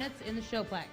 minutes in the Showplex.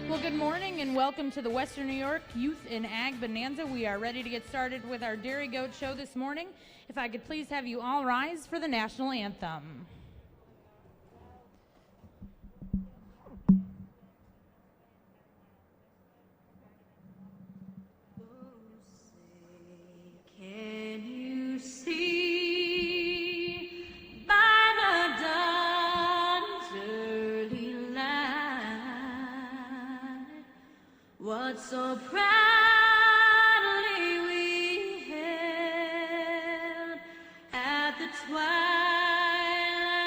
Well, good morning and welcome to the Western New York Youth in Ag Bonanza. We are ready to get started with our Dairy Goat show this morning. If I could please have you all rise for the national anthem. Can you see by the dawn's early light what so proudly we held at the twilight's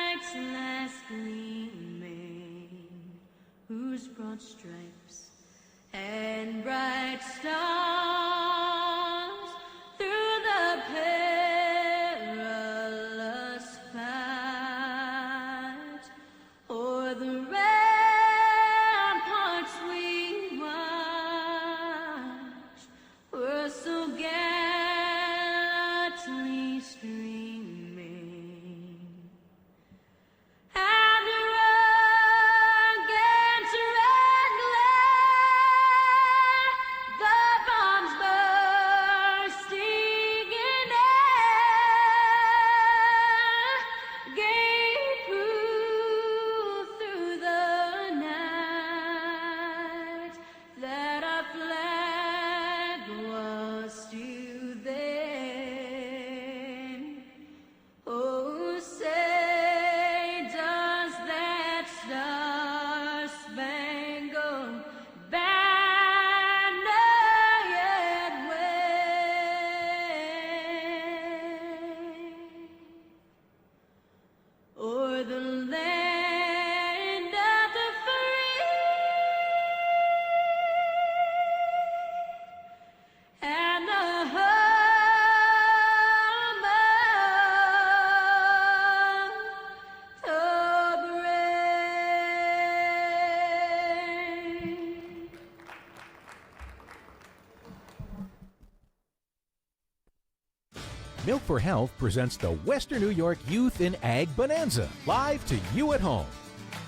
Milk for Health presents the Western New York Youth in Ag Bonanza, live to you at home,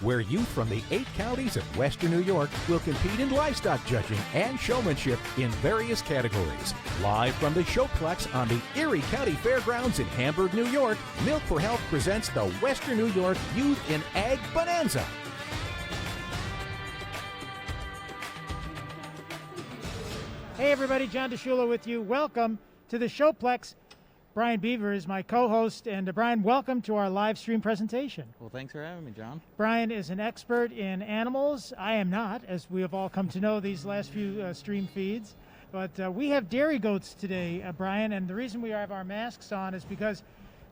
where youth from the 8 counties of Western New York will compete in livestock judging and showmanship in various categories. Live from the Showplex on the Erie County Fairgrounds in Hamburg, New York, Milk for Health presents the Western New York Youth in Ag Bonanza. Hey everybody, John DeShula with you. Welcome to the Showplex. Brian Beaver is my co-host, and Brian, welcome to our live stream presentation. Well, thanks for having me, John. Brian is an expert in animals. I am not, as we have all come to know these last few stream feeds. But we have dairy goats today, Brian, and the reason we have our masks on is because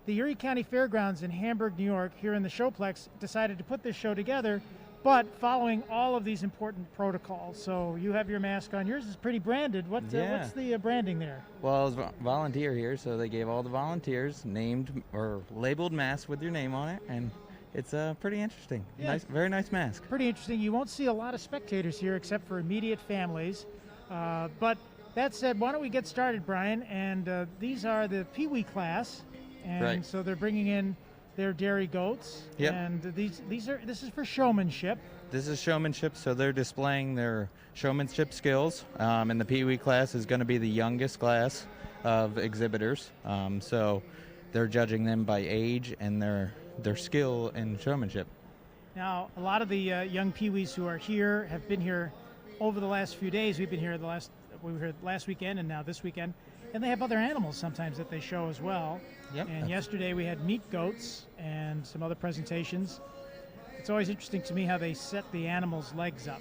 the Erie County Fairgrounds in Hamburg, New York, here in the Showplex, decided to put this show together, but following all of these important protocols. So you have your mask on. Yours is pretty branded. What's the branding there? Well, I was a volunteer here, so they gave all the volunteers named or labeled masks with your name on it, and it's pretty interesting. Yeah. Nice, very nice mask. Pretty interesting. You won't see a lot of spectators here except for immediate families. But that said, why don't we get started, Brian? And these are the Pee Wee class, and Right. so they're bringing in their dairy goats. Yep. And this is for showmanship. This is showmanship, so they're displaying their showmanship skills. And the Pee Wee class is going to be the youngest class of exhibitors. So they're judging them by age and their skill in showmanship. Now, a lot of the young Pee Wees who are here have been here over the last few days. We were here last weekend and now this weekend. And they have other animals sometimes that they show as well. Yep. And yesterday we had meat goats and some other presentations. It's always interesting to me how they set the animals' legs up,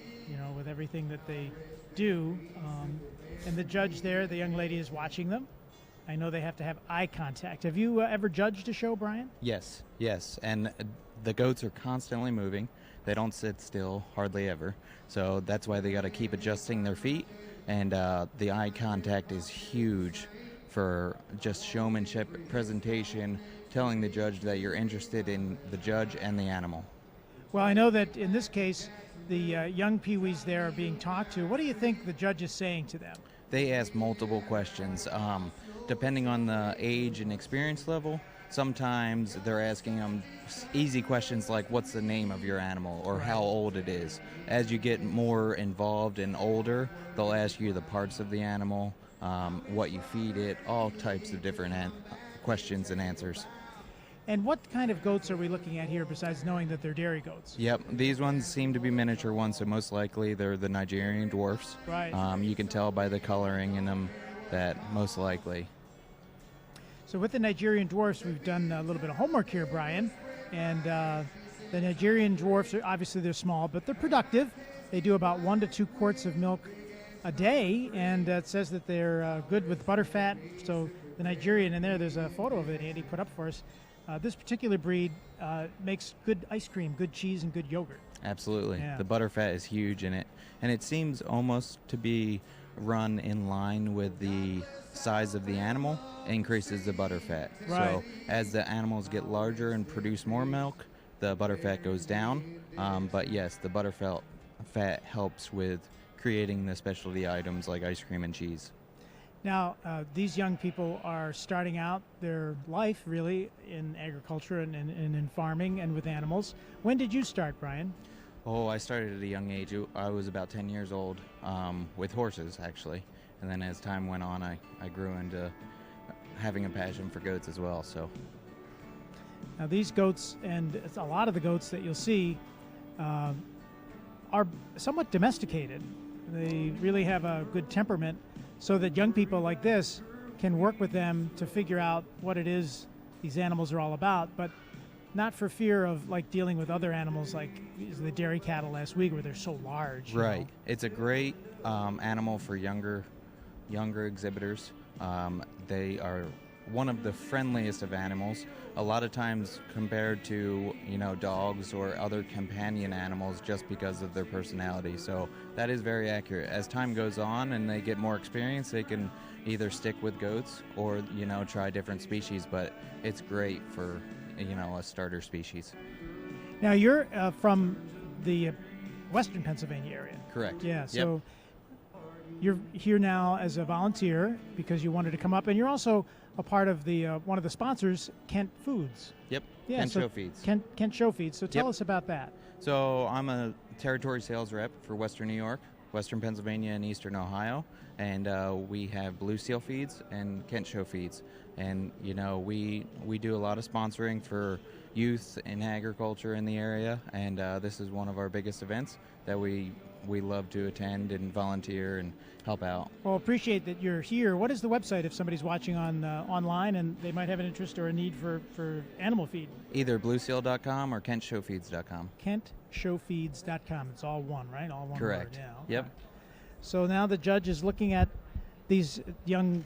with everything that they do. And the judge there, the young lady, is watching them. I know they have to have eye contact. Have you ever judged a show, Brian? Yes. And the goats are constantly moving. They don't sit still hardly ever. So that's why they got to keep adjusting their feet. And the eye contact is huge for just showmanship, presentation, telling the judge that you're interested in the judge and the animal. Well, I know that in this case, the young Pee-wees there are being talked to. What do you think the judge is saying to them? They ask multiple questions. Depending on the age and experience level, sometimes they're asking them easy questions like, what's the name of your animal or how old it is. As you get more involved and older, they'll ask you the parts of the animal, what you feed it, all types of different questions and answers. And what kind of goats are we looking at here besides knowing that they're dairy goats? Yep, these ones seem to be miniature ones, so most likely they're the Nigerian dwarfs. Right. You can tell by the coloring in them that most likely. So with the Nigerian dwarfs, we've done a little bit of homework here, Brian. And the Nigerian dwarfs, obviously they're small, but they're productive. They do about 1 to 2 quarts of milk a day, and it says that they're good with butterfat. So the Nigerian in there's a photo of it Andy put up for us. This particular breed makes good ice cream, good cheese, and good yogurt. Absolutely. Yeah. The butterfat is huge in it, and it seems almost to be run in line with the size of the animal, increases the butterfat. Right. So as the animals get larger and produce more milk, the butterfat goes down. But yes, the butterfat helps with creating the specialty items like ice cream and cheese. Now, these young people are starting out their life really in agriculture and in farming and with animals. When did you start, Brian? Oh, I started at a young age. I was about 10 years old with horses, actually. And then as time went on, I grew into having a passion for goats as well. So Now, these goats, and it's a lot of the goats that you'll see, are somewhat domesticated. They really have a good temperament, so that young people like this can work with them to figure out what it is these animals are all about, but not for fear of dealing with other animals like the dairy cattle last week where they're so large. Right. It's a great animal for younger exhibitors. They are one of the friendliest of animals. A lot of times compared to dogs or other companion animals just because of their personality. So that is very accurate. As time goes on and they get more experience, they can either stick with goats or try different species. But it's great for a starter species. Now, you're from the western Pennsylvania area. Correct. Yeah. So you're here now as a volunteer because you wanted to come up, and you're also a part of the one of the sponsors, Kent Foods. Yep. Yeah, Kent so Show Feeds. Kent Show Feeds. So tell Yep. us about that. So I'm a territory sales rep for Western New York, Western Pennsylvania, and Eastern Ohio, and we have Blue Seal Feeds and Kent Show Feeds, and we do a lot of sponsoring for youth in agriculture in the area, and this is one of our biggest events that we love to attend and volunteer and help out. Well, appreciate that you're here. What is the website if somebody's watching on online and they might have an interest or a need for animal feed? Either blueseal.com or kentshowfeeds.com. KentShowFeeds.com. It's all one, right? All one Correct. word. Yeah. Okay. Yep. So now the judge is looking at these young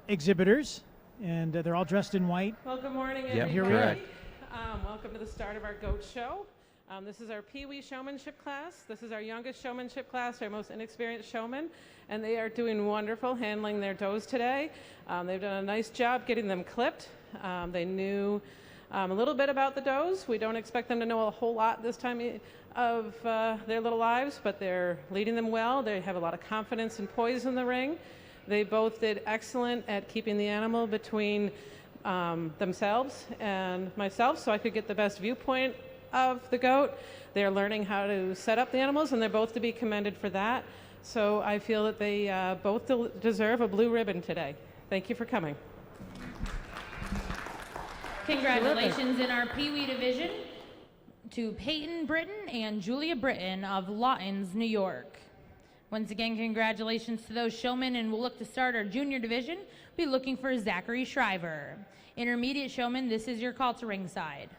exhibitors, and they're all dressed in white. Well, good morning, Yep, everybody. here we are. correct. Welcome to the start of our goat show. This is our Pee Wee showmanship class. This is our youngest showmanship class, our most inexperienced showman, and they are doing wonderful handling their does today. They've done a nice job getting them clipped. They knew a little bit about the does. We don't expect them to know a whole lot this time of their little lives, but they're leading them well. They have a lot of confidence and poise in the ring. They both did excellent at keeping the animal between themselves and myself, so I could get the best viewpoint of the goat. They're learning how to set up the animals, and they're both to be commended for that. So I feel that they both deserve a blue ribbon today. Thank you for coming. Congratulations in our Pee Wee division to Peyton Britton and Julia Britton of Lawtons, New York. Once again, congratulations to those showmen, and we'll look to start our junior division. We'll be looking for Zachary Shriver. Intermediate showman, this is your call to ringside.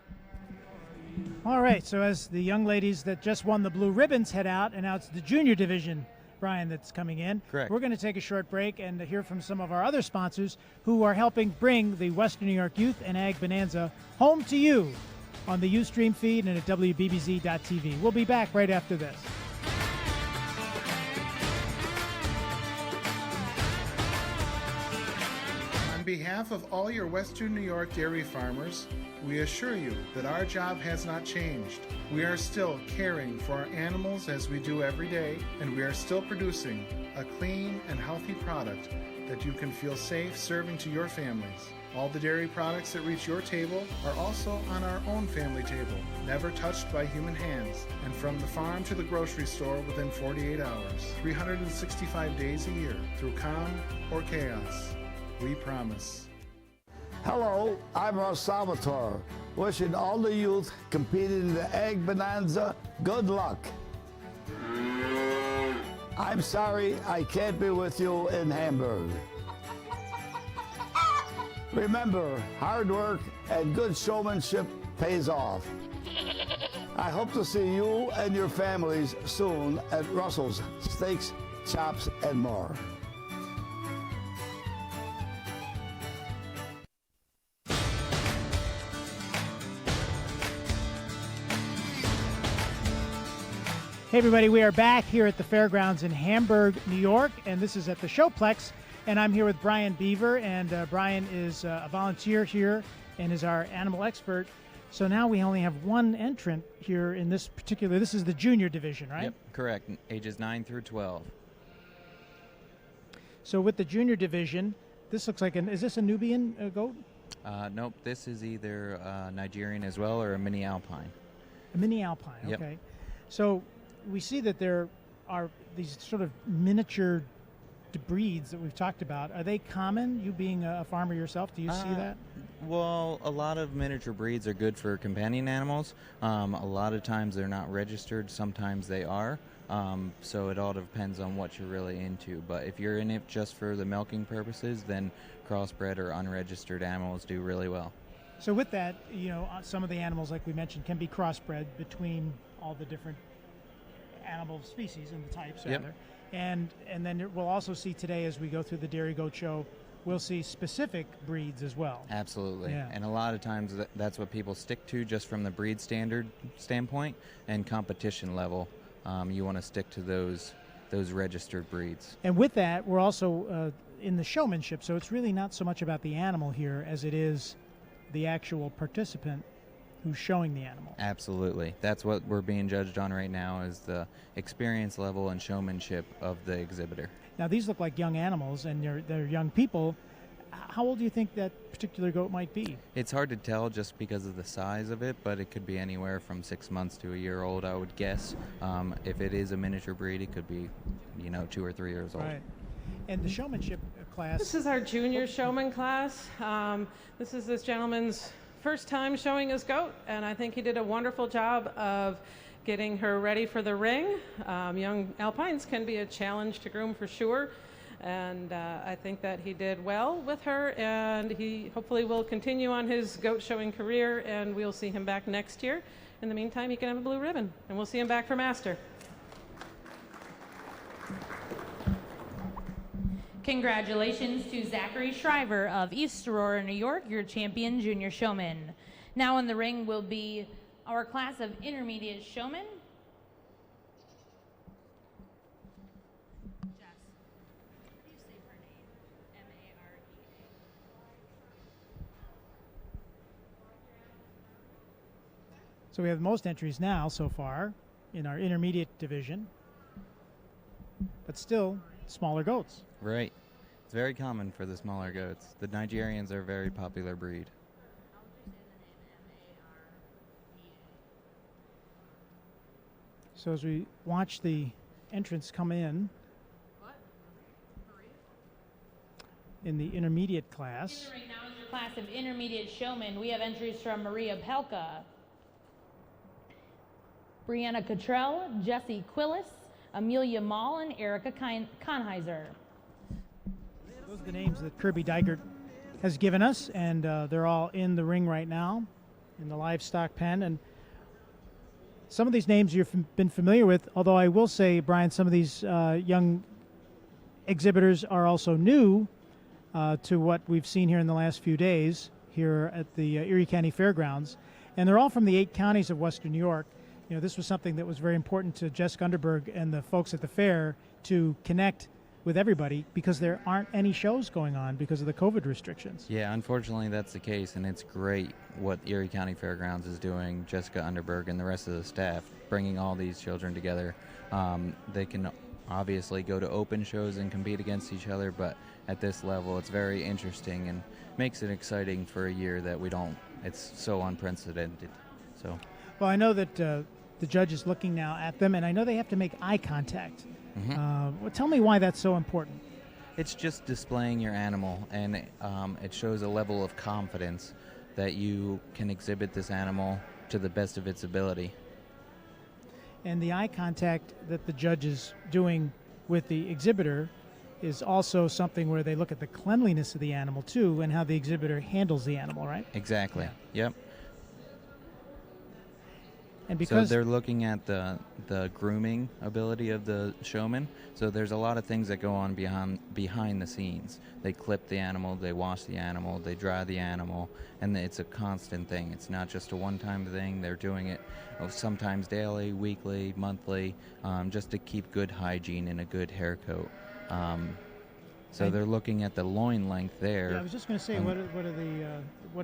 All right, so as the young ladies that just won the blue ribbons head out, and now it's the junior division, Brian, that's coming in. Correct. We're going to take a short break and hear from some of our other sponsors who are helping bring the Western New York Youth and Ag Bonanza home to you on the Ustream feed and at WBBZ.TV. We'll be back right after this. On behalf of all your Western New York dairy farmers, we assure you that our job has not changed. We are still caring for our animals as we do every day, and we are still producing a clean and healthy product that you can feel safe serving to your families. All the dairy products that reach your table are also on our own family table, never touched by human hands, and from the farm to the grocery store within 48 hours, 365 days a year, through calm or chaos. We promise. Hello, I'm Ross Salvatore, wishing all the youth competing in the Ag Bonanza good luck. I'm sorry I can't be with you in Hamburg. Remember, hard work and good showmanship pays off. I hope to see you and your families soon at Russell's Steaks, Chops, and more. Hey everybody, we are back here at the fairgrounds in Hamburg, New York, and this is at the Showplex, and I'm here with Brian Beaver, and Brian is a volunteer here and is our animal expert. So now we only have one entrant here in this particular, this is the junior division, right? Yep, correct. Ages 9 through 12. So with the junior division, this looks like is this a Nubian goat? Nope, this is either Nigerian as well or a mini Alpine. A mini Alpine, Yep. okay. So we see that there are these sort of miniature breeds that we've talked about. Are they common, you being a farmer yourself? Do you see that? Well, a lot of miniature breeds are good for companion animals. A lot of times they're not registered, sometimes they are. So it all depends on what you're really into. But if you're in it just for the milking purposes, then crossbred or unregistered animals do really well. So with that, some of the animals, like we mentioned, can be crossbred between all the different animal species and the types, Yep. rather. And then we'll also see today, as we go through the Dairy Goat Show, we'll see specific breeds as well. Absolutely. Yeah. And a lot of times that's what people stick to just from the breed standard standpoint and competition level. You want to stick to those registered breeds. And with that, we're also in the showmanship, so it's really not so much about the animal here as it is the actual participant who's showing the animal. Absolutely. That's what we're being judged on right now, is the experience level and showmanship of the exhibitor. Now, these look like young animals, and they're young people. How old do you think that particular goat might be? It's hard to tell just because of the size of it, but it could be anywhere from 6 months to a year old, I would guess. If it is a miniature breed, it could be, 2 or 3 years old. Right. And the showmanship class. This is our junior showman class. This is this gentleman's first time showing his goat, and I think he did a wonderful job of getting her ready for the ring. Young Alpines can be a challenge to groom for sure, and I think that he did well with her, and he hopefully will continue on his goat showing career, and we'll see him back next year. In the meantime, he can have a blue ribbon, and we'll see him back for Master. Congratulations to Zachary Shriver of East Aurora, New York, your champion junior showman. Now in the ring will be our class of intermediate showmen. Jess, how do you say her name? M-A-R-E-A. So we have the most entries now so far in our intermediate division, but still smaller goats. Right. It's very common for the smaller goats. The Nigerians are a very popular breed. How would you say the name M-A-R-E-A? So as we watch the entrants come in in the intermediate class. Right now is your class of intermediate showmen. We have entries from Maria Pelka, Brianna Cottrell, Jessie Quillis, Amelia Mall, and Erica Konheiser. Those are the names that Kirby Dykert has given us, and they're all in the ring right now in the livestock pen. And some of these names you've been familiar with, although I will say, Brian, some of these young exhibitors are also new to what we've seen here in the last few days here at the Erie County Fairgrounds. And they're all from the 8 counties of Western New York. You know, this was something that was very important to Jessica Underberg and the folks at the fair to connect with everybody, because there aren't any shows going on because of the COVID restrictions. Yeah, unfortunately that's the case, and it's great what Erie County Fairgrounds is doing, Jessica Underberg and the rest of the staff, bringing all these children together. They can obviously go to open shows and compete against each other, but at this level it's very interesting and makes it exciting for a year that we don't, it's so unprecedented. So, well, I know that the judge is looking now at them, and I know they have to make eye contact. Well, tell me why that's so important. It's just displaying your animal, and it shows a level of confidence that you can exhibit this animal to the best of its ability. And the eye contact that the judge is doing with the exhibitor is also something where they look at the cleanliness of the animal too, and how the exhibitor handles the animal, right? Exactly. Yeah. Yep. And because so they're looking at the grooming ability of the showman. So there's a lot of things that go on behind the scenes. They clip the animal, they wash the animal, they dry the animal, and it's a constant thing. It's not just a one-time thing. They're doing it sometimes daily, weekly, monthly, just to keep good hygiene and a good hair coat. So they're looking at the loin length there. Yeah, I was just going to say, what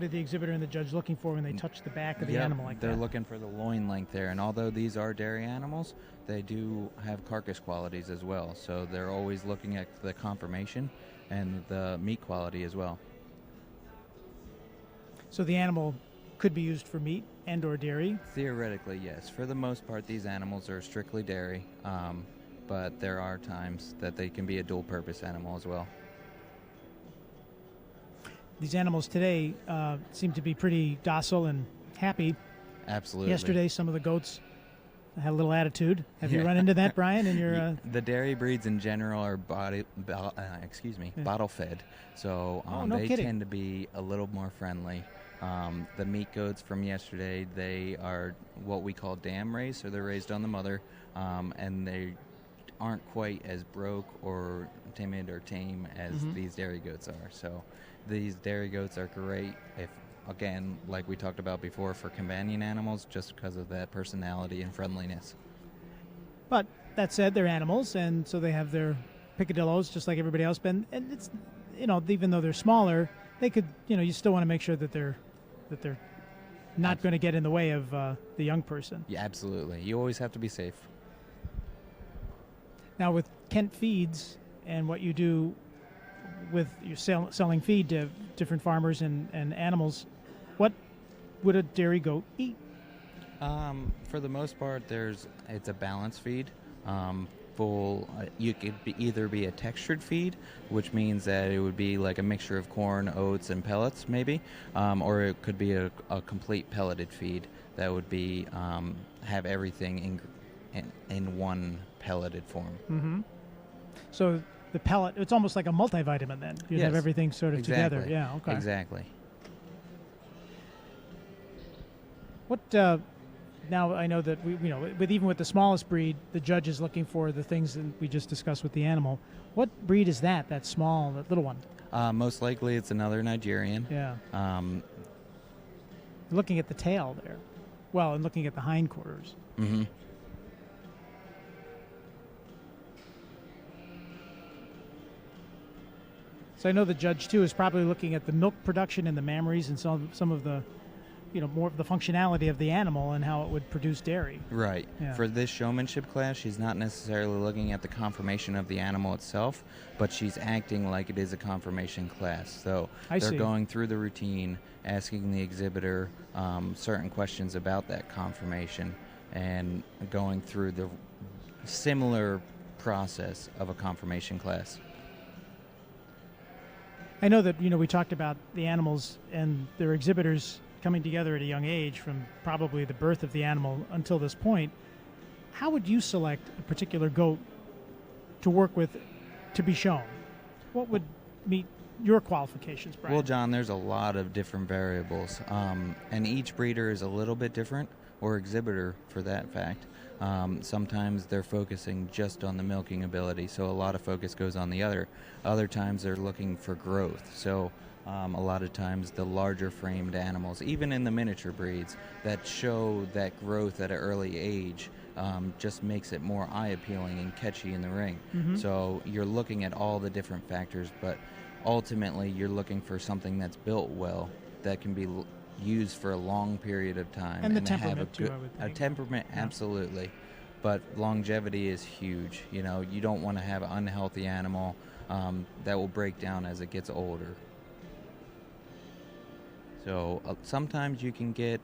are the exhibitor and the judge looking for when they touch the back of the animal like that? They're looking for the loin length there, and although these are dairy animals, they do have carcass qualities as well. So they're always looking at the conformation and the meat quality as well. So the animal could be used for meat and or dairy? Theoretically, yes. For the most part, these animals are strictly dairy. But there are times that they can be a dual-purpose animal as well. These animals today seem to be pretty docile and happy. Absolutely. Yesterday, some of the goats had a little attitude. Have you run into that, Brian? In your the dairy breeds in general are bottle-fed, so they tend to be a little more friendly. The meat goats from yesterday, they are what we call dam raised, so they're raised on the mother, and they aren't quite as broke or timid or tame as these dairy goats are. So these dairy goats are great, if again, like we talked about before, for companion animals, just because of that personality and friendliness. But that said, they're animals, and so they have their picadillos just like everybody else. And it's, even though they're smaller, they could, you still want to make sure that they're not going to get in the way of the young person. Yeah, absolutely. You always have to be safe. Now with Kent Feeds and what you do with your selling feed to different farmers and animals, what would a dairy goat eat? For the most part, it's a balanced feed. You could either be a textured feed, which means that it would be like a mixture of corn, oats, and pellets, maybe, or it could be a complete pelleted feed that would be have everything in one pelleted form. Mm-hmm. So the pellet, it's almost like a multivitamin then. You have everything sort of together. Yeah, okay. Exactly. What now I know that even with the smallest breed, the judge is looking for the things that we just discussed with the animal. What breed is that? That small, that little one? Most likely, it's another Nigerian. Yeah. Looking at the tail there, well, and looking at the hindquarters. Mm-hmm. So I know the judge too is probably looking at the milk production and the mammaries and some of the, more of the functionality of the animal and how it would produce dairy. Right. Yeah. For this showmanship class, she's not necessarily looking at the conformation of the animal itself, but she's acting like it is a conformation class. So they're going through the routine, asking the exhibitor certain questions about that conformation, and going through the similar process of a conformation class. I know that, we talked about the animals and their exhibitors coming together at a young age from probably the birth of the animal until this point. How would you select a particular goat to work with to be shown? What would meet your qualifications, Brian? Well, John, there's a lot of different variables, and each breeder is a little bit different, or exhibitor for that fact. Sometimes they're focusing just on the milking ability, so a lot of focus goes on the other. Other times they're looking for growth, so a lot of times the larger framed animals, even in the miniature breeds, that show that growth at an early age just makes it more eye appealing and catchy in the ring. Mm-hmm. So you're looking at all the different factors, but ultimately you're looking for something that's built well, that can be used for a long period of time, and the temperament temperament have too, I would think. a temperament, Yeah. Absolutely, but longevity is huge. You don't want to have an unhealthy animal that will break down as it gets older. So sometimes you can get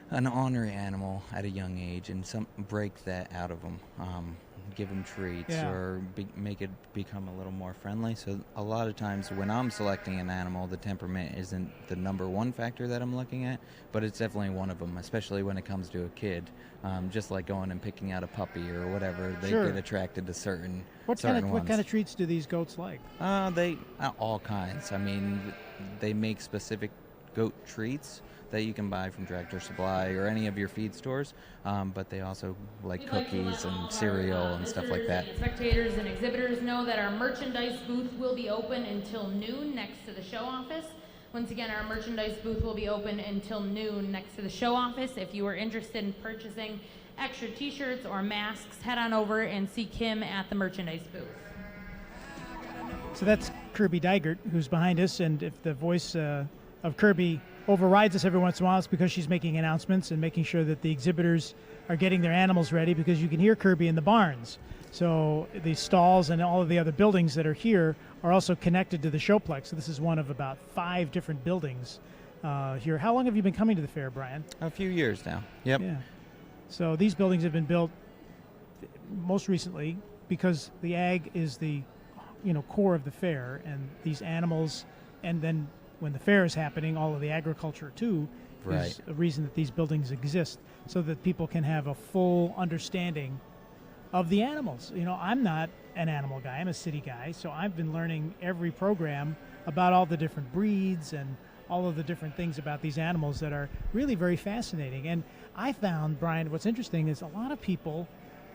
an ornery animal at a young age and break that out of them, give them treats, or make it become a little more friendly. So a lot of times when I'm selecting an animal, the temperament isn't the number one factor that I'm looking at, but it's definitely one of them, especially when it comes to a kid. Just like going and picking out a puppy or whatever, they get attracted to certain ones. What kind of treats do these goats like? They all kinds. I mean, they make specific goat treats that you can buy from Tractor Supply or any of your feed stores, but they also like cookies and cereal and stuff like that. Spectators and exhibitors know that our merchandise booth will be open until noon next to the show office. Once again, our merchandise booth will be open until noon next to the show office. If you are interested in purchasing extra t-shirts or masks, head on over and see Kim at the merchandise booth. So that's Kirby Dygert, who's behind us, and if the voice of Kirby overrides us every once in a while, it's because she's making announcements and making sure that the exhibitors are getting their animals ready, because you can hear Kirby in the barns. So the stalls and all of the other buildings that are here are also connected to the showplex. So this is one of about 5 different buildings here. How long have you been coming to the fair, Brian? A few years now. Yep. Yeah. So these buildings have been built most recently because the ag is the core of the fair, and these animals, and then when the fair is happening, all of the agriculture too, is a reason that these buildings exist, so that people can have a full understanding of the animals. I'm not an animal guy, I'm a city guy, so I've been learning every program about all the different breeds and all of the different things about these animals that are really very fascinating. And I found, Brian, what's interesting is a lot of people,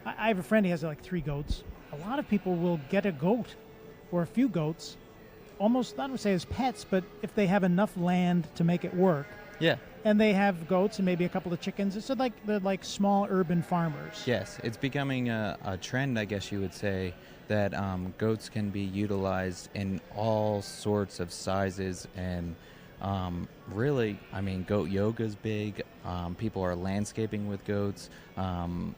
I have a friend, he has like 3 goats. A lot of people will get a goat or a few goats, almost, not to say as pets, but if they have enough land to make it work. Yeah. And they have goats and maybe a couple of chickens. So they're like small urban farmers. Yes, it's becoming a trend, I guess you would say, that goats can be utilized in all sorts of sizes and Really, I mean, goat yoga is big. People are landscaping with goats. And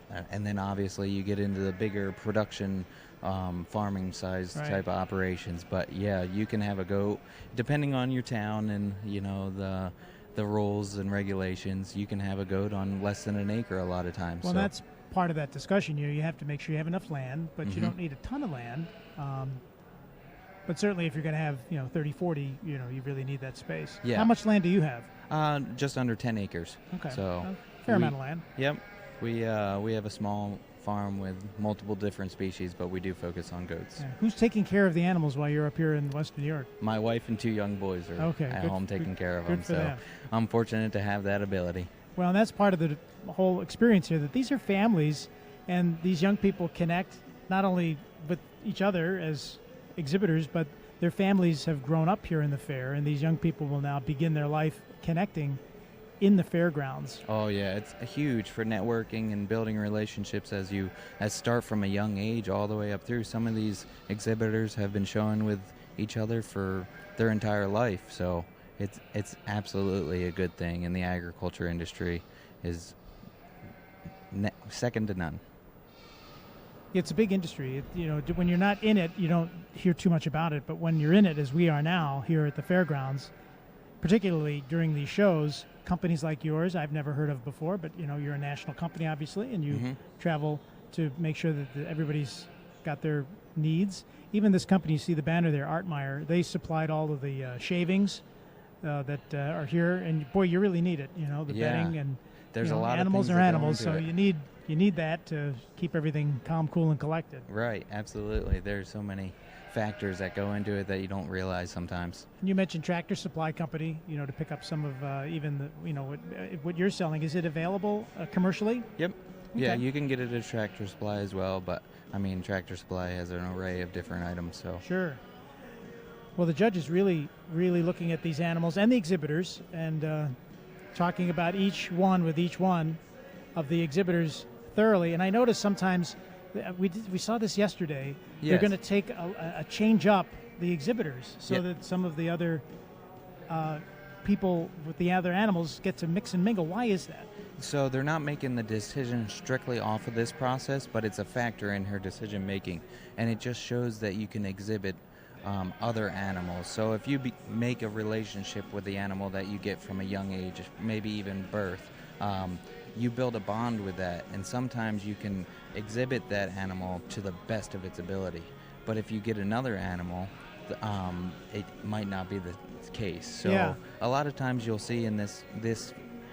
then obviously you get into the bigger production farming size Right. type of operations. But yeah, you can have a goat, depending on your town and, you know, the rules and regulations, you can have a goat on less than an acre a lot of times. Well, so. that's part of that discussion. You have to make sure you have enough land, but you Mhm. don't need a ton of land. But certainly if you're going to have 30, 40, you really need that space. Yeah. How much land do you have? Just under 10 acres. Okay. So Fair we- amount of land. Yep. We have a small farm with multiple different species, but we do focus on goats. Yeah. Who's taking care of the animals while you're up here in Western New York? My wife and 2 young boys are Okay, at good- home taking good- care of good them. for So them. I'm fortunate to have that ability. Well, and that's part of the whole experience here, that these are families, and these young people connect not only with each other as exhibitors, but their families have grown up here in the fair, and these young people will now begin their life connecting in the fairgrounds. Oh yeah, it's huge for networking and building relationships as start from a young age all the way up through. Some of these exhibitors have been showing with each other for their entire life, so it's absolutely a good thing, and the agriculture industry is second to none. It's a big industry. When you're not in it, you don't hear too much about it, but when you're in it, as we are now here at the fairgrounds, particularly during these shows, companies like yours I've never heard of before, but you're a national company obviously, and you Mhm. travel to make sure that everybody's got their needs. Even this company, you see the banner there, Artmeyer, they supplied all of the shavings that are here, and boy, you really need it. The Yeah. bedding, and There's a lot of animals things are that go animals, into so it. you need that to keep everything calm, cool, and collected. Right, absolutely. There's so many factors that go into it that you don't realize sometimes. And you mentioned Tractor Supply Company, to pick up some of even the what you're selling. Is it available commercially? Yep. Yeah, Okay. you can get it at Tractor Supply as well, but I mean, Tractor Supply has an array of different items, so. Sure. Well, the judge is really, really looking at these animals and the exhibitors and talking about each one with each one of the exhibitors thoroughly. And I noticed sometimes we saw this yesterday. They're Yes. going to take a change up the exhibitors so Yep. that some of the other people with the other animals get to mix and mingle. Why is that? So they're not making the decision strictly off of this process, but it's a factor in her decision making, and it just shows that you can exhibit other animals. So if you make a relationship with the animal that you get from a young age, maybe even birth, you build a bond with that, and sometimes you can exhibit that animal to the best of its ability. But if you get another animal, it might not be the case. So Yeah. a lot of times you'll see in this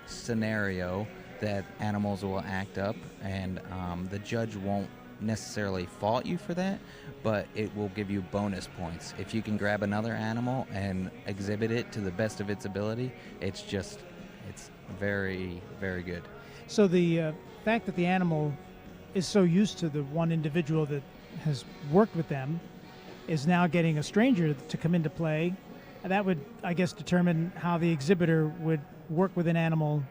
scenario that animals will act up, and the judge won't necessarily fault you for that, but it will give you bonus points. If you can grab another animal and exhibit it to the best of its ability, it's very, very good. So the fact that the animal is so used to the one individual that has worked with them is now getting a stranger to come into play. That would, I guess, determine how the exhibitor would work with an animal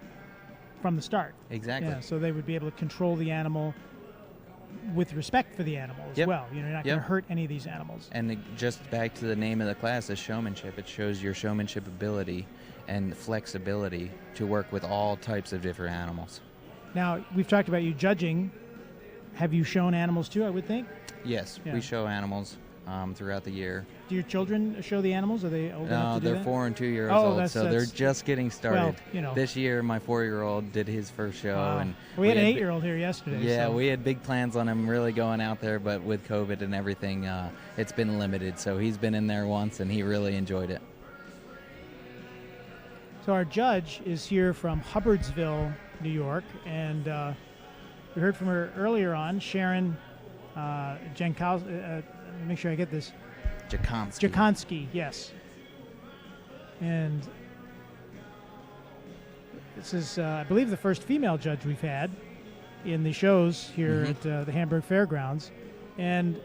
from the start. Exactly. Yeah, so they would be able to control the animal with respect for the animal as Yep. well. You're not going Yep. to hurt any of these animals. And just back to the name of the class, is showmanship. It shows your showmanship ability and flexibility to work with all types of different animals. Now, we've talked about you judging. Have you shown animals too, I would think? Yes, Yeah. we show animals throughout the year. Do your children show the animals? Are they old enough No, to do they're that? 4 and 2 years Oh, old, that's- so they're that's- just getting started. Well, This year, my 4-year-old did his first show, Wow. and We had an had 8-year-old here yesterday. Yeah, so. we had big plans on him really going out there, but with COVID and everything, it's been limited. So he's been in there once, and he really enjoyed it. So our judge is here from Hubbardsville, New York, and we heard from her earlier on, Sharon Jankowski. Make sure I get this. Jakonski. Jakonski, yes. And this is, I believe, the first female judge we've had in the shows here at the Hamburg Fairgrounds. And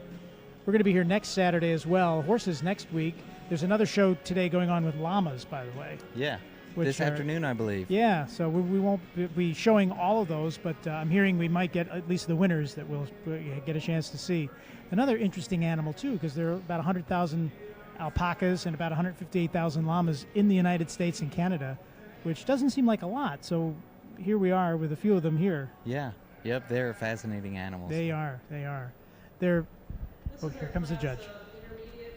we're going to be here next Saturday as well. Horses next week. There's another show today going on with llamas, by the way. Yeah, which this are- afternoon, I believe. Yeah, so we won't be showing all of those, but I'm hearing we might get at least the winners that we'll get a chance to see. Another interesting animal, too, because there are about 100,000 alpacas and about 158,000 llamas in the United States and Canada, which doesn't seem like a lot. So here we are with a few of them here. Yeah. Yep. They're fascinating animals. They are. They're. Oh, here comes the judge.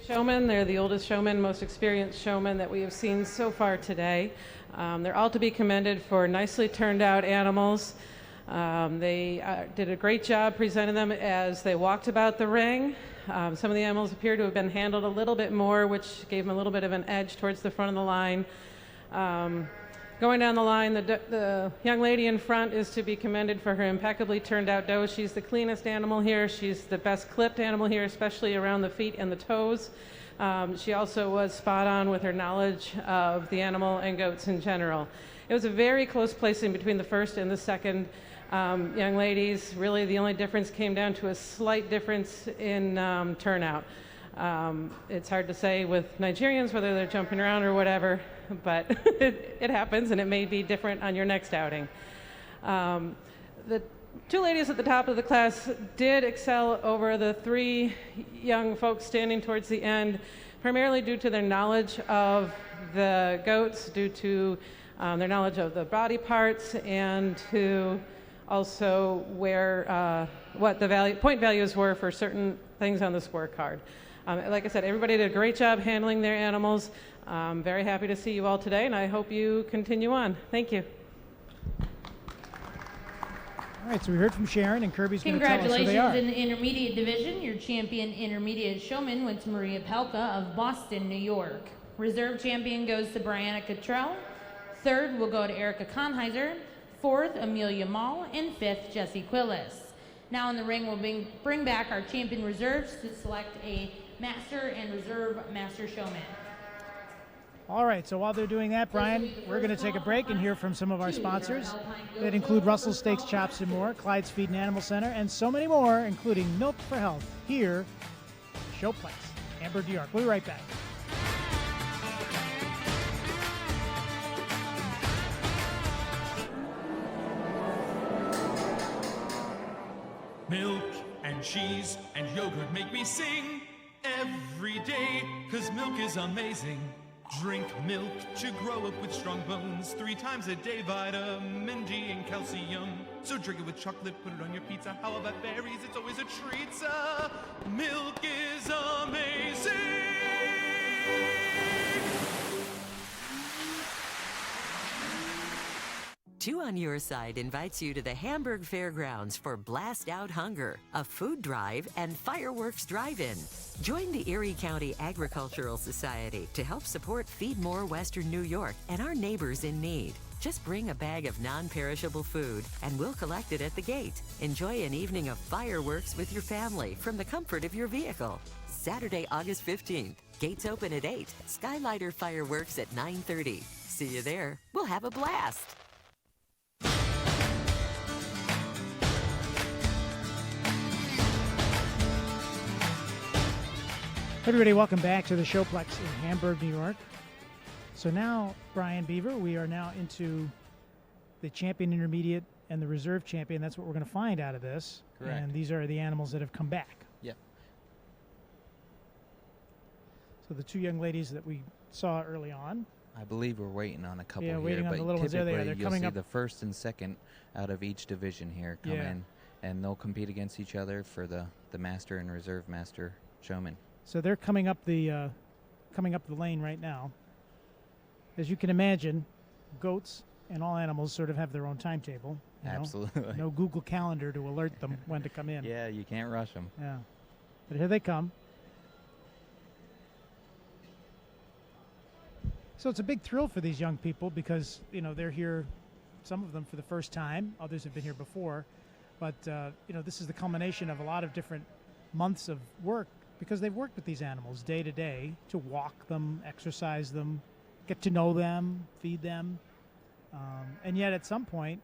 Showmen. They're the oldest showmen, most experienced showmen that we have seen so far today. They're all to be commended for nicely turned out animals. They did a great job presenting them as they walked about the ring. Some of the animals appear to have been handled a little bit more, which gave them a little bit of an edge towards the front of the line. Going down the line, the young lady in front is to be commended for her impeccably turned out doe. She's the cleanest animal here. She's the best clipped animal here, especially around the feet and the toes. She also was spot on with her knowledge of the animal and goats in general. It was a very close placing between the first and the second young ladies. Really, the only difference came down to a slight difference in turnout. It's hard to say with Nigerians whether they're jumping around or whatever, but it happens, and it may be different on your next outing. The two ladies at the top of the class did excel over the three young folks standing towards the end, primarily due to their knowledge of the goats, due to their knowledge of the body parts, and to also where what the point values were for certain things on the scorecard. Like I said, everybody did a great job handling their animals. I'm very happy to see you all today, and I hope you continue on. Thank you. All right, so we heard from Sharon, and Kirby's going to tell us who they are. Congratulations in the intermediate division. Your champion intermediate showman went to Maria Pelka of Boston, New York. Reserve champion goes to Brianna Cottrell. Third will go to Erica Conheiser. Fourth, Amelia Mall. And fifth, Jessie Quillis. Now in the ring, we'll bring back our champion reserves to select a master and reserve master showman. All right, so while they're doing that, Brian, we're going to take a break and hear from some of our sponsors that include Russell Steaks, Chops, and More, Clyde's Feed and Animal Center, and so many more, including Milk for Health, here, Showplex, Hamburg, New York. We'll be right back. Milk and cheese and yogurt make me sing every day, 'cause milk is amazing. Drink milk to grow up with strong bones. 3 times a day, vitamin D and calcium. So drink it with chocolate, put it on your pizza. How about berries? It's always a treat. Milk is amazing. Two on Your Side invites you to the Hamburg Fairgrounds for Blast Out Hunger, a food drive and fireworks drive-in. Join the Erie County Agricultural Society to help support Feed More Western New York and our neighbors in need. Just bring a bag of non-perishable food and we'll collect it at the gate. Enjoy an evening of fireworks with your family from the comfort of your vehicle. Saturday, August 15th. Gates open at 8. Skylighter fireworks at 9:30. See you there. We'll have a blast. Everybody, welcome back to the Showplex in Hamburg, New York. So now, Brian Beaver, we are now into the champion intermediate and the reserve champion. That's what we're going to find out of this. Correct. And these are the animals that have come back. Yep. So the two young ladies that we saw early on. I believe we're waiting on a couple Yeah, here, waiting on but the little ones. There they are. typically They're you'll coming see up. the first and second out of each division here come Yeah. in, and they'll compete against each other for the master and reserve master showman. So they're coming up the lane right now. As you can imagine, goats and all animals sort of have their own timetable. You know? Absolutely. No Google Calendar to alert them when to come in. Yeah, you can't rush them. Yeah. But here they come. So it's a big thrill for these young people because, you know, they're here, some of them for the first time. Others have been here before. But, you know, this is the culmination of a lot of different months of work because they've worked with these animals day to day to walk them, exercise them, get to know them, feed them. And yet at some point,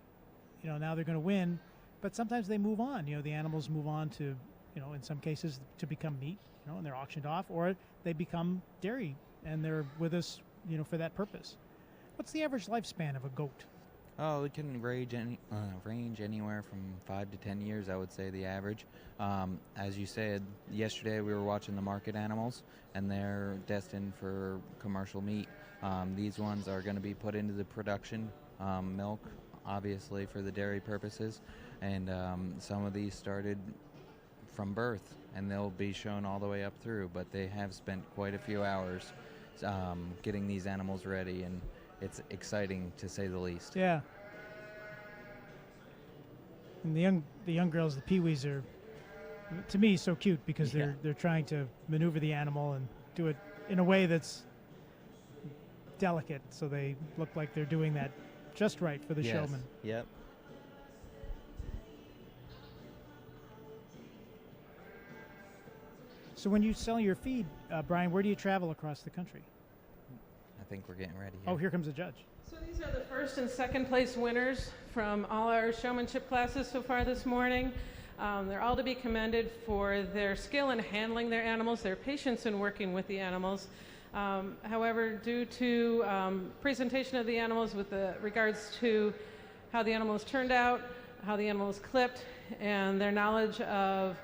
you know, now they're going to win, but sometimes they move on. You know, the animals move on to, you know, in some cases to become meat, you know, and they're auctioned off, or they become dairy and they're with us, you know, for that purpose. What's the average lifespan of a goat? Oh, it can range anywhere from 5 to 10 years, I would say, the average. As you said, yesterday we were watching the market animals, and they're destined for commercial meat. These ones are going to be put into the production milk, obviously, for the dairy purposes. And some of these started from birth, and they'll be shown all the way up through. But they have spent quite a few hours getting these animals ready, and it's exciting to say the least. Yeah. And the young girls, the peewees, are, to me, so cute because they're trying to maneuver the animal and do it in a way that's delicate, so they look like they're doing that just right for the showman. Yep. So when you sell your feed, Brian, where do you travel across the country? I think we're getting ready here. Oh, here comes the judge. So these are the first and second place winners from all our showmanship classes so far this morning. They're all to be commended for their skill in handling their animals, their patience in working with the animals. However, due to presentation of the animals with regards to how the animals turned out, how the animals clipped, and their knowledge of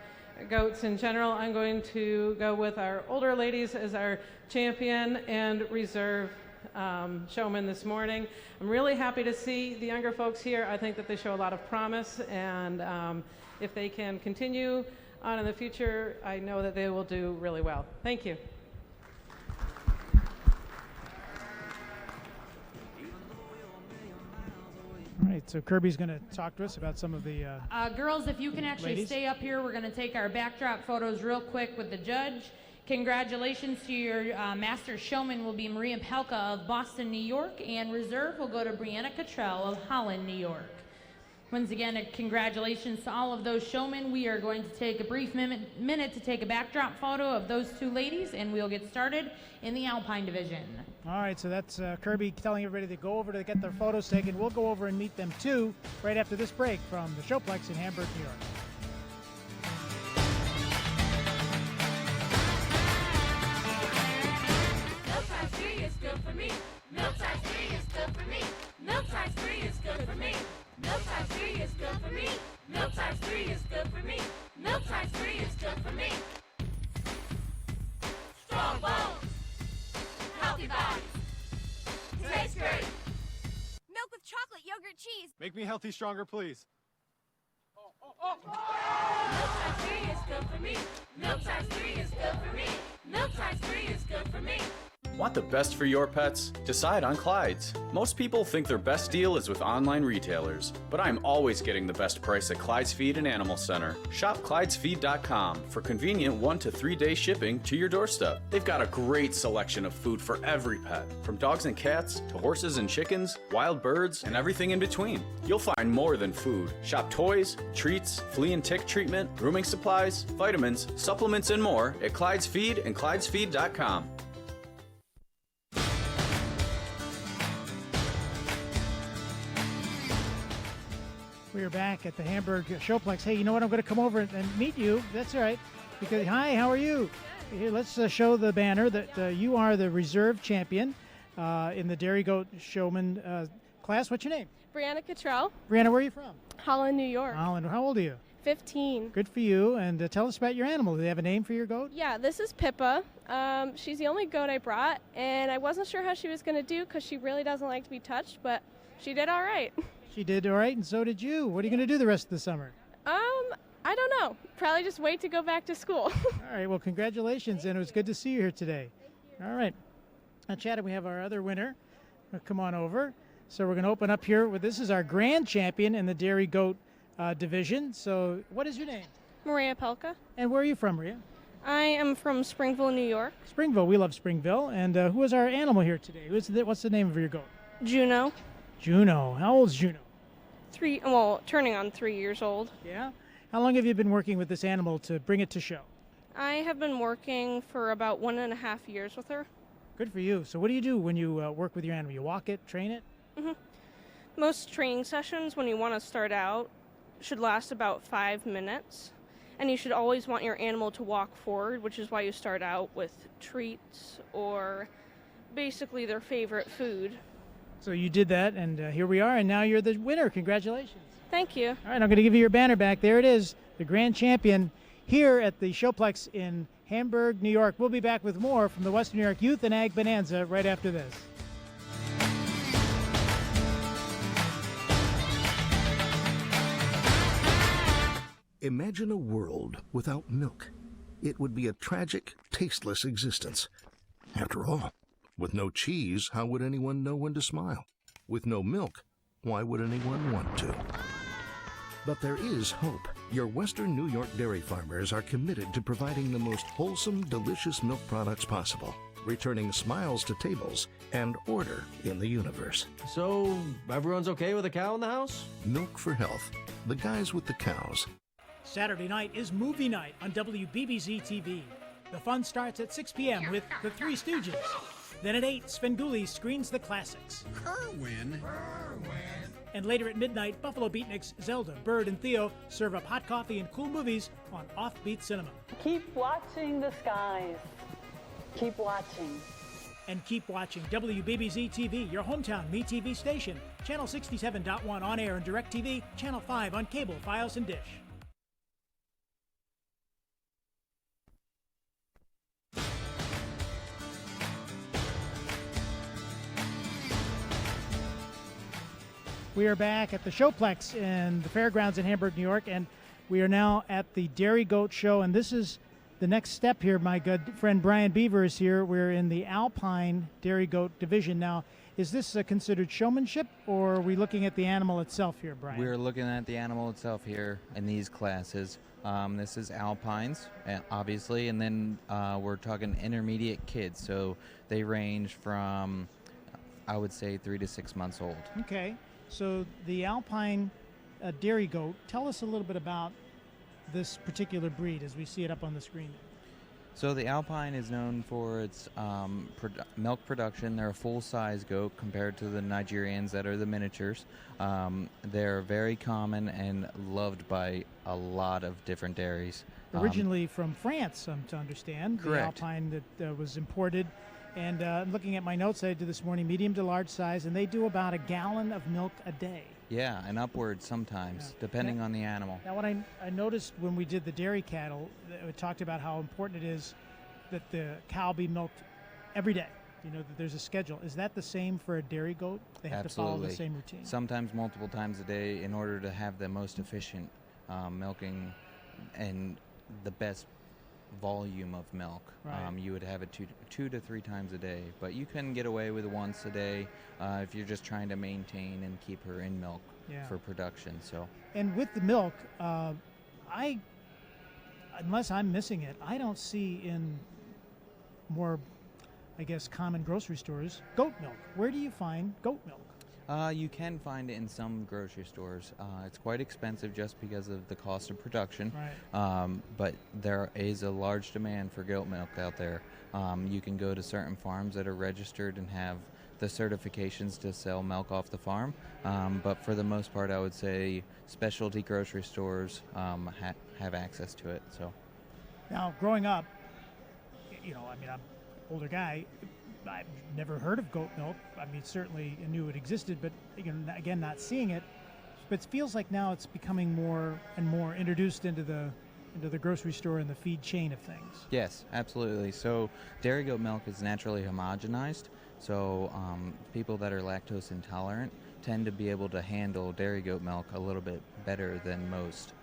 goats in general, I'm going to go with our older ladies as our champion and reserve showman this morning. I'm really happy to see the younger folks here. I think that they show a lot of promise, and if they can continue on in the future, I know that they will do really well. Thank you. All right, so Kirby's going to talk to us about some of the girls, if you can actually ladies. stay up here, we're going to take our backdrop photos real quick with the judge. Congratulations to your master showman will be Maria Pelka of Boston, New York, and reserve will go to Brianna Cottrell of Holland, New York. Once again, congratulations to all of those showmen. We are going to take a brief minute to take a backdrop photo of those two ladies, and we'll get started in the Alpine division. All right, so that's Kirby telling everybody to go over to get their photos taken. We'll go over and meet them too right after this break from the Showplex in Hamburg, New York. Milk times 3 is good for me. Milk times 3 is good for me. Milk times 3 is good for me. Milk times 3 is good for me. Milk times 3 is good for me. Milk times 3 is good for me. Strong bones. Healthy bodies. Tastes great. Milk with chocolate, yogurt, cheese. Make me healthy, stronger, please. Milk times 3 is good for me. Milk times 3 is good for me. Milk times 3 is good for me. Want the best for your pets? Decide on Clyde's. Most people think their best deal is with online retailers, but I'm always getting the best price at Clyde's Feed and Animal Center. Shop ClydesFeed.com for convenient 1 to 3 day shipping to your doorstep. They've got a great selection of food for every pet, from dogs and cats to horses and chickens, wild birds, and everything in between. You'll find more than food. Shop toys, treats, flea and tick treatment, grooming supplies, vitamins, supplements, and more at Clyde's Feed and ClydesFeed.com. We are back at the Hamburg Showplex. Hey, you know what? I'm going to come over and meet you. That's all right. Because hi, how are you? Here, let's show the banner that you are the reserve champion in the Dairy Goat Showman class. What's your name? Brianna Cottrell. Brianna, where are you from? Holland, New York. Holland. How old are you? 15. Good for you. And tell us about your animal. Do they have a name for your goat? Yeah, this is Pippa. She's the only goat I brought, and I wasn't sure how she was going to do because she really doesn't like to be touched, but she did all right. She did all right, and so did you. What are you going to do the rest of the summer? I don't know. Probably just wait to go back to school. All right, well, congratulations, and it was good to see you here today. All right. Now, Chad, we have our other winner. Come on over. So we're going to open up here. This is our grand champion in the Dairy Goat division. So what is your name? Maria Pelka. And where are you from, Maria? I am from Springville, New York. Springville. We love Springville. And who is our animal here today? What's the name of your goat? Juno. Juno. How old is Juno? Turning on 3 years old. Yeah? How long have you been working with this animal to bring it to show? I have been working for about 1.5 years with her. Good for you. So what do you do when you work with your animal? You walk it, train it? Mm-hmm. Most training sessions when you want to start out should last about 5 minutes. And you should always want your animal to walk forward, which is why you start out with treats or basically their favorite food. So you did that, and here we are, and now you're the winner. Congratulations. Thank you. All right, I'm going to give you your banner back. There it is, the grand champion here at the Showplex in Hamburg, New York. We'll be back with more from the Western New York Youth and Ag Bonanza right after this. Imagine a world without milk. It would be a tragic, tasteless existence. After all, with no cheese, how would anyone know when to smile? With no milk, why would anyone want to? But there is hope. Your Western New York dairy farmers are committed to providing the most wholesome, delicious milk products possible, returning smiles to tables and order in the universe. So, everyone's okay with a cow in the house? Milk for Health. The guys with the cows. Saturday night is movie night on WBBZ TV. The fun starts at 6 p.m. with The Three Stooges. Then at 8, Svengoolie screens the classics. Kerwin. And later at midnight, Buffalo Beatniks, Zelda, Bird, and Theo serve up hot coffee and cool movies on Offbeat Cinema. Keep watching the skies. Keep watching. And keep watching WBBZ TV, your hometown MeTV station. Channel 67.1 on air and DirecTV, Channel 5 on cable, Fios, and Dish. We are back at the Showplex in the Fairgrounds in Hamburg, New York, and we are now at the Dairy Goat Show, and this is the next step here. My good friend Brian Beaver is here. We're in the Alpine Dairy Goat division. Now, is this considered showmanship, or are we looking at the animal itself here, Brian? We're looking at the animal itself here in these classes. This is Alpines, obviously, and then we're talking intermediate kids, so they range from, I would say, 3 to 6 months old. Okay. So the Alpine Dairy Goat, tell us a little bit about this particular breed as we see it up on the screen. So the Alpine is known for its milk production. They're a full-size goat compared to the Nigerians that are the miniatures. They're very common and loved by a lot of different dairies. Originally from France, to understand. Correct. The Alpine that was imported. And looking at my notes I did this morning, medium to large size, and they do about a gallon of milk a day. Yeah, and upwards sometimes, depending on the animal. Now, what I noticed when we did the dairy cattle, we talked about how important it is that the cow be milked every day. You know, that there's a schedule. Is that the same for a dairy goat? They have Absolutely. to follow the same routine? Sometimes multiple times a day in order to have the most efficient milking and the best volume of milk. Right. You would have it two to three times a day, but you can get away with once a day if you're just trying to maintain and keep her in milk for production. So. And with the milk, unless I'm missing it, I don't see in more, I guess, common grocery stores goat milk. Where do you find goat milk? You can find it in some grocery stores. It's quite expensive just because of the cost of production. Right. But there is a large demand for goat milk out there. You can go to certain farms that are registered and have the certifications to sell milk off the farm. But for the most part, I would say specialty grocery stores have access to it. So. Now, growing up, I'm an older guy. I've never heard of goat milk. I mean, certainly I knew it existed, but again, not seeing it. But it feels like now it's becoming more and more introduced into the grocery store and the feed chain of things. Yes, absolutely. So dairy goat milk is naturally homogenized. So people that are lactose intolerant tend to be able to handle dairy goat milk a little bit better than most.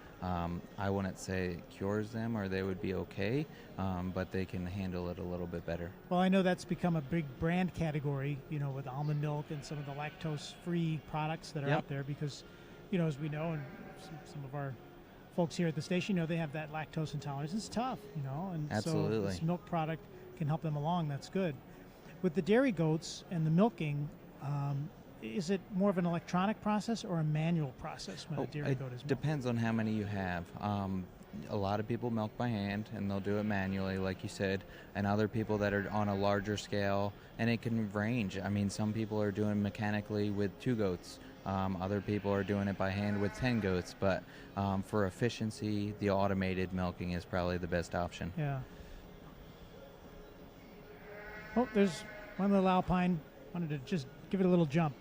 I wouldn't say it cures them or they would be okay, but they can handle it a little bit better. Well, I know that's become a big brand category, with almond milk and some of the lactose-free products that are out there because, as we know, and some of our folks here at the station, they have that lactose intolerance. It's tough, and Absolutely. So this milk product can help them along. That's good. With the dairy goats and the milking, is it more of an electronic process or a manual process when a dairy goat is milked? It depends on how many you have. A lot of people milk by hand, and they'll do it manually, like you said, and other people that are on a larger scale, and it can range. I mean, some people are doing mechanically with 2 goats. Other people are doing it by hand with 10 goats, but for efficiency, the automated milking is probably the best option. Yeah. Oh, there's one little Alpine. Wanted to just give it a little jump.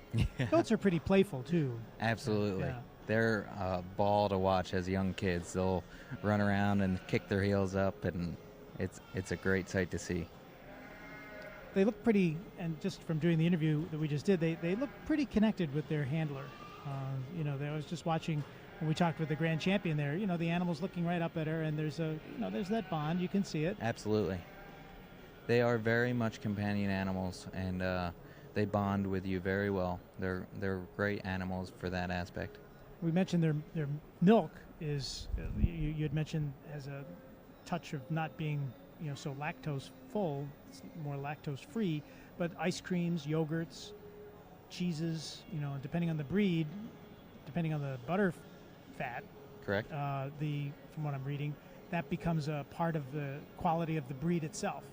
Goats are pretty playful too. Absolutely. Yeah. They're a ball to watch as young kids. They'll run around and kick their heels up, and it's a great sight to see. They look pretty, and just from doing the interview that we just did, they look pretty connected with their handler. I was just watching when we talked with the grand champion there. The animal's looking right up at her, and there's that bond. You can see it. Absolutely. They are very much companion animals, and they bond with you very well. They're great animals for that aspect. We mentioned their milk is you had mentioned has a touch of not being so lactose full. It's more lactose free, but ice creams, yogurts, cheeses, depending on the breed, depending on the butter fat. Correct. From what I'm reading, that becomes a part of the quality of the breed itself.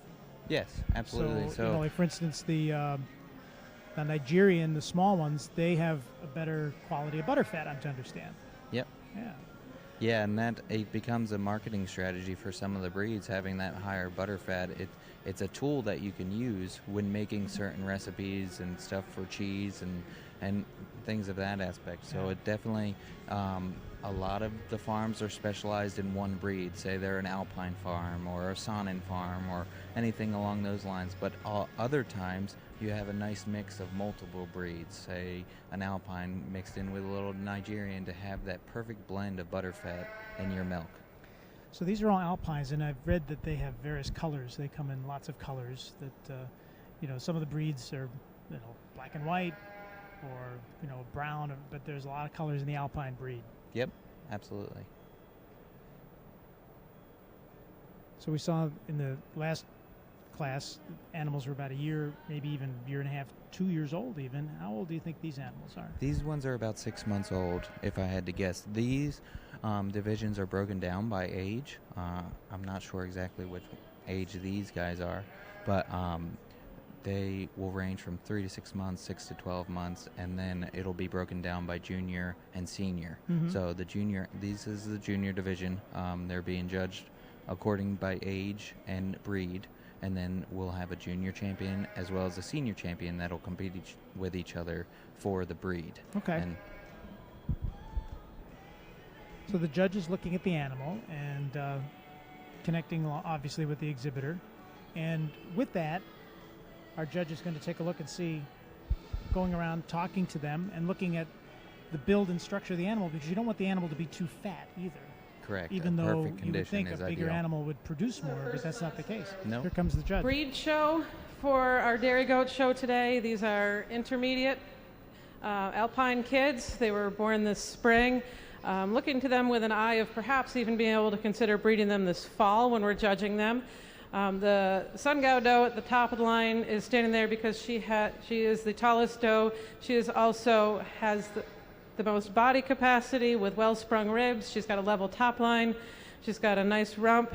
Yes, absolutely. So like for instance, the Nigerian, the small ones, they have a better quality of butterfat, I'm to understand. Yep. Yeah. Yeah, and that it becomes a marketing strategy for some of the breeds, having that higher butterfat. It's a tool that you can use when making certain recipes and stuff for cheese and things of that aspect. So it definitely, a lot of the farms are specialized in one breed. Say they're an Alpine farm or a Saanen farm or anything along those lines. But other times you have a nice mix of multiple breeds, say an Alpine mixed in with a little Nigerian to have that perfect blend of butterfat in your milk. So these are all Alpines, and I've read that they have various colors. They come in lots of colors. That some of the breeds are black and white or brown, but there's a lot of colors in the Alpine breed. Yep, absolutely. So we saw in the last class, animals were about a year, maybe even a year and a half, 2 years old even. How old do you think these animals are? These ones are about 6 months old, if I had to guess. These divisions are broken down by age. I'm not sure exactly which age these guys are, but they will range from 3 to 6 months, 6 to 12 months, and then it'll be broken down by junior and senior. Mhm. So this is the junior division. They're being judged according by age and breed, and then we'll have a junior champion as well as a senior champion that'll compete with each other for the breed. Okay. And so the judge is looking at the animal and connecting obviously with the exhibitor, and with that, our judge is going to take a look and see, going around talking to them and looking at the build and structure of the animal, because you don't want the animal to be too fat either. correct. Even a though perfect you would condition think a is bigger ideal. animal would produce more, but that's not the case. No. Here comes the judge. Breed show for our dairy goat show today. These are intermediate Alpine kids. They were born this spring. Looking to them with an eye of perhaps even being able to consider breeding them this fall when we're judging them. The Sungao doe at the top of the line is standing there because she is the tallest doe. She is also has the most body capacity with well-sprung ribs. She's got a level top line. She's got a nice rump.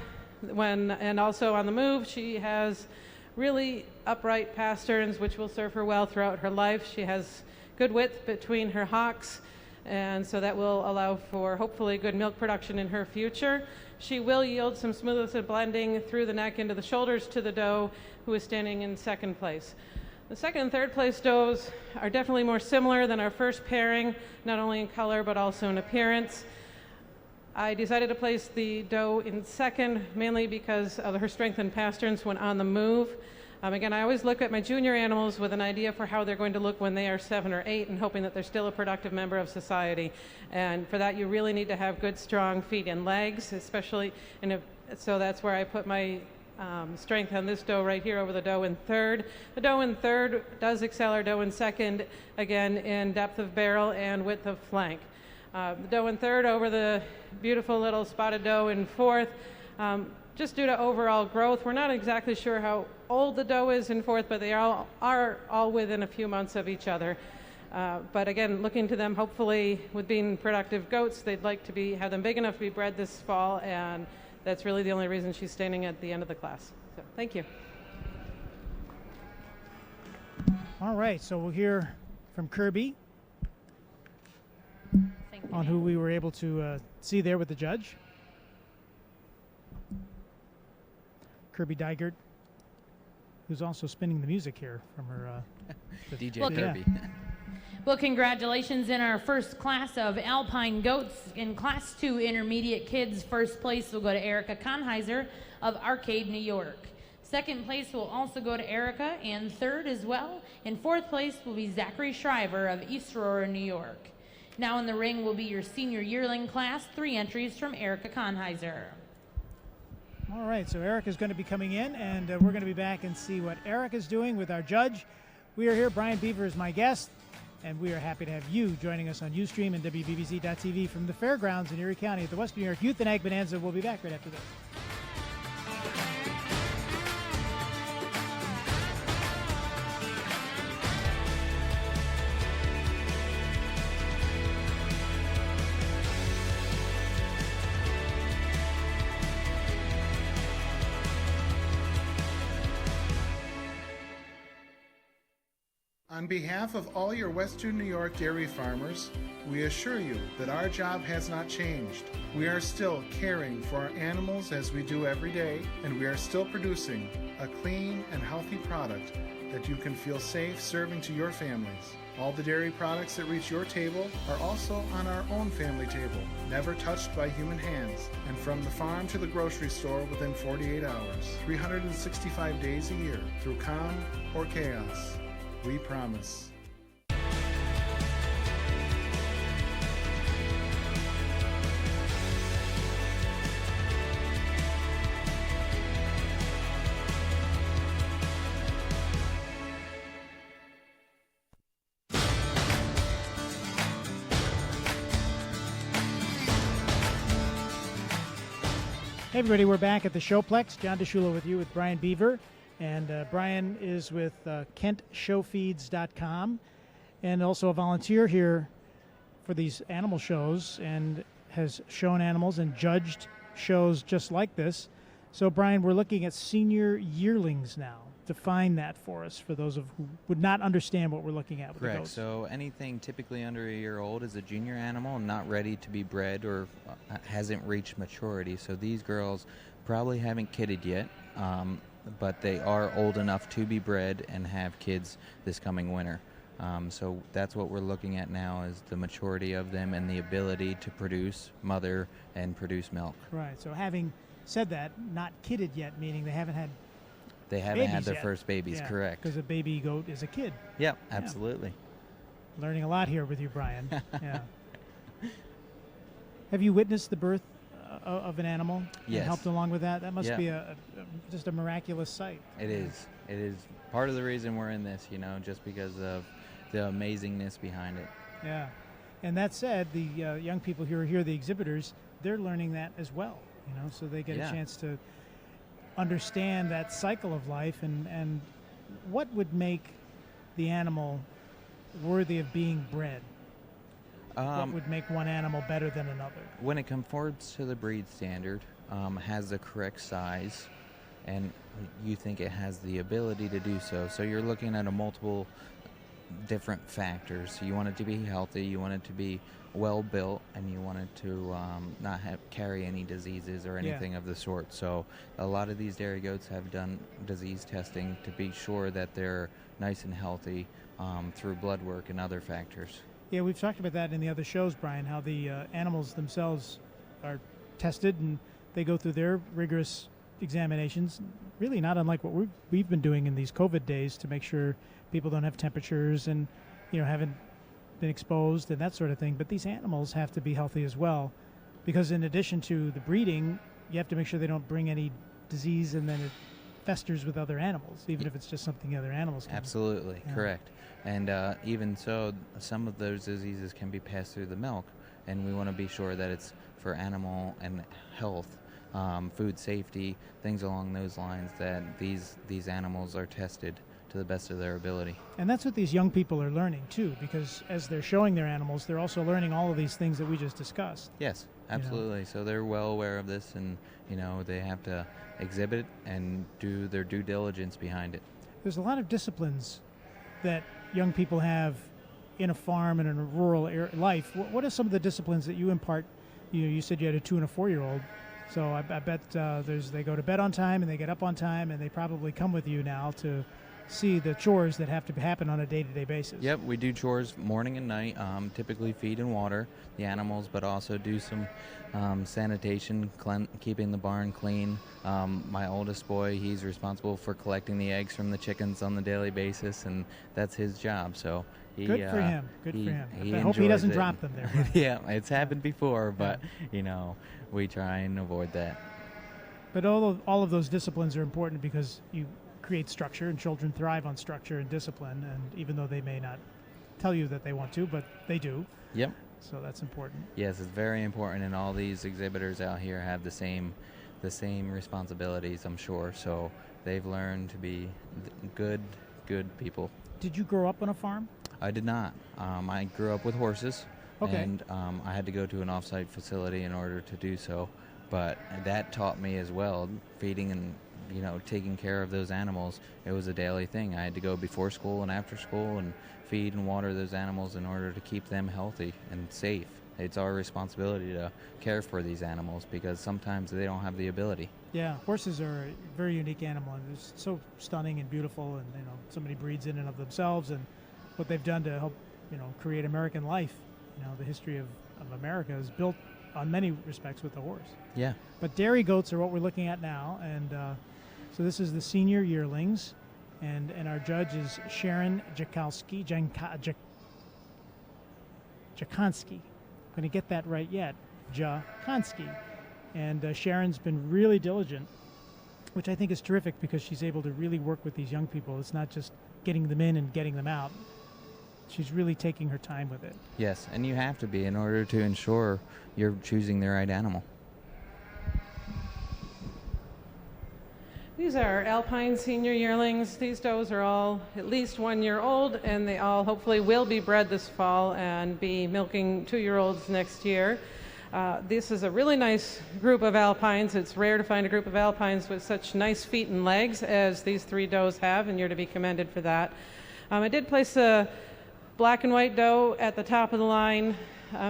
And also on the move, she has really upright pasterns, which will serve her well throughout her life. She has good width between her hocks, and so that will allow for hopefully good milk production in her future. She will yield some smoothness and blending through the neck into the shoulders to the doe who is standing in second place. The second and third place does are definitely more similar than our first pairing, not only in color but also in appearance. I decided to place the doe in second mainly because of her strength and pasterns when on the move. Again, I always look at my junior animals with an idea for how they're going to look when they are 7 or 8 and hoping that they're still a productive member of society. And for that, you really need to have good, strong feet and legs, especially, so that's where I put my strength on this doe right here over the doe in third. The doe in third does excel our doe in second, again, in depth of barrel and width of flank. The doe in third over the beautiful little spotted doe in fourth. Just due to overall growth, we're not exactly sure how old the doe is in fourth, but they are all within a few months of each other. But again, looking to them, hopefully, with being productive goats, they'd like to have them big enough to be bred this fall, and that's really the only reason she's standing at the end of the class. So, thank you. All right, so we'll hear from Kirby on who we were able to see there with the judge. Kirby Dygert who's also spinning the music here from her DJ Well, Kirby. Well, congratulations in our first class of Alpine Goats. In Class 2 Intermediate Kids, first place will go to Erica Konheiser of Arcade, New York. Second place will also go to Erica, and third as well. In fourth place will be Zachary Shriver of East Aurora, New York. Now in the ring will be your senior yearling class, 3 entries from Erica Konheiser. All right, so Eric is going to be coming in, and we're going to be back and see what Eric is doing with our judge. We are here. Brian Beaver is my guest, and we are happy to have you joining us on Ustream and WBBZ.TV from the fairgrounds in Erie County at the Western New York Youth and Ag Bonanza. We'll be back right after this. On behalf of all your Western New York dairy farmers, we assure you that our job has not changed. We are still caring for our animals as we do every day, and we are still producing a clean and healthy product that you can feel safe serving to your families. All the dairy products that reach your table are also on our own family table, never touched by human hands, and from the farm to the grocery store within 48 hours, 365 days a year, through calm or chaos. We promise. Hey everybody, we're back at the Showplex. John DeShula with you with Brian Beaver. And Brian is with KentShowFeeds.com and also a volunteer here for these animal shows and has shown animals and judged shows just like this. So, Brian, we're looking at senior yearlings now. Define that for us, for those of who would not understand what we're looking at with the Correct. goats. So anything typically under a year old is a junior animal, not ready to be bred or hasn't reached maturity. So these girls probably haven't kidded yet. But they are old enough to be bred and have kids this coming winter. So that's what we're looking at now, is the maturity of them and the ability to produce mother and produce milk. Right. So having said that, not kidded yet, meaning they haven't had their yet. first babies, Yeah, correct. Because a baby goat is a kid. Yep, absolutely. Learning a lot here with you, Brian. Yeah. Have you witnessed the birth of an animal Yes. and helped along with that? That must Yeah. be just a miraculous sight. It is. It is part of the reason we're in this, just because of the amazingness behind it. Yeah. And that said, the young people who are here, the exhibitors, they're learning that as well, so they get a chance to understand that cycle of life and what would make the animal worthy of being bred. What would make one animal better than another? When it conforms to the breed standard, has the correct size, and you think it has the ability to do so. So you're looking at a multiple different factors. So you want it to be healthy, you want it to be well built, and you want it to not carry any diseases or anything of the sort. So a lot of these dairy goats have done disease testing to be sure that they're nice and healthy through blood work and other factors. Yeah, we've talked about that in the other shows, Brian, how the animals themselves are tested and they go through their rigorous examinations, really not unlike what we've been doing in these COVID days to make sure people don't have temperatures and, haven't been exposed and that sort of thing. But these animals have to be healthy as well, because in addition to the breeding, you have to make sure they don't bring any disease and then it festers with other animals, even if it's just something other animals can. Absolutely, correct. And even so, some of those diseases can be passed through the milk, and we want to be sure that it's for animal and health, food safety, things along those lines, that these animals are tested to the best of their ability. And that's what these young people are learning too, because as they're showing their animals, they're also learning all of these things that we just discussed. Yes, absolutely. So they're well aware of this, and they have to exhibit and do their due diligence behind it. There's a lot of disciplines that young people have in a farm and in a rural life. What are some of the disciplines that you impart? You said you had a 2 and a 4-year-old. So I bet they go to bed on time and they get up on time, and they probably come with you now to see the chores that have to happen on a day-to-day basis. Yep, we do chores morning and night, typically feed and water the animals, but also do some sanitation, keeping the barn clean. My oldest boy, he's responsible for collecting the eggs from the chickens on the daily basis, and that's his job. So good for him. Good for him. I hope he enjoys doesn't it. drop them there. Yeah, it's happened before, but we try and avoid that. But all of those disciplines are important because you create structure, and children thrive on structure and discipline, and even though they may not tell you that they want to, but they do. Yep. So that's important. Yes, it's very important, and all these exhibitors out here have the same responsibilities, I'm sure. So they've learned to be good people. Did you grow up on a farm? I did not. I grew up with horses, Okay. and I had to go to an off-site facility in order to do so. But that taught me as well, feeding and taking care of those animals. It was a daily thing. I had to go before school and after school and feed and water those animals in order to keep them healthy and safe. It's our responsibility to care for these animals because sometimes they don't have the ability. Yeah, horses are a very unique animal, and it's so stunning and beautiful, and so many breeds in and of themselves, and what they've done to help create American life. The history of America is built on many respects with the horse. Yeah. But dairy goats are what we're looking at now, and so this is the senior yearlings, and our judge is Sharon Jakonski. I'm going to get that right yet. Jakonski. And Sharon's been really diligent, which I think is terrific because she's able to really work with these young people. It's not just getting them in and getting them out. She's really taking her time with it. Yes, and you have to be in order to ensure you're choosing the right animal. These are Alpine senior yearlings. These does are all at least 1 year old, and they all hopefully will be bred this fall and be milking 2-year-olds next year. This is a really nice group of Alpines. It's rare to find a group of Alpines with such nice feet and legs as these 3 does have, and you're to be commended for that. I did place a black and white doe at the top of the line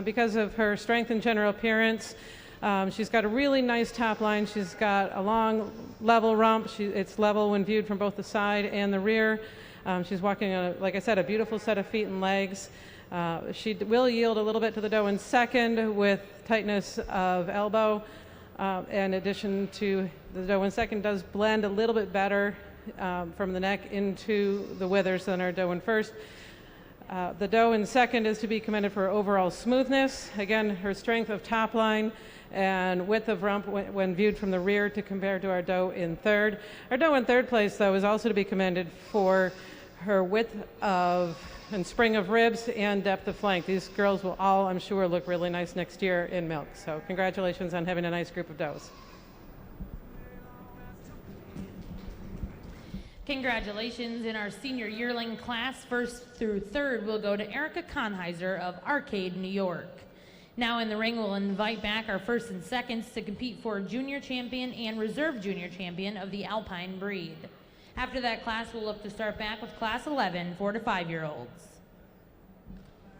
because of her strength and general appearance. She's got a really nice top line. She's got a long, level rump. It's level when viewed from both the side and the rear. She's walking on, like I said, a beautiful set of feet and legs. She will yield a little bit to the doe in second with tightness of elbow. In addition to the doe in second does blend a little bit better from the neck into the withers than our doe in first. The doe in second is to be commended for overall smoothness. Again, her strength of top line and width of rump when viewed from the rear to compare to our doe in third. Our doe in third place, though, is also to be commended for her width of and spring of ribs and depth of flank. These girls will all, I'm sure, look really nice next year in milk. So congratulations on having a nice group of does. Congratulations in our senior yearling class. First through third will go to Erica Konheiser of Arcade, New York. Now in the ring, we'll invite back our first and seconds to compete for junior champion and reserve junior champion of the Alpine breed. After that class, we'll look to start back with class 11, 4 to 5-year-olds.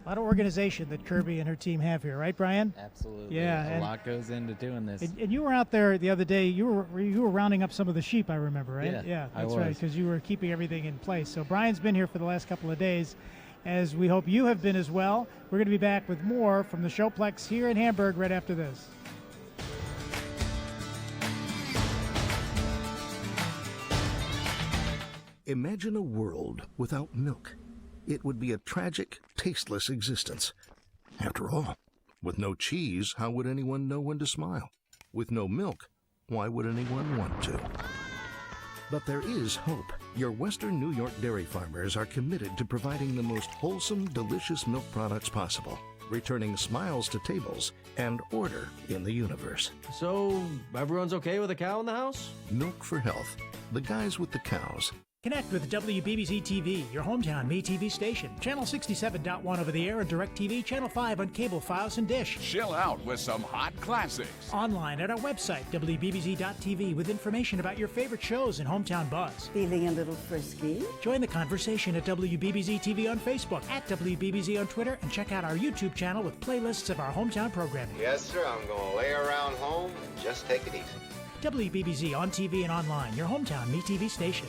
A lot of organization that Kirby and her team have here, right, Brian? Absolutely. Yeah, a lot goes into doing this. And you were out there the other day. You were rounding up some of the sheep, I remember, right? Yeah, that's I right, was. because you were keeping everything in place. So Brian's been here for the last couple of days, as we hope you have been as well. We're going to be back with more from the Showplex here in Hamburg right after this. Imagine a world without milk. It would be a tragic, tasteless existence. After all, with no cheese, how would anyone know when to smile? With no milk, why would anyone want to? But there is hope. Your Western New York dairy farmers are committed to providing the most wholesome, delicious milk products possible, returning smiles to tables and order in the universe. So, everyone's okay with a cow in the house? Milk for Health. The guys with the cows Connect with WBBZ TV, your hometown MeTV station. Channel 67.1 over the air and DirecTV, Channel 5 on cable, Fios, and Dish. Chill out with some hot classics. Online at our website, WBBZ.TV, with information about your favorite shows and hometown buzz. Feeling a little frisky? Join the conversation at WBBZ TV on Facebook, at WBBZ on Twitter, and check out our YouTube channel with playlists of our hometown programming. Yes, sir. I'm going to lay around home and just take it easy. WBBZ on TV and online, your hometown MeTV station.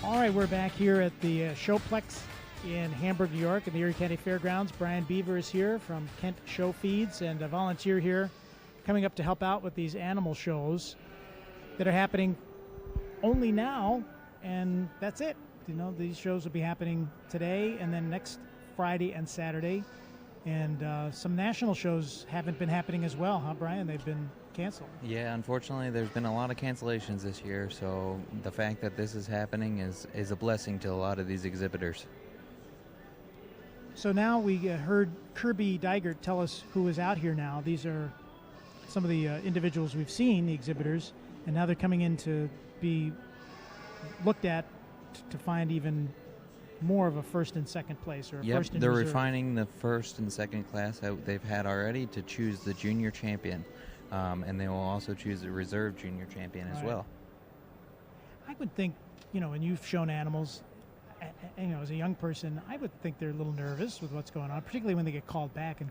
All right, we're back here at the Showplex in Hamburg, New York, at the Erie County Fairgrounds. Brian Beaver is here from Kent Show Feeds and a volunteer here coming up to help out with these animal shows that are happening only now, and that's it. You know, these shows will be happening today and then next Friday and Saturday. And some national shows haven't been happening as well, huh, Brian? They've been canceled. Yeah, unfortunately, there's been a lot of cancellations this year, so the fact that this is happening is a blessing to a lot of these exhibitors. So now we heard Kirby Dygert tell us who is out here now. These are some of the individuals we've seen, the exhibitors, and now they're coming in to be looked at to find even more of a first and second place, or a first and they're reserve. refining the first and second class that they've had already to choose the junior champion. And they will also choose a reserve junior champion as well. I would think, you know, when you've shown animals, you know, as a young person, I would think they're a little nervous with what's going on, particularly when they get called back.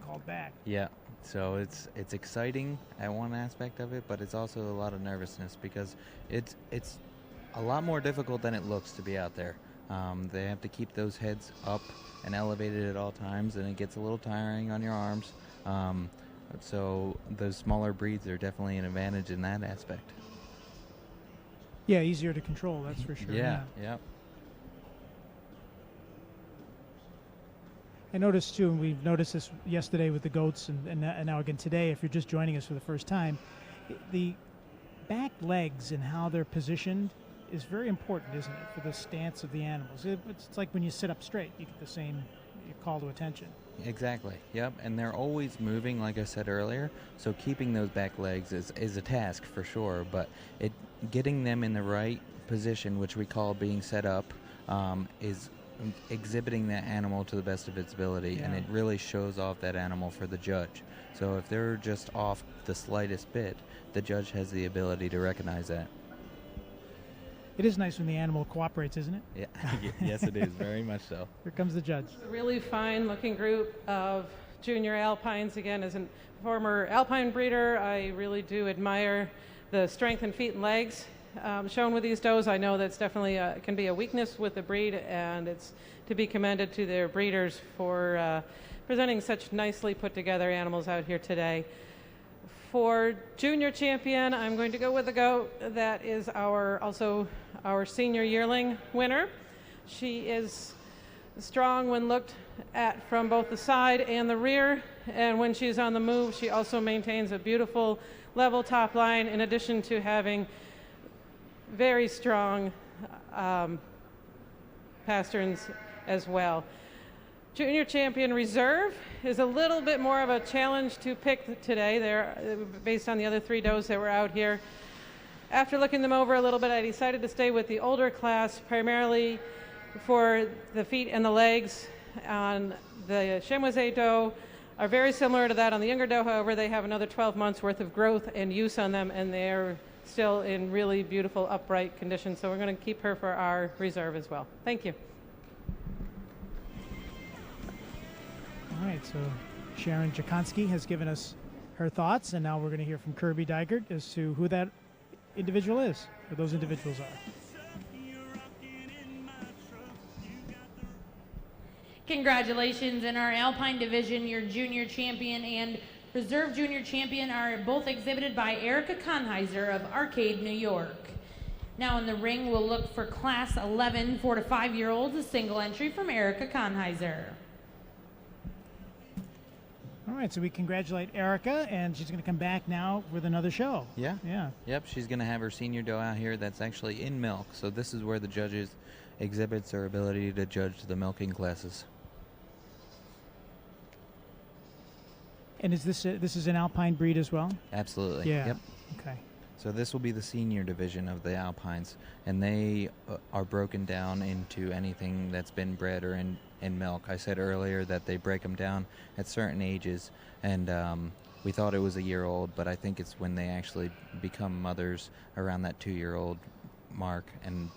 Yeah, so it's exciting at one aspect of it, but it's also a lot of nervousness because it's a lot more difficult than it looks to be out there. They have to keep those heads up and elevated at all times, and it gets a little tiring on your arms. So those smaller breeds are definitely an advantage in that aspect. Yeah, easier to control, that's for sure. Yeah. I noticed too, and we've noticed this yesterday with the goats, and now again today, if you're just joining us for the first time, the back legs and how they're positioned is very important, isn't it, for the stance of the animals? It's like when you sit up straight, you get the same call to attention. Exactly. Yep. And they're always moving, like I said earlier. So keeping those back legs is a task for sure. But getting them in the right position, which we call being set up, is exhibiting that animal to the best of its ability, and it really shows off that animal for the judge. So if they're just off the slightest bit, the judge has the ability to recognize that. It is nice when the animal cooperates, isn't it? Yeah. Yes, it is. Very much so. Here comes the judge. A really fine-looking group of junior alpines. Again, as a former alpine breeder, I really do admire the strength in feet and legs shown with these does. I know that's definitely can be a weakness with the breed, and it's to be commended to their breeders for presenting such nicely put together animals out here today. For junior champion, I'm going to go with the goat that is also our senior yearling winner. She is strong when looked at from both the side and the rear, and when she's on the move, she also maintains a beautiful level top line, in addition to having very strong pasterns as well. Junior champion reserve is a little bit more of a challenge to pick today. They're based on the other three does that were out here. After looking them over a little bit, I decided to stay with the older class, primarily for the feet and the legs. On the Chemoise doe are very similar to that on the younger doe. However, they have another 12 months worth of growth and use on them, and they're still in really beautiful upright condition. So we're going to keep her for our reserve as well. Thank you. All right, so Sharon Jakonski has given us her thoughts, and now we're going to hear from Kirby Dygert as to who that individual is, or those individuals are. Congratulations in our Alpine division. Your junior champion and reserve junior champion are both exhibited by Erica Konheiser of Arcade, New York. Now in the ring, we'll look for Class 11 4 to 5-year-olds, a single entry from Erica Konheiser. All right, so we congratulate Erica, and she's going to come back now with another show. Yeah. Yeah. Yep, she's going to have her senior doe out here that's actually in milk. So this is where the judges exhibits their ability to judge the milking classes. And is this is an Alpine breed as well? Absolutely. Yeah. Yep. Okay. So this will be the senior division of the Alpines, and they are broken down into anything that's been bred or in milk. I said earlier that they break them down at certain ages, and we thought it was a year old, but I think it's when they actually become mothers around that 2-year-old mark and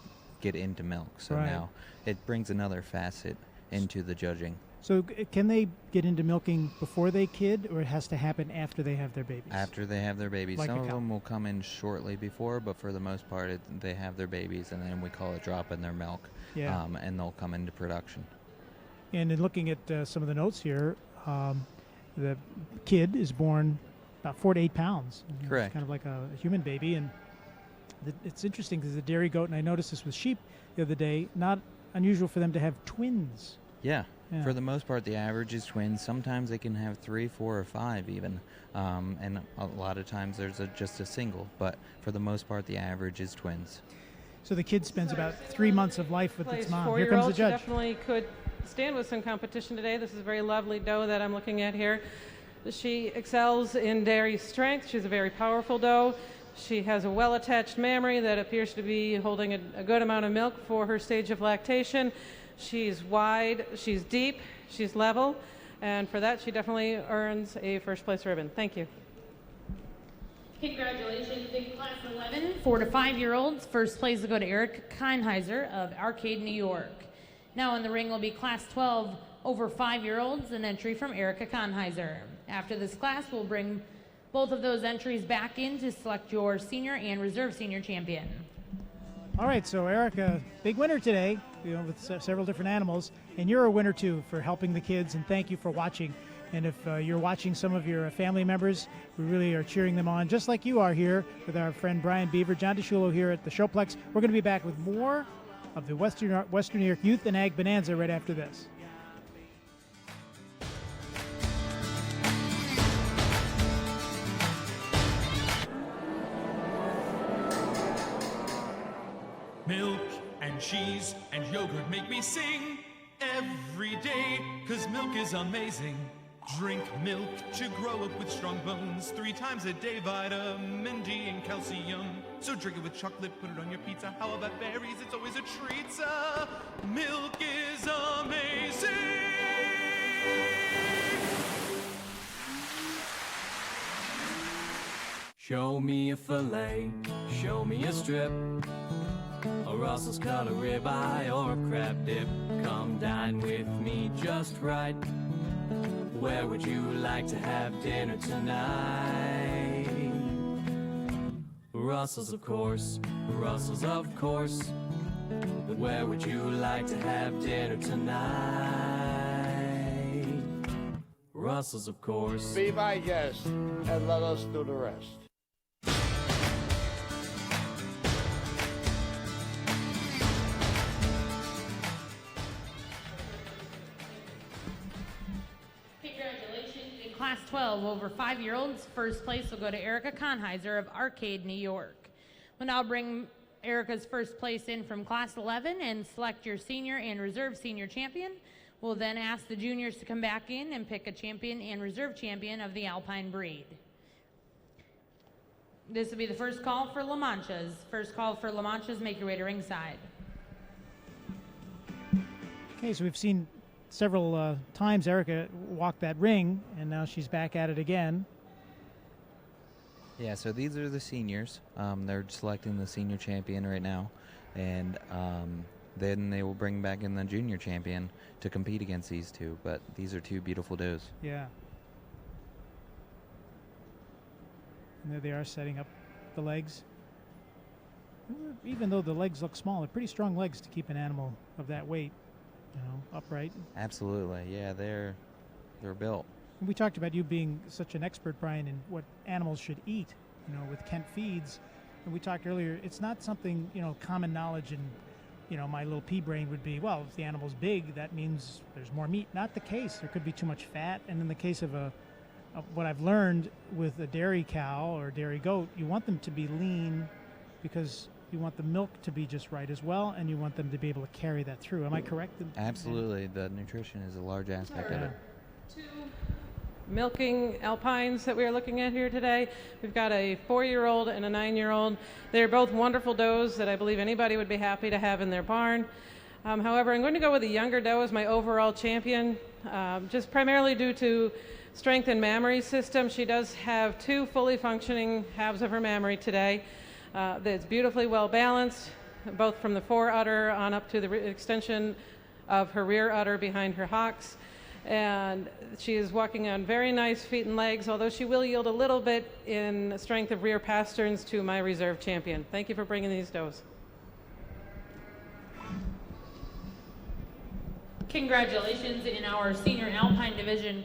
get into milk. So Right. now it brings another facet into the judging. So can they get into milking before they kid, or it has to happen after they have their babies? After they have their babies. Like Some a of cow. them will come in shortly before, but for the most part, they have their babies, and then we call it drop in their milk, Yeah. and they'll come into production. And in looking at some of the notes here, the kid is born about 4 to 8 pounds. You know, Correct. It's kind of like a human baby. And it's interesting because the dairy goat, and I noticed this with sheep the other day, not unusual for them to have twins. Yeah. Yeah. For the most part, the average is twins. Sometimes they can have 3, 4, or 5 even, and a lot of times there's just a single. But for the most part, the average is twins. So the kid spends about 3 months of life with its mom. Here comes the Four-year-old, she judge. definitely could stand with some competition today. This is a very lovely doe that I'm looking at here. She excels in dairy strength. She's a very powerful doe. She has a well-attached mammary that appears to be holding a good amount of milk for her stage of lactation. She's wide, she's deep, she's level, and for that she definitely earns a first place ribbon. Thank you. Congratulations in Class 11, 4 to 5-year-olds. First place will go to Eric Keinheiser of Arcade, New York. Now in the ring will be Class 12 over 5-year-olds, an entry from Erica Keinheiser. After this class, we'll bring both of those entries back in to select your senior and reserve senior champion. All right, so Erica, big winner today, with several different animals, and you're a winner too for helping the kids, and thank you for watching. And if you're watching some of your family members, we really are cheering them on, just like you are here with our friend Brian Beaver, John DeShulo here at the Showplex. We're going to be back with more of the Western New York Youth and Ag Bonanza right after this. Milk and cheese and yogurt make me sing every day, 'cause milk is amazing. Drink milk to grow up with strong bones. 3 times a day, vitamin D and calcium. So drink it with chocolate, put it on your pizza. How about berries? It's always a treat. Milk is amazing. Show me a fillet, show me a strip, a Russell's cut, a ribeye, or a crab dip. Come dine with me just right. Where would you like to have dinner tonight? Russell's, of course, Russell's, of course. Where would you like to have dinner tonight? Russell's, of course. Be my guest and let us do the rest. Congratulations in Class 12 over 5-year-olds. First place will go to Erica Keinheiser of Arcade, New York. We'll now bring Erica's first place in from Class 11 and select your senior and reserve senior champion. We'll then ask the juniors to come back in and pick a champion and reserve champion of the Alpine breed. This will be the first call for La Manchas. First call for La Manchas, make your way to ringside. Okay, so we've seen several times Erica walk that ring, and now she's back at it again. Yeah, so these are the seniors. They're selecting the senior champion right now, and then they will bring back in the junior champion to compete against these two. But these are two beautiful does. Yeah. And there they are setting up the legs. Even though the legs look small, they're pretty strong legs to keep an animal of that weight, upright. Absolutely, yeah, they're built. And we talked about you being such an expert, Brian, in what animals should eat, with Kent Feeds. And we talked earlier, it's not something, common knowledge and, my little pea brain would be, well, if the animal's big, that means there's more meat. Not the case. There could be too much fat. And in the case of what I've learned with a dairy cow or dairy goat, you want them to be lean because you want the milk to be just right as well, and you want them to be able to carry that through. Am I correct? Absolutely. The nutrition is a large aspect of it. milking Alpines that we are looking at here today. We've got a 4-year-old and a 9-year-old. They're both wonderful does that I believe anybody would be happy to have in their barn. However, I'm going to go with a younger doe as my overall champion, just primarily due to strength and mammary system. She does have 2 fully functioning halves of her mammary today. That's beautifully well balanced, both from the fore udder on up to the extension of her rear udder behind her hocks. And she is walking on very nice feet and legs, although she will yield a little bit in strength of rear pasterns to my reserve champion. Thank you for bringing these does. Congratulations in our senior Alpine division.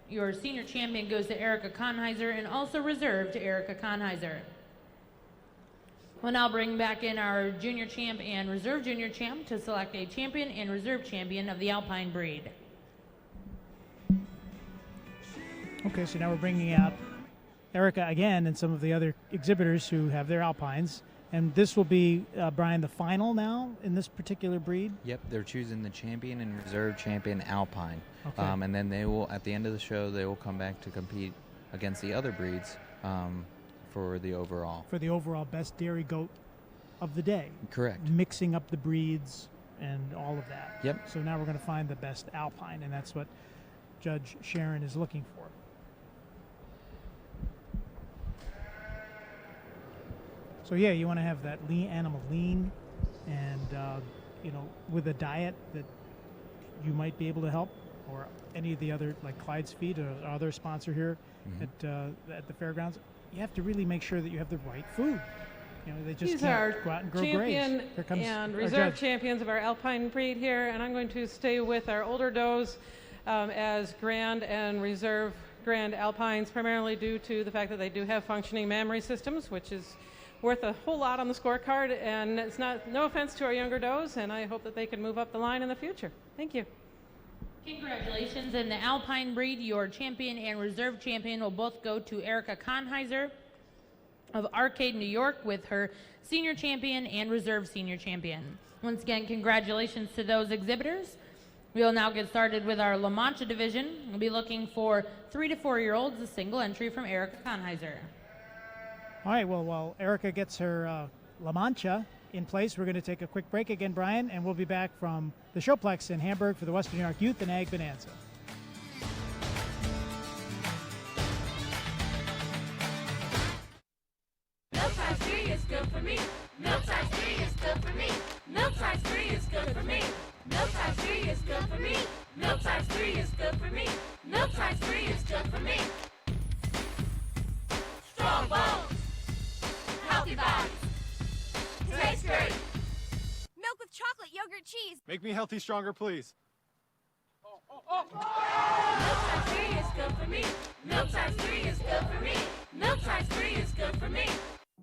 Your senior champion goes to Erica Konheiser and also reserve to Erica Konheiser. We'll now bring back in our junior champ and reserve junior champ to select a champion and reserve champion of the Alpine breed. Okay, so now we're bringing out Erica again and some of the other exhibitors who have their Alpines. And this will be, Brian, the final now in this particular breed? Yep, they're choosing the champion and reserve champion Alpine. Okay. And then they will, at the end of the show, they will come back to compete against the other breeds for the overall. For the overall best dairy goat of the day. Correct. Mixing up the breeds and all of that. Yep. So now we're going to find the best Alpine, and that's what Judge Sharon is looking for. So yeah, you want to have that animal lean, and with a diet that you might be able to help, or any of the other, like Clyde's Feed, or our other sponsor here at the fairgrounds. You have to really make sure that you have the right food. They just These can't are go out and grow champion grapes. and reserve champions of our Alpine breed here, and I'm going to stay with our older does as grand and reserve grand Alpines, primarily due to the fact that they do have functioning mammary systems, which is worth a whole lot on the scorecard, and it's no offense to our younger does, and I hope that they can move up the line in the future. Thank you. Congratulations. In the Alpine breed, your champion and reserve champion will both go to Erica Konheiser of Arcade, New York, with her senior champion and reserve senior champion. Once again, congratulations to those exhibitors. We will now get started with our La Mancha division. We'll be looking for 3 to 4-year-olds, a single entry from Erica Konheiser. All right, well, while Erica gets her La Mancha in place, we're going to take a quick break again, Brian, and we'll be back from the Showplex in Hamburg for the Western New York Youth and Ag Bonanza. Milk times 3 is good for me. Milk times 3 is good for me. Milk times 3 is good for me. Milk times 3 is good for me. Milk times 3 is good for me. Milk times 3 is good for me. Strong bones. Healthy bodies. Tastes great. Milk with chocolate, yogurt, cheese. Make me healthy, stronger, please. Milk times 3 is good for me. Milk times 3 is good for me. Milk times 3 is good for me.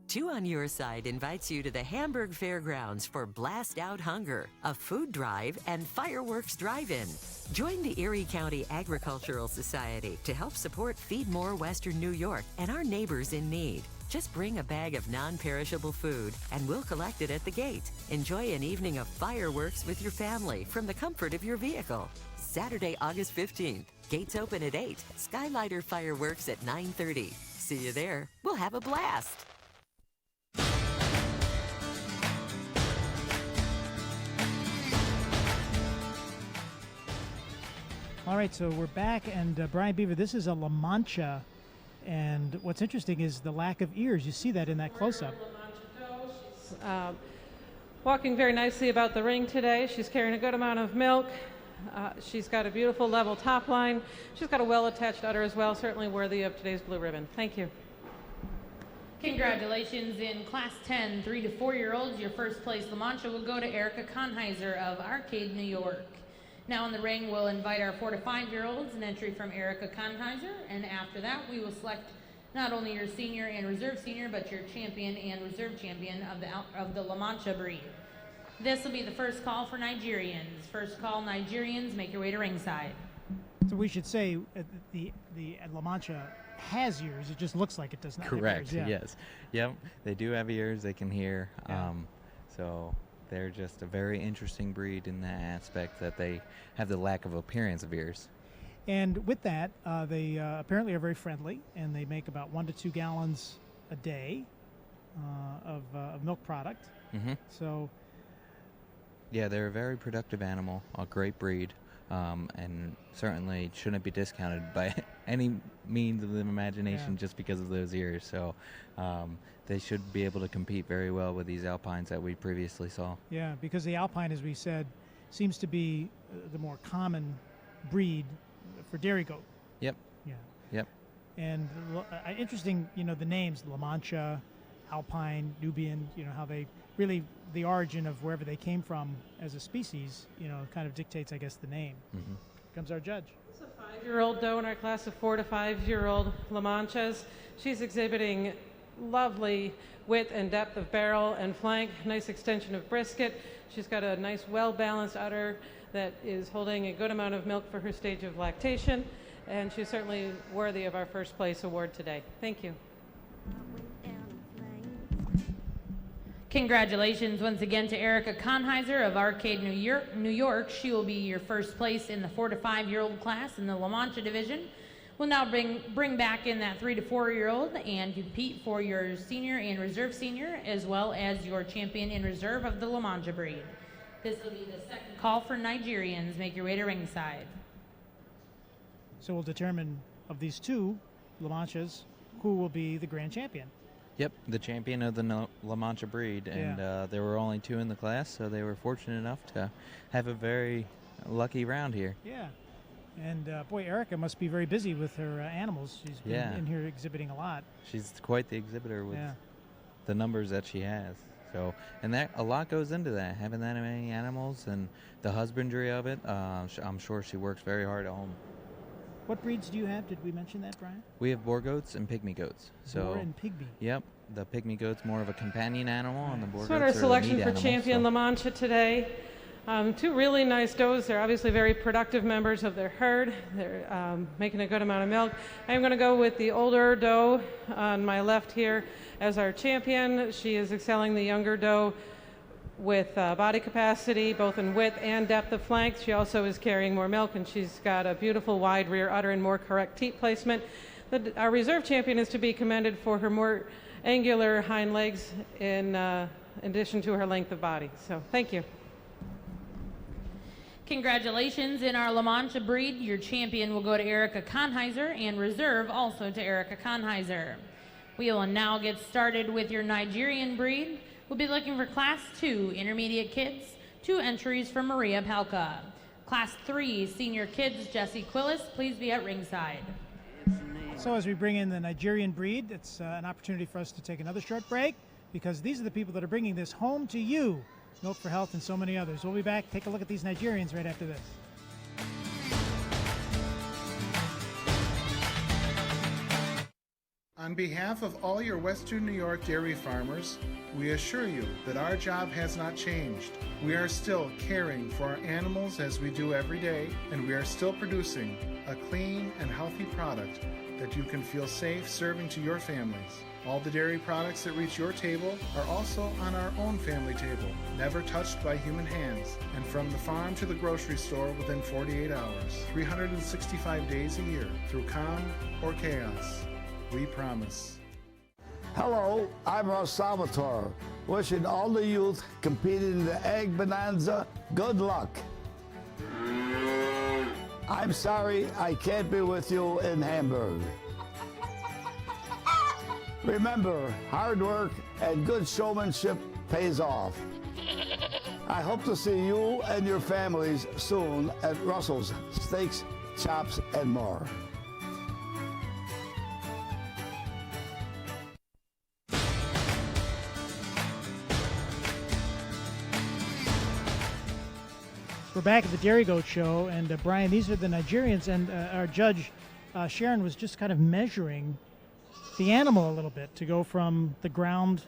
Two on Your Side invites you to the Hamburg Fairgrounds for Blast Out Hunger, a food drive and fireworks drive-in. Join the Erie County Agricultural Society to help support Feed More Western New York and our neighbors in need. Just bring a bag of non-perishable food and we'll collect it at the gate. Enjoy an evening of fireworks with your family from the comfort of your vehicle. Saturday, August 15th. Gates open at 8. Skylighter fireworks at 9:30. See you there. We'll have a blast. All right, so we're back, and Brian Beaver, this is a La Mancha, and what's interesting is the lack of ears. You see that in that close-up. She's walking very nicely about the ring today. She's carrying a good amount of milk. She's got a beautiful level top line. She's got a well-attached udder as well, certainly worthy of today's blue ribbon. Thank you. Congratulations in Class 10, 3 to 4-year-olds. Your first place La Mancha will go to Erica Konheiser of Arcade, New York. Now in the ring, we'll invite our 4 to 5-year-olds, an entry from Erica Konheiser, and after that, we will select not only your senior and reserve senior, but your champion and reserve champion of the La Mancha breed. This will be the first call for Nigerians. First call, Nigerians, make your way to ringside. So we should say the La Mancha has ears. It just looks like it does not. Correct. Have ears, yeah. Yes. Yep. They do have ears. They can hear. Yeah. So they're just a very interesting breed in that aspect that they have the lack of appearance of ears. And with that, they apparently are very friendly, and they make about 1 to 2 gallons a day of milk product. Mm-hmm. So, yeah, they're a very productive animal, a great breed, and certainly shouldn't be discounted by any means of the imagination just because of those ears. So they should be able to compete very well with these Alpines that we previously saw. yeah, because the Alpine, as we said, seems to be the more common breed for dairy goat. Yep. Yeah. Yep. And interesting, the names, La Mancha, Alpine, Nubian, how they really, the origin of wherever they came from as a species, kind of dictates, I guess, the name. Mm-hmm. Comes our judge. It's a 5-year-old doe in our class of 4 to 5-year-old La Manchas. She's exhibiting lovely width and depth of barrel and flank, nice extension of brisket. She's got a nice, well-balanced udder that is holding a good amount of milk for her stage of lactation, and she's certainly worthy of our first place award today. Thank you. Congratulations once again to Erica Konheiser of Arcade, New York. She will be your first place in the 4 to 5-year-old class in the La Mancha division. We'll now bring back in that 3 to 4-year-old and compete for your senior and reserve senior, as well as your champion in reserve of the La Mancha breed. This will be the second call for Nigerians. Make your way to ringside. So we'll determine of these two La Manchas who will be the grand champion. Yep, the champion of the La Mancha breed, and there were only 2 in the class, so they were fortunate enough to have a very lucky round here. Yeah, and boy, Erica must be very busy with her animals. She's been in here exhibiting a lot. She's quite the exhibitor with the numbers that she has. So, and that a lot goes into that, having that many animals and the husbandry of it. I'm sure she works very hard at home. What breeds do you have? Did we mention that, Brian? We have boar goats and pygmy goats. So, boar and pygmy. Yep, the pygmy goat's more of a companion animal, and the boar So goats our are selection meat for animals, champion La Mancha today. 2 really nice does. They're obviously very productive members of their herd. They're making a good amount of milk. I'm going to go with the older doe on my left here as our champion. She is excelling the younger doe with body capacity, both in width and depth of flank. She also is carrying more milk, and she's got a beautiful wide rear udder and more correct teat placement. Our reserve champion is to be commended for her more angular hind legs in addition to her length of body. So thank you. Congratulations. In our La Mancha breed, your champion will go to Erica Konheiser, and reserve also to Erica Konheiser. We will now get started with your Nigerian breed. We'll be looking for Class 2 Intermediate Kids, 2 entries for Maria Palka. Class 3 Senior Kids, Jesse Quillis, please be at ringside. So as we bring in the Nigerian breed, it's an opportunity for us to take another short break, because these are the people that are bringing this home to you. Milk for Health and so many others. We'll be back. Take a look at these Nigerians right after this. On behalf of all your Western New York dairy farmers, we assure you that our job has not changed. We are still caring for our animals as we do every day, and we are still producing a clean and healthy product that you can feel safe serving to your families. All the dairy products that reach your table are also on our own family table, never touched by human hands, and from the farm to the grocery store within 48 hours, 365 days a year, through calm or chaos. We promise. Hello, I'm Ross Salvatore, wishing all the youth competing in the Egg Bonanza good luck. I'm sorry I can't be with you in Hamburg. Remember, hard work and good showmanship pays off. I hope to see you and your families soon at Russell's Steaks, Chops, and more. We're back at the Dairy Goat Show, and Brian, these are the Nigerians, and our judge, Sharon, was just kind of measuring the animal a little bit to go from the ground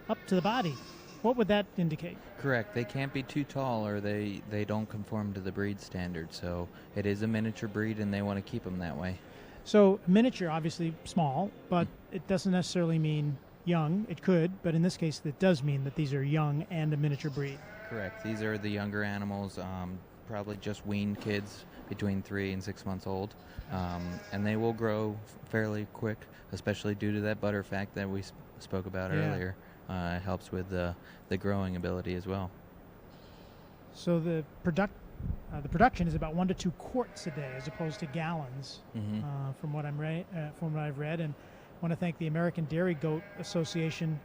up to the body. What would that indicate? Correct. They can't be too tall, or they don't conform to the breed standard. So it is a miniature breed, and they want to keep them that way. So miniature, obviously small, but it doesn't necessarily mean young. It could, but in this case, it does mean that these are young and a miniature breed. Correct. These are the younger animals. probably just weaned kids between 3 and 6 months old, and they will grow fairly quick, especially due to that butter fact that we spoke about earlier. It helps with the growing ability as well. So the production is about 1 to 2 quarts a day, as opposed to gallons, from what I've read. And I want to thank the American Dairy Goat Association,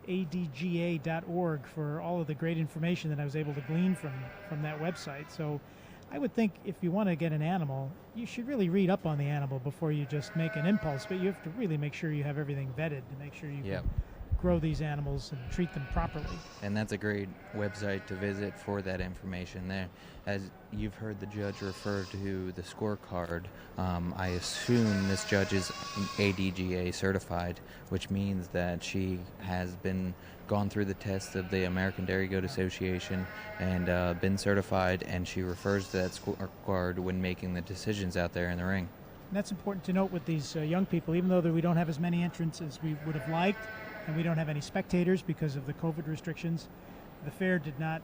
adga.org, for all of the great information that I was able to glean from that website. So I would think if you want to get an animal, you should really read up on the animal before you just make an impulse. But you have to really make sure you have everything vetted to make sure you can grow these animals and treat them properly. And that's a great website to visit for that information there. As you've heard the judge refer to the scorecard, I assume this judge is ADGA certified, which means that she has gone through the tests of the American Dairy Goat Association and been certified, and she refers to that scorecard when making the decisions out there in the ring. And that's important to note with these young people, even though we don't have as many entrants as we would have liked, and we don't have any spectators because of the COVID restrictions. The fair did not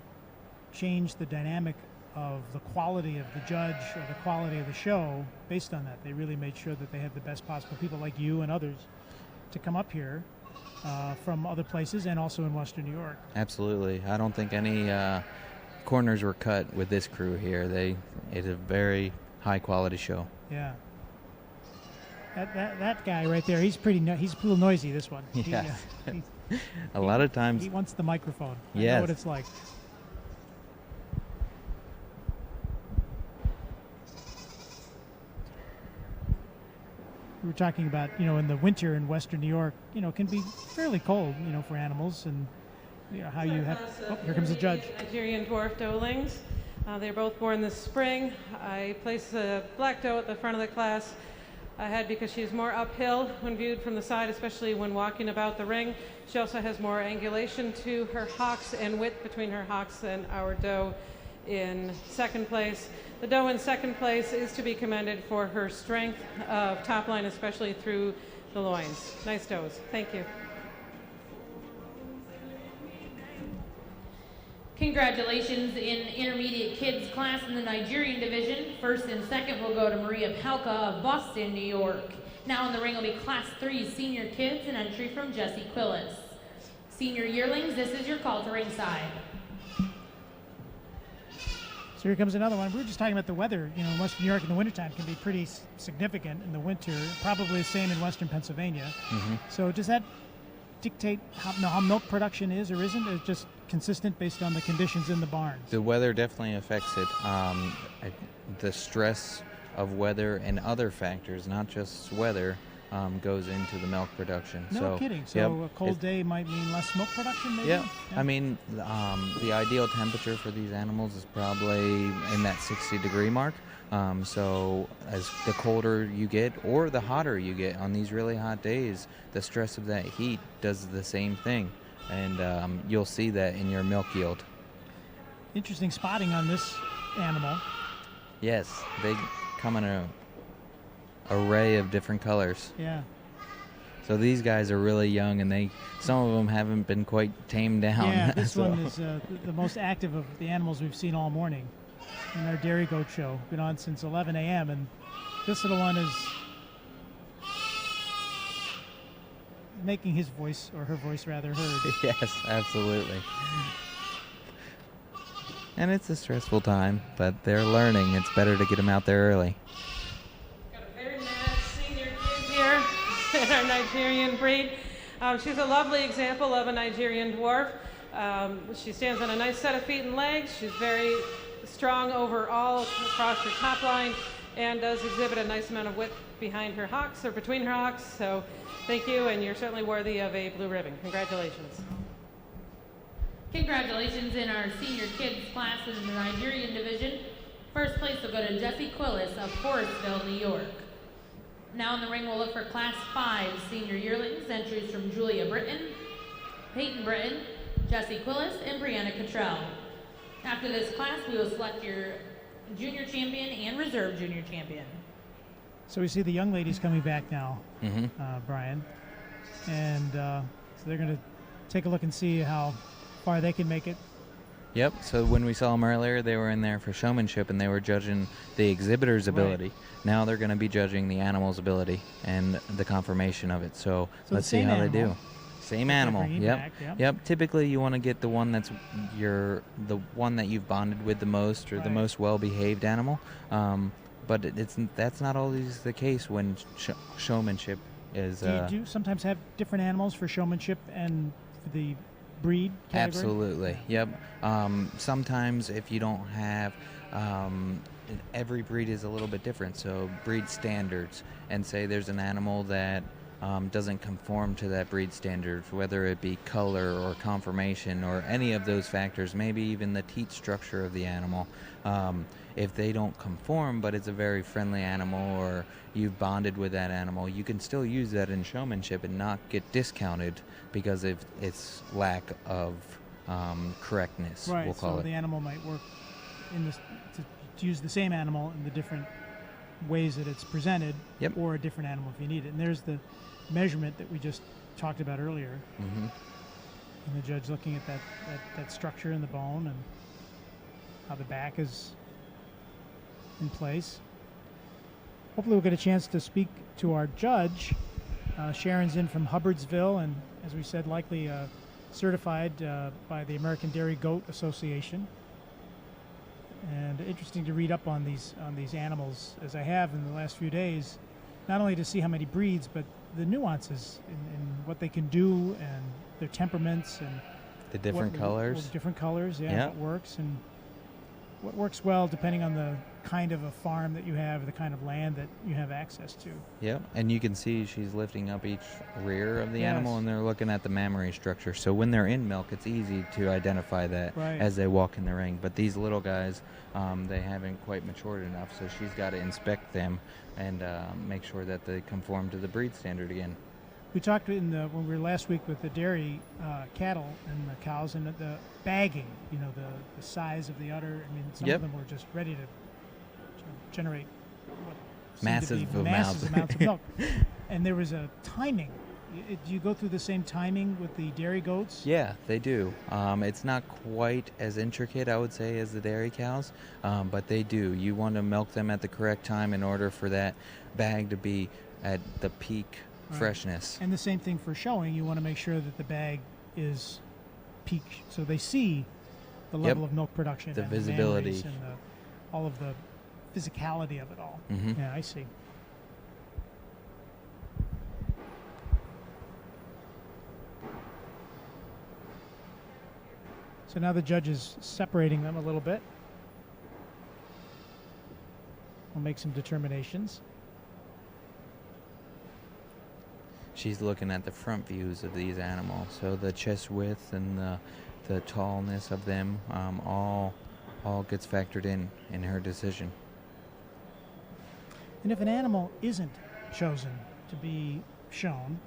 change the dynamic of the quality of the judge or the quality of the show based on that. They really made sure that they have the best possible people like you and others to come up here from other places and also in Western New York. Absolutely. I don't think any corners were cut with this crew here. It's a very high quality show. Yeah. That guy right there, he's he's a little noisy, this one. Yeah. A lot of times. He wants the microphone. I Yes. know what it's like. We were talking about, in the winter in Western New York, can be fairly cold, for animals, and how you have. Oh, here comes the judge. Nigerian dwarf doelings. They're both born this spring. I placed the black doe at the front of the class ahead because she's more uphill when viewed from the side, especially when walking about the ring. She also has more angulation to her hocks and width between her hocks than our doe in second place. The doe in second place is to be commended for her strength of top line, especially through the loins. Nice does. Thank you. Congratulations in intermediate kids class in the Nigerian division. First and second will go to Maria Palka of Boston, New York. Now in the ring will be class 3 senior kids, and entry from Jesse Quillis. Senior yearlings, this is your call to ringside. So here comes another one. We were just talking about the weather. In Western New York in the wintertime can be pretty significant in the winter, probably the same in Western Pennsylvania. So does that dictate how milk production is or isn't? It's just consistent based on the conditions in the barns? The weather definitely affects it. The stress of weather and other factors, not just weather, goes into the milk production. No kidding. So a cold day might mean less milk production, maybe? Yeah. I mean, the ideal temperature for these animals is probably in that 60-degree mark. So as the colder you get or the hotter you get on these really hot days, the stress of that heat does the same thing. And you'll see that in your milk yield. Interesting spotting on this animal. Yes, they come in an array of different colors. Yeah. So these guys are really young, and some of them haven't been quite tamed down. Yeah, this one is the most active of the animals we've seen all morning in our dairy goat show. Been on since 11 a.m. and this little one is making his voice, or her voice rather, heard. Yes, absolutely. And it's a stressful time, but they're learning. It's better to get them out there early. Got a very mad senior kid here in our Nigerian breed. She's a lovely example of a Nigerian dwarf. She stands on a nice set of feet and legs. She's very strong overall across her top line and does exhibit a nice amount of width behind her hocks or between her hocks. So thank you, and you're certainly worthy of a blue ribbon. Congratulations. Congratulations in our senior kids class in the Nigerian division. First place will go to Jesse Quillis of Forestville, New York. Now in the ring we'll look for class 5 senior yearlings. Entries from Julia Britton, Peyton Britton, Jesse Quillis, and Brianna Cottrell. After this class we will select your junior champion and reserve junior champion. So we see the young ladies coming back now, Brian. And so they're going to take a look and see how far they can make it Yep. So when we saw them earlier, they were in there for showmanship, and they were judging the exhibitor's ability. Now they're going to be judging the animal's ability and the conformation of it. So let's see how they do. Same animal. Yep. Yep. Typically, you want to get the one that's the one that you've bonded with the most, or the most well-behaved animal. But that's not always the case when showmanship is. Do you sometimes have different animals for showmanship and for the breed category? Absolutely. Yep. Sometimes if you don't have, every breed is a little bit different. So breed standards, and say there's an animal that doesn't conform to that breed standard, whether it be color or conformation or any of those factors, maybe even the teat structure of the animal. If they don't conform, but it's a very friendly animal, or you've bonded with that animal, you can still use that in showmanship and not get discounted because of its lack of correctness, we'll call it. The animal might work in this to use the same animal in the different ways that it's presented, or a different animal if you need it. And there's the measurement that we just talked about earlier. Mm-hmm. And the judge looking at that structure in the bone and how the back is in place. Hopefully we'll get a chance to speak to our judge. Sharon's in from Hubbardsville, and as we said, likely certified by the American Dairy Goat Association. And interesting to read up on these animals, as I have in the last few days, not only to see how many breeds, but the nuances in what they can do and their temperaments and the different colors. Well, different colors, what works and what works well depending on the kind of a farm that you have, the kind of land that you have access to. Yep, and you can see she's lifting up each rear of the animal, and they're looking at the mammary structure. So when they're in milk, it's easy to identify that as they walk in the ring. But these little guys, they haven't quite matured enough, so she's got to inspect them and make sure that they conform to the breed standard again. We talked when we were last week with the dairy cattle and the cows and the bagging, the size of the udder. I mean, some of them were just ready to generate massive amounts of milk. And there was a timing. Do you go through the same timing with the dairy goats? Yeah, they do. It's not quite as intricate, I would say, as the dairy cows, but they do. You want to milk them at the correct time in order for that bag to be at the peak freshness. And the same thing for showing. You want to make sure that the bag is peak, so they see the level of milk production, the and visibility, and all of the physicality of it all. Mm-hmm. Yeah, I see. So now the judge is separating them a little bit. We'll make some determinations. She's looking at the front views of these animals, so the chest width and the tallness of them all gets factored in her decision. And if an animal isn't chosen to be shown,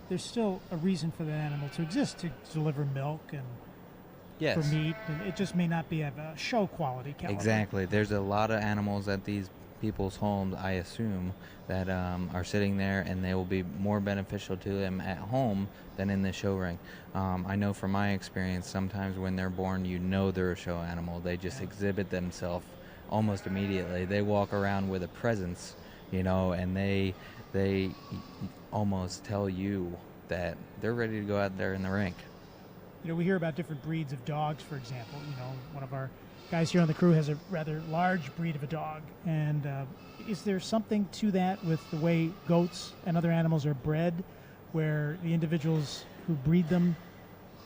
there's still a reason for the animal to exist, to deliver milk and for meat, and it just may not be of a show quality caliber. Exactly. There's a lot of animals at these people's homes, I assume, that are sitting there, and they will be more beneficial to them at home than in the show ring. I know from my experience, sometimes when they're born, they're a show animal. They just exhibit themselves almost immediately. They walk around with a presence, and they almost tell you that they're ready to go out there in the rink. We hear about different breeds of dogs, for example. One of our guys here on the crew has a rather large breed of a dog. And is there something to that with the way goats and other animals are bred, where the individuals who breed them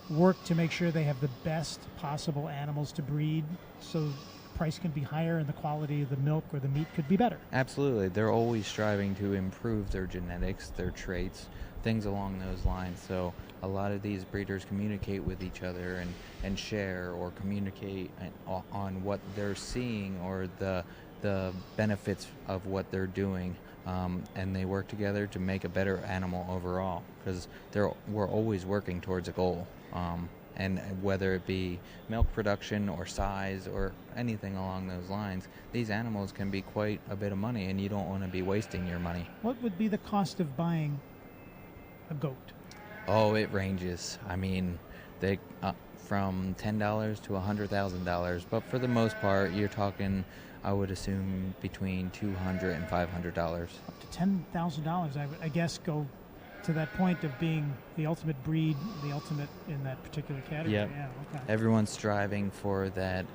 work to make sure they have the best possible animals to breed, so the price can be higher and the quality of the milk or the meat could be better? Absolutely. They're always striving to improve their genetics, their traits, things along those lines. So a lot of these breeders communicate with each other and share or communicate on what they're seeing or the benefits of what they're doing, and they work together to make a better animal overall, because we're always working towards a goal, and whether it be milk production or size or anything along those lines, these animals can be quite a bit of money, and you don't want to be wasting your money. What would be the cost of buying a goat? Oh, it ranges. I mean, from $10 to $100,000, but for the most part, you're talking, I would assume, between $200 and $500. Up to $10,000, I guess, go to that point of being the ultimate breed, the ultimate in that particular category. Yep. Yeah, okay. Everyone's striving for that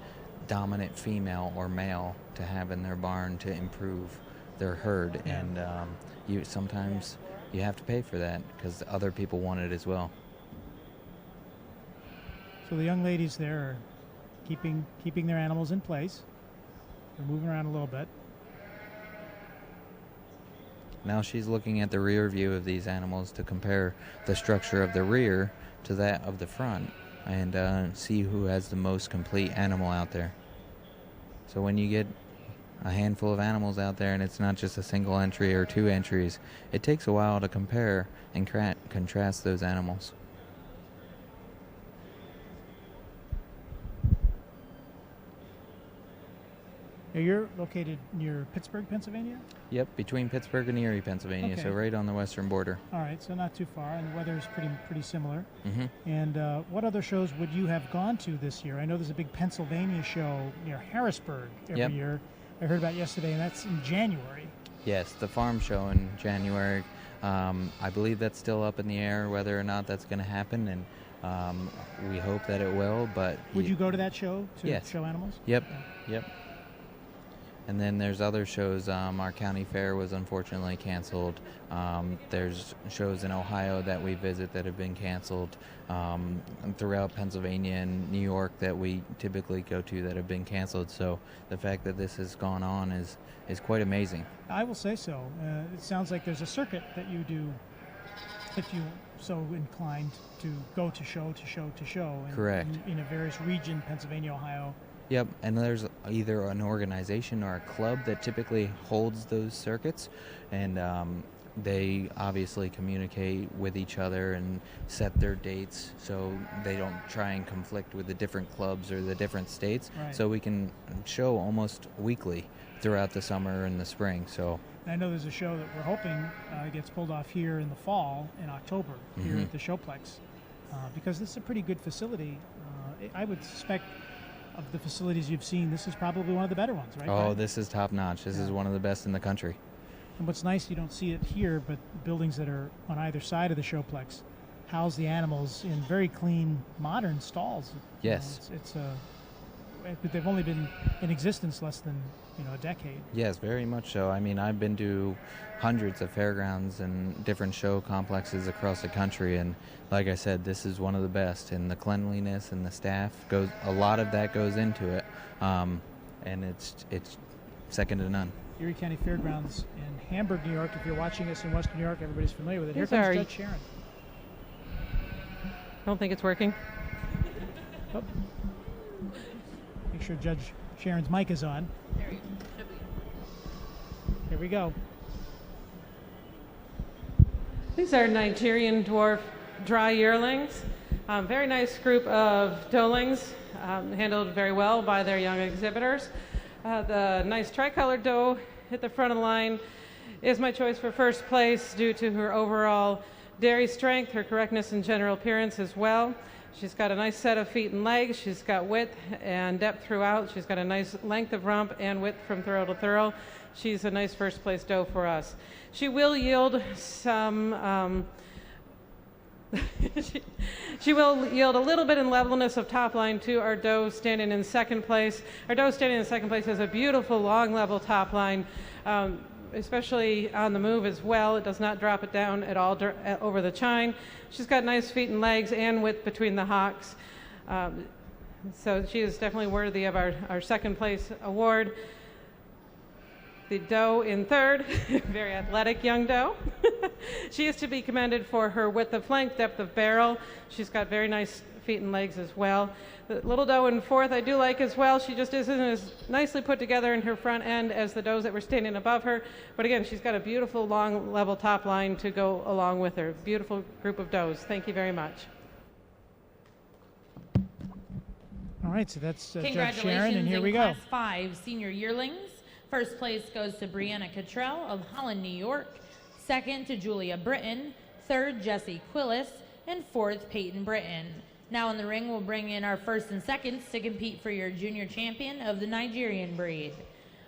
dominant female or male to have in their barn to improve their herd, Yeah. and you sometimes you have to pay for that because other people want it as well. So the young ladies there are keeping their animals in place. They're moving around a little bit. Now she's looking at the rear view of these animals to compare the structure of the rear to that of the front and see who has the most complete animal out there. So when you get a handful of animals out there and it's not just a single entry or two entries, it takes a while to compare and contrast those animals. Now you're located near Pittsburgh, Pennsylvania? Yep, between Pittsburgh and Erie, Pennsylvania, Okay. so right on the western border. All right, so not too far, and the weather's pretty similar. Mhm. And what other shows would you have gone to this year? I know there's a big Pennsylvania show near Harrisburg every Yep. year. I heard about yesterday, and that's in January. Yes, the farm show in January. I believe that's still up in the air whether or not that's going to happen, and we hope that it will. But Would you go to that show to Yes. show animals? Yep, yep. And then there's other shows. Our county fair was unfortunately canceled. There's shows in Ohio that we visit that have been canceled. And throughout Pennsylvania and New York that we typically go to that have been canceled. So the fact that this has gone on is quite amazing. I will say so. It sounds like there's a circuit that you do if you so inclined to go to show to show to show. Correct. In a various region, Pennsylvania, Ohio. Yep, and there's either an organization or a club that typically holds those circuits, and they obviously communicate with each other and set their dates so they don't try and conflict with the different clubs or the different states. Right. So we can show almost weekly throughout the summer and the spring. So I know there's a show that we're hoping gets pulled off here in the fall, in October, here Mhm. at the Showplex, because it's a pretty good facility. I would suspect of the facilities you've seen, this is probably one of the better ones, right? oh, Brian? this is top notch. This is one of the best in the country. And what's nice, you don't see it here, but buildings that are on either side of the Showplex house the animals in very clean, modern stalls. Yes. They've only been in existence less than a decade. Yes, very much so. I mean, I've been to hundreds of fairgrounds and different show complexes across the country, and like I said, this is one of the best. And the cleanliness and the staff a lot of that goes into it, and it's second to none. Erie County Fairgrounds in Hamburg, New York. If you're watching us in Western New York, everybody's familiar with it. Here Sorry. comes Judge Sharon. I don't think it's working. Oh. Make sure Judge Sharon's mic is on. Here we go. These are Nigerian dwarf dry yearlings. Very nice group of doelings, handled very well by their young exhibitors. The nice tricolored doe at the front of the line is my choice for first place due to her overall dairy strength, her correctness and general appearance as well. She's got a nice set of feet and legs. She's got width and depth throughout. She's got a nice length of rump and width from thorough to thorough. She's a nice first place doe for us. She will yield some, she will yield a little bit in levelness of top line to our doe standing in second place. Our doe standing in second place has a beautiful long level top line, especially on the move as well. It does not drop it down at all over the chine. She's got nice feet and legs and width between the hocks. So she is definitely worthy of our second place award. The doe in third, very athletic young doe. She is to be commended for her width of flank, depth of barrel. She's got very nice feet and legs as well. The little doe in fourth I do like as well. She just isn't as nicely put together in her front end as the does that were standing above her. But again, she's got a beautiful long level top line to go along with her. Beautiful group of does. Thank you very much. All right, so that's Judge Congratulations Sharon, and here in we go. Class 5 senior yearlings. First place goes to Brianna Cottrell of Holland, New York. Second to Julia Britton. Third, Jessie Quillis. And fourth, Peyton Britton. Now in the ring, we'll bring in our first and seconds to compete for your junior champion of the Nigerian breed.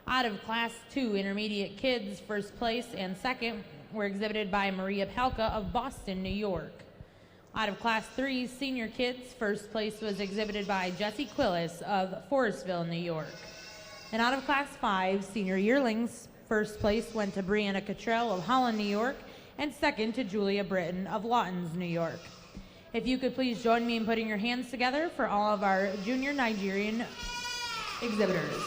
Out of Class 2 Intermediate Kids, first place and second were exhibited by Maria Pelka of Boston, New York. Out of Class 3 Senior Kids, first place was exhibited by Jesse Quillis of Forestville, New York. And out of Class 5 Senior Yearlings, first place went to Brianna Cottrell of Holland, New York, and second to Julia Britton of Lawtons, New York. If you could please join me in putting your hands together for all of our junior Nigerian exhibitors.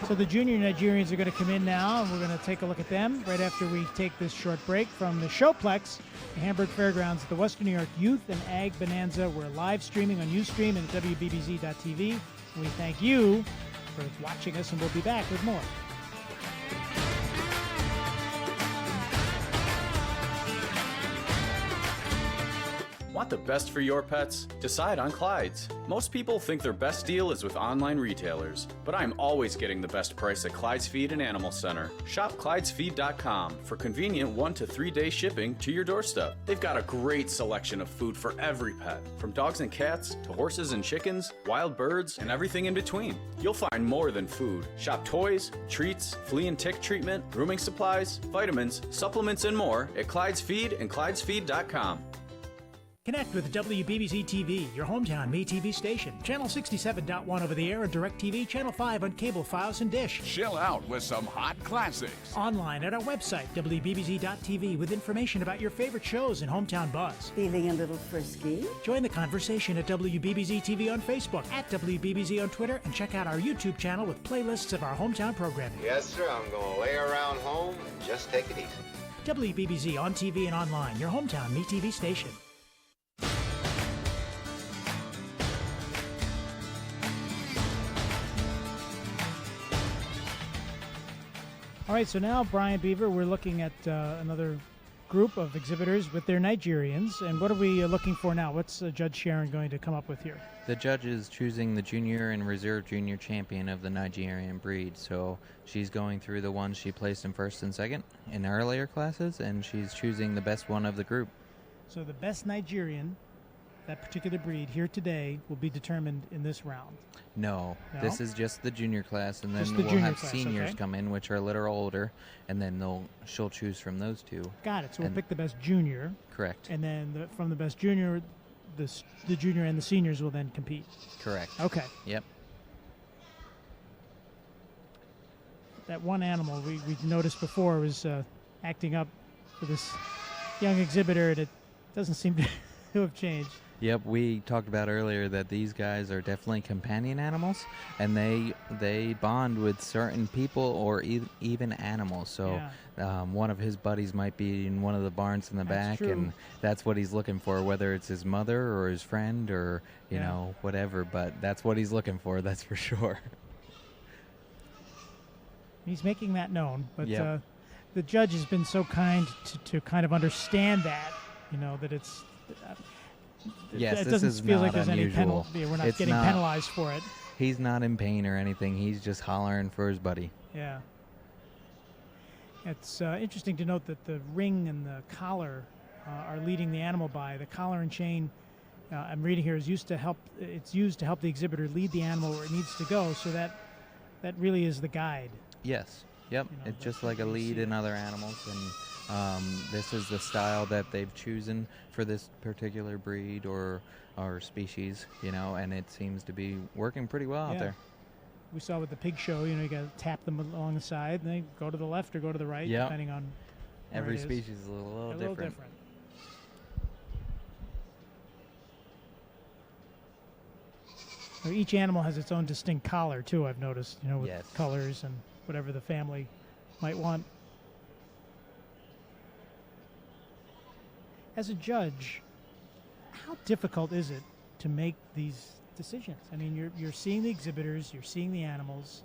So the junior Nigerians are going to come in now, and we're going to take a look at them right after we take this short break from the Showplex, the Hamburg Fairgrounds at the Western New York Youth and Ag Bonanza. We're live streaming on Ustream and at WBBZ.tv. And we thank you for watching us, and we'll be back with more. Want the best for your pets? Decide on Clyde's. Most people think their best deal is with online retailers, but I'm always getting the best price at Clyde's Feed and Animal Center. Shop ClydesFeed.com for convenient 1 to 3 day shipping to your doorstep. They've got a great selection of food for every pet, from dogs and cats to horses and chickens, wild birds, and everything in between. You'll find more than food. Shop toys, treats, flea and tick treatment, grooming supplies, vitamins, supplements, and more at Clyde's Feed and ClydesFeed.com. Connect with WBBZ TV, your hometown MeTV station. Channel 67.1 over the air and DirecTV, Channel 5 on cable, Fios, and Dish. Chill out with some hot classics. Online at our website, WBBZ.tv, with information about your favorite shows and hometown buzz. Feeling a little frisky? Join the conversation at WBBZ TV on Facebook, at WBBZ on Twitter, and check out our YouTube channel with playlists of our hometown programming. Yes, sir. I'm going to lay around home and just take it easy. WBBZ on TV and online, your hometown MeTV station. All right, so now, Brian Beaver, we're looking at another group of exhibitors with their Nigerians. And what are we looking for now? What's Judge Sharon going to come up with here? The judge is choosing the junior and reserve junior champion of the Nigerian breed. So she's going through the ones she placed in first and second in earlier classes, and she's choosing the best one of the group. So the best Nigerian, that particular breed, here today will be determined in this round. No, this is just the junior class, and then Just the we'll junior have class, seniors okay. come in, which are a little older, and then she'll choose from those two. Got it. So we'll pick the best junior. Correct. And then from the best junior, the junior and the seniors will then compete. Correct. Okay. Yep. That one animal we noticed before was acting up for this young exhibitor, and it doesn't seem to have changed. Yep, we talked about earlier that these guys are definitely companion animals, and they bond with certain people or even animals. So one of his buddies might be in one of the barns in the back, true. and that's what he's looking for, whether it's his mother or his friend or, you know, whatever. But that's what he's looking for, that's for sure. He's making that known, but the judge has been so kind to kind of understand that, you know, that it's... Yes, it this doesn't is feel not like there's unusual. any penalty. We're not getting penalized for it. He's not in pain or anything. He's just hollering for his buddy. Yeah. It's interesting to note that the ring and the collar are leading the animal by. The collar and chain, I'm reading here, is used to help. It's used to help the exhibitor lead the animal where it needs to go. So that really is the guide. Yes. Yep. You know, it's just like a lead in other animals, and this is the style that they've chosen for this particular breed or species, you know, and it seems to be working pretty well out there. We saw with the pig show, you know, you got to tap them along the side, and they go to the left or go to the right, depending on where every it is. species is a little different. So each animal has its own distinct collar too, I've noticed, you know, with colors and whatever the family might want. As a judge, how difficult is it to make these decisions? I mean, you're seeing the exhibitors, you're seeing the animals,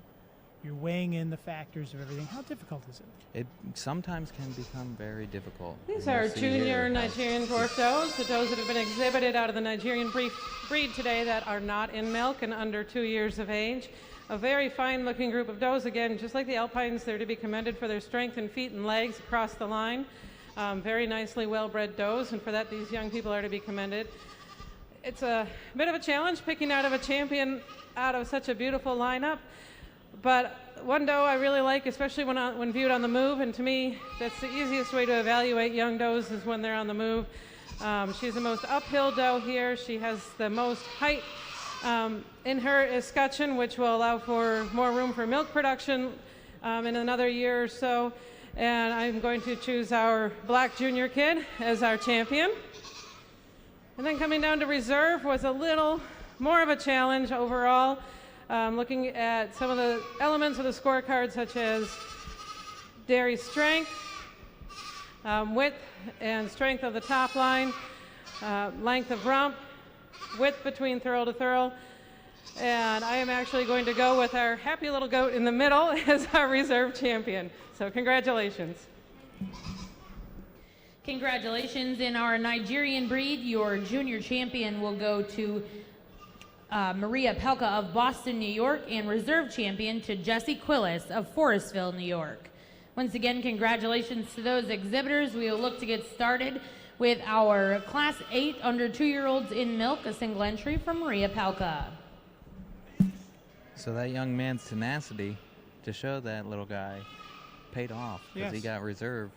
you're weighing in the factors of everything. How difficult is it? It sometimes can become very difficult. These are junior Nigerian dwarf does, the does that have been exhibited out of the Nigerian breed today that are not in milk and under 2 years of age. A very fine-looking group of does, again, just like the Alpines, they're to be commended for their strength in feet and legs across the line. Very nicely well-bred does, and for that these young people are to be commended. It's a bit of a challenge picking out of a champion out of such a beautiful lineup. But one doe I really like, especially when viewed on the move, and to me, that's the easiest way to evaluate young does is when they're on the move. She's the most uphill doe here. She has the most height in her escutcheon, which will allow for more room for milk production in another year or so. And I'm going to choose our black junior kid as our champion. And then coming down to reserve was a little more of a challenge overall. Looking at some of the elements of the scorecard, such as dairy strength, width and strength of the top line, length of rump, width between thurl to thurl. And I am actually going to go with our happy little goat in the middle as our reserve champion. So congratulations. Congratulations. In our Nigerian breed, your junior champion will go to Maria Pelka of Boston, New York, and reserve champion to Jessie Quillis of Forestville, New York. Once again, congratulations to those exhibitors. We will look to get started with our Class 8 under 2-year-olds in milk, a single entry from Maria Pelka. So that young man's tenacity to show that little guy paid off because he got reserve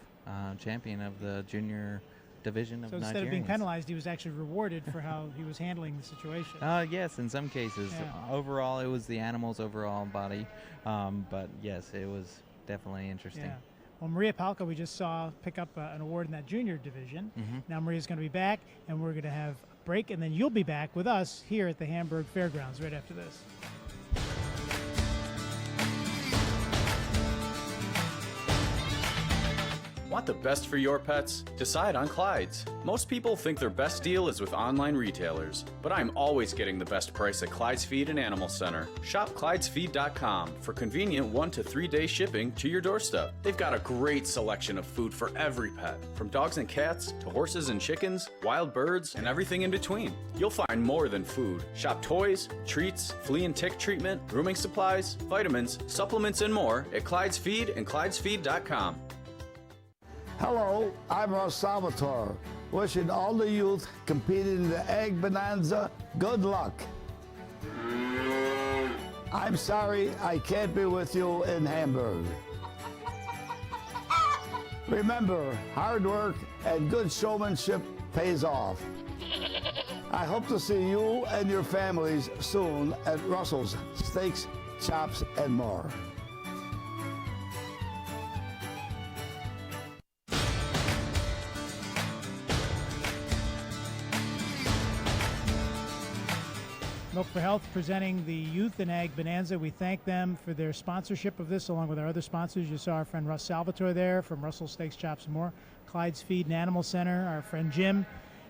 champion of the junior division of Nigerians. So instead of being penalized, he was actually rewarded for how he was handling the situation. Yes, in some cases. Yeah. Overall, it was the animal's overall body. But yes, it was definitely interesting. Yeah. Well, Maria Palka, we just saw pick up an award in that junior division. Mm-hmm. Now Maria's going to be back, and we're going to have a break, and then you'll be back with us here at the Hamburg Fairgrounds right after this. Want the best for your pets? Decide on Clyde's. Most people think their best deal is with online retailers, but I'm always getting the best price at Clyde's Feed and Animal Center. Shop ClydesFeed.com for convenient 1 to 3 day shipping to your doorstep. They've got a great selection of food for every pet, from dogs and cats to horses and chickens, wild birds, and everything in between. You'll find more than food. Shop toys, treats, flea and tick treatment, grooming supplies, vitamins, supplements, and more at Clyde's Feed and ClydesFeed.com. Hello, I'm Ross Salvatore, wishing all the youth competing in the Egg Bonanza good luck. I'm sorry I can't be with you in Hamburg. Remember, hard work and good showmanship pays off. I hope to see you and your families soon at Russell's Steaks, Chops, and more. Milk for Health presenting the Youth and Ag Bonanza. We thank them for their sponsorship of this, along with our other sponsors. You saw our friend Russ Salvatore there from Russell Steaks, Chops, and More. Clyde's Feed and Animal Center, our friend Jim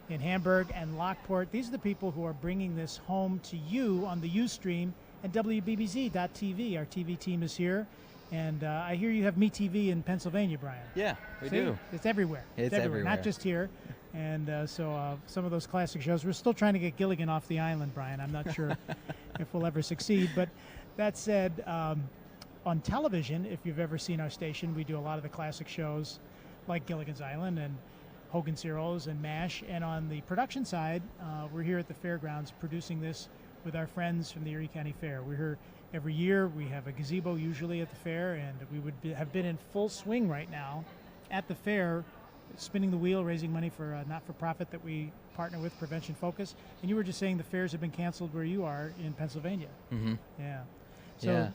in Hamburg and Lockport. These are the people who are bringing this home to you on the Ustream and WBBZ.TV. Our TV team is here. And I hear you have MeTV in Pennsylvania, Brian. Yeah, we See? do. It's everywhere. It's everywhere. Not just here. And so some of those classic shows, we're still trying to get Gilligan off the island, Brian. I'm not sure if we'll ever succeed. But that said, on television, if you've ever seen our station, we do a lot of the classic shows like Gilligan's Island and Hogan's Heroes and MASH. And on the production side, we're here at the fairgrounds producing this with our friends from the Erie County Fair. We're here every year. We have a gazebo usually at the fair, and we would have been in full swing right now at the fair, spinning the wheel, raising money for a not-for-profit that we partner with, Prevention Focus. And you were just saying the fairs have been canceled where you are in Pennsylvania. Mm-hmm. Yeah. So yeah.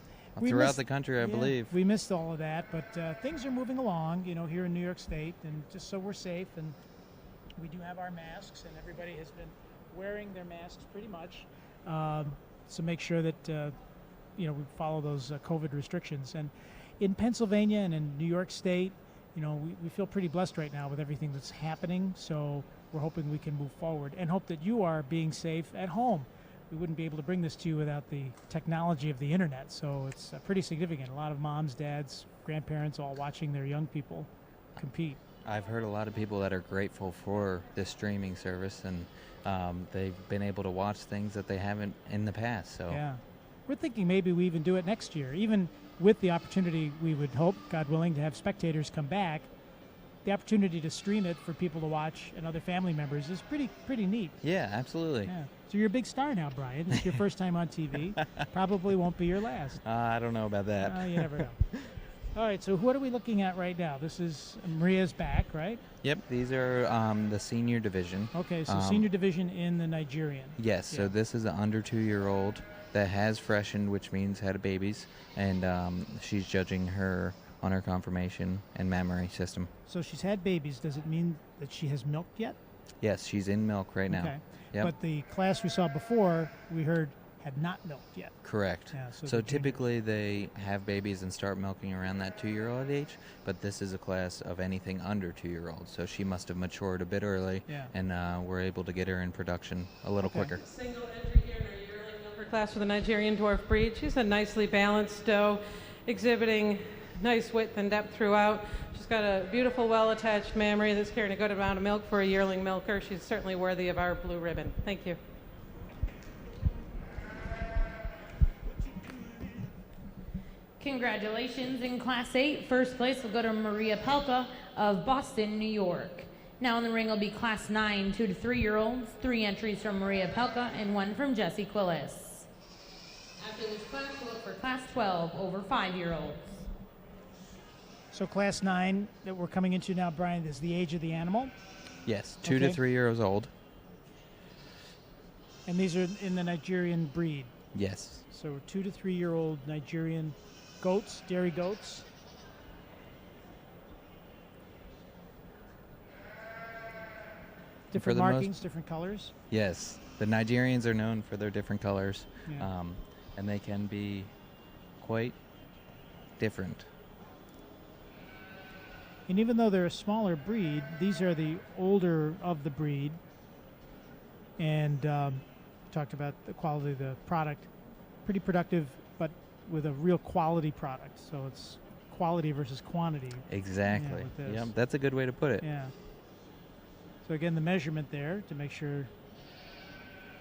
Throughout the country, I believe. We missed all of that, but things are moving along, here in New York State, and just so we're safe. And we do have our masks, and everybody has been wearing their masks pretty much to make sure that, we follow those COVID restrictions. And in Pennsylvania and in New York State, we feel pretty blessed right now with everything that's happening, so we're hoping we can move forward and hope that you are being safe at home. We wouldn't be able to bring this to you without the technology of the internet, so it's pretty significant. A lot of moms, dads, grandparents all watching their young people compete. I've heard a lot of people that are grateful for this streaming service, and they've been able to watch things that they haven't in the past. So yeah, we're thinking maybe we even do it next year, even with the opportunity, we would hope, God willing, to have spectators come back. the opportunity to stream it for people to watch and other family members is pretty neat. Yeah, absolutely. Yeah. So you're a big star now, Brian. It's your first time on TV. Probably won't be your last. I don't know about that. You never know. All right, so what are we looking at right now? This is Maria's back, right? Yep, these are the senior division. Okay, so senior division in the Nigerian. Yes, so this is an under 2-year-old that has freshened, which means had babies, and she's judging her on her conformation and mammary system. So she's had babies. Does it mean that she has milked yet? Yes, she's in milk right now. Okay. Yep. But the class we saw before, we heard, had not milked yet. Correct. Yeah, so so the typically they have babies and start milking around that 2-year-old age, but this is a class of anything under 2-year-olds. So she must have matured a bit early, Yeah. and we're able to get her in production a little quicker. Single entry here in our yearling milker class for the Nigerian dwarf breed. She's a nicely balanced doe, exhibiting nice width and depth throughout. She's got a beautiful, well-attached mammary that's carrying a good amount of milk for a yearling milker. She's certainly worthy of our blue ribbon. Thank you. Congratulations in Class 8. First place will go to Maria Pelka of Boston, New York. Now in the ring will be Class 9 2- to 3-year-olds. 3 entries from Maria Pelka and 1 from Jessie Quillis. After this class, we'll look for Class 12 over 5-year-olds. So Class 9 that we're coming into now, Brian, is the age of the animal. Yes, 2 to 3 years old. And these are in the Nigerian breed. Yes. So 2 to 3-year-old Nigerian goats, dairy goats. Different markings, different colors. Yes, the Nigerians are known for their different colors, Yeah. and they can be quite different. And even though they're a smaller breed, these are the older of the breed. And talked about the quality of the product. Pretty productive, but with a real quality product. So it's quality versus quantity. Exactly. with this. Yep, that's a good way to put it. Yeah. So again, the measurement there to make sure.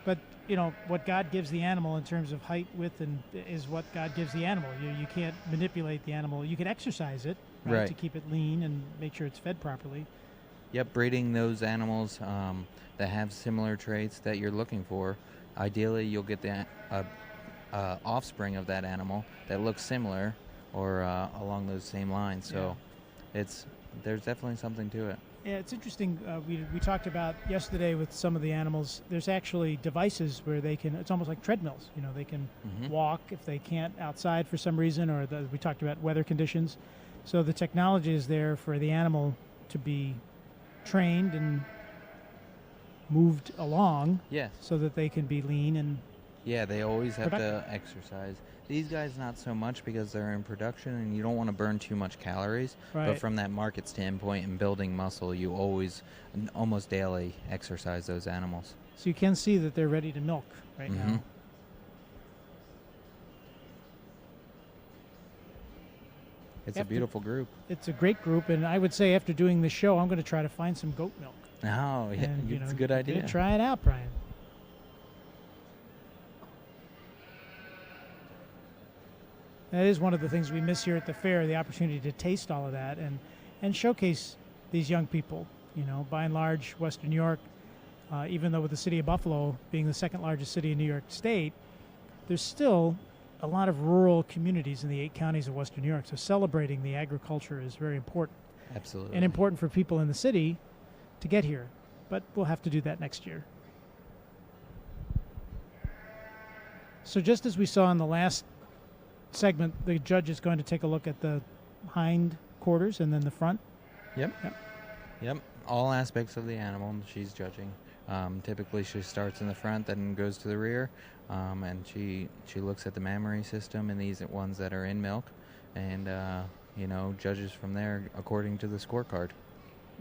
But you know what God gives the animal in terms of height, width, and is what God gives the animal. You can't manipulate the animal. You can exercise it, Right. to keep it lean and make sure it's fed properly. Yep, breeding those animals that have similar traits that you're looking for. Ideally, you'll get the offspring of that animal that looks similar or along those same lines. So there's definitely something to it. Yeah, it's interesting. We talked about yesterday with some of the animals. There's actually devices where they can. It's almost like treadmills. You know, they can walk if they can't outside for some reason, or we talked about weather conditions. So the technology is there for the animal to be trained and moved along. Yes. So that they can be lean and. Yeah, they always have productive. to exercise. These guys not so much because they're in production and you don't want to burn too much calories. Right. But from that market standpoint and building muscle, you always, almost daily, exercise those animals. So you can see that they're ready to milk right now. It's a beautiful group. It's a great group, and I would say after doing this show, I'm going to try to find some goat milk. Oh, yeah, And, it's a good idea. Try it out, Brian. That is one of the things we miss here at the fair, the opportunity to taste all of that and showcase these young people. You know, by and large, Western New York, even though with the city of Buffalo being the second largest city in New York State, there's still a lot of rural communities in the 8 counties of Western New York. So celebrating the agriculture is very important. Absolutely. And important for people in the city to get here. But we'll have to do that next year. So just as we saw in the last segment, the judge is going to take a look at the hind quarters and then the front. Yep. All aspects of the animal she's judging. Typically she starts in the front, then goes to the rear, and she looks at the mammary system and these ones that are in milk, and judges from there according to the scorecard.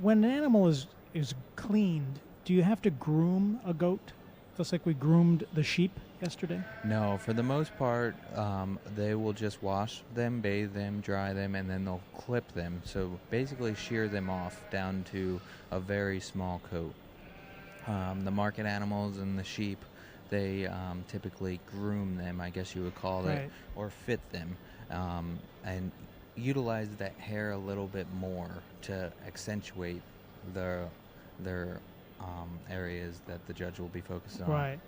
When an animal is cleaned, do you have to groom a goat, just like we groomed the sheep yesterday? No, for the most part, they will just wash them, bathe them, dry them, and then they'll clip them. So basically shear them off down to a very small coat. The market animals and the sheep, they typically groom them, I guess you would call it, Right. or fit them. And utilize that hair a little bit more to accentuate their areas that the judge will be focused on. Right.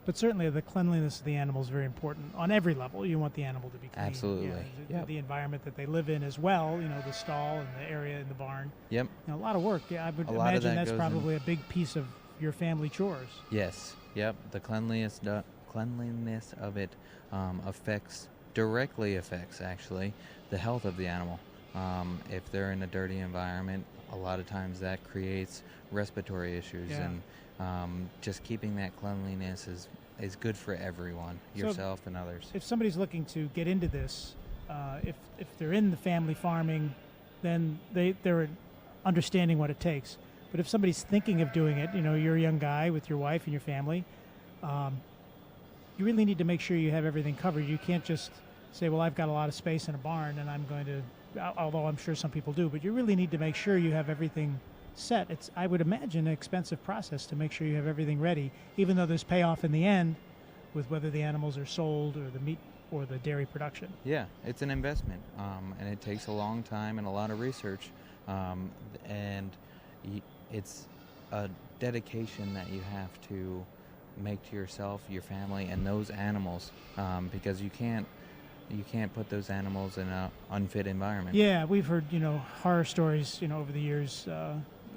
But certainly the cleanliness of the animal is very important on every level. You want the animal to be clean. Absolutely. Yeah, the environment that they live in as well, the stall and the area in the barn. Yep. A lot of work. Yeah, I would A lot of imagine that that's goes probably a big piece of your family chores. Yes. Yep. The cleanliness of it directly affects actually the health of the animal. If they're in a dirty environment, a lot of times that creates respiratory issues, and just keeping that cleanliness is good for everyone, yourself and others. If somebody's looking to get into this, if they're in the family farming, then they're understanding what it takes. But if somebody's thinking of doing it, you're a young guy with your wife and your family, you really need to make sure you have everything covered. You can't just say, well, I've got a lot of space in a barn and I'm going to, although I'm sure some people do, but you really need to make sure you have everything set. It's, I would imagine, an expensive process to make sure you have everything ready, even though there's payoff in the end with whether the animals are sold or the meat or the dairy production. Yeah, it's an investment, and it takes a long time and a lot of research, and it's a dedication that you have to make to yourself, your family, and those animals, because you can't put those animals in an unfit environment. Yeah, we've heard horror stories over the years.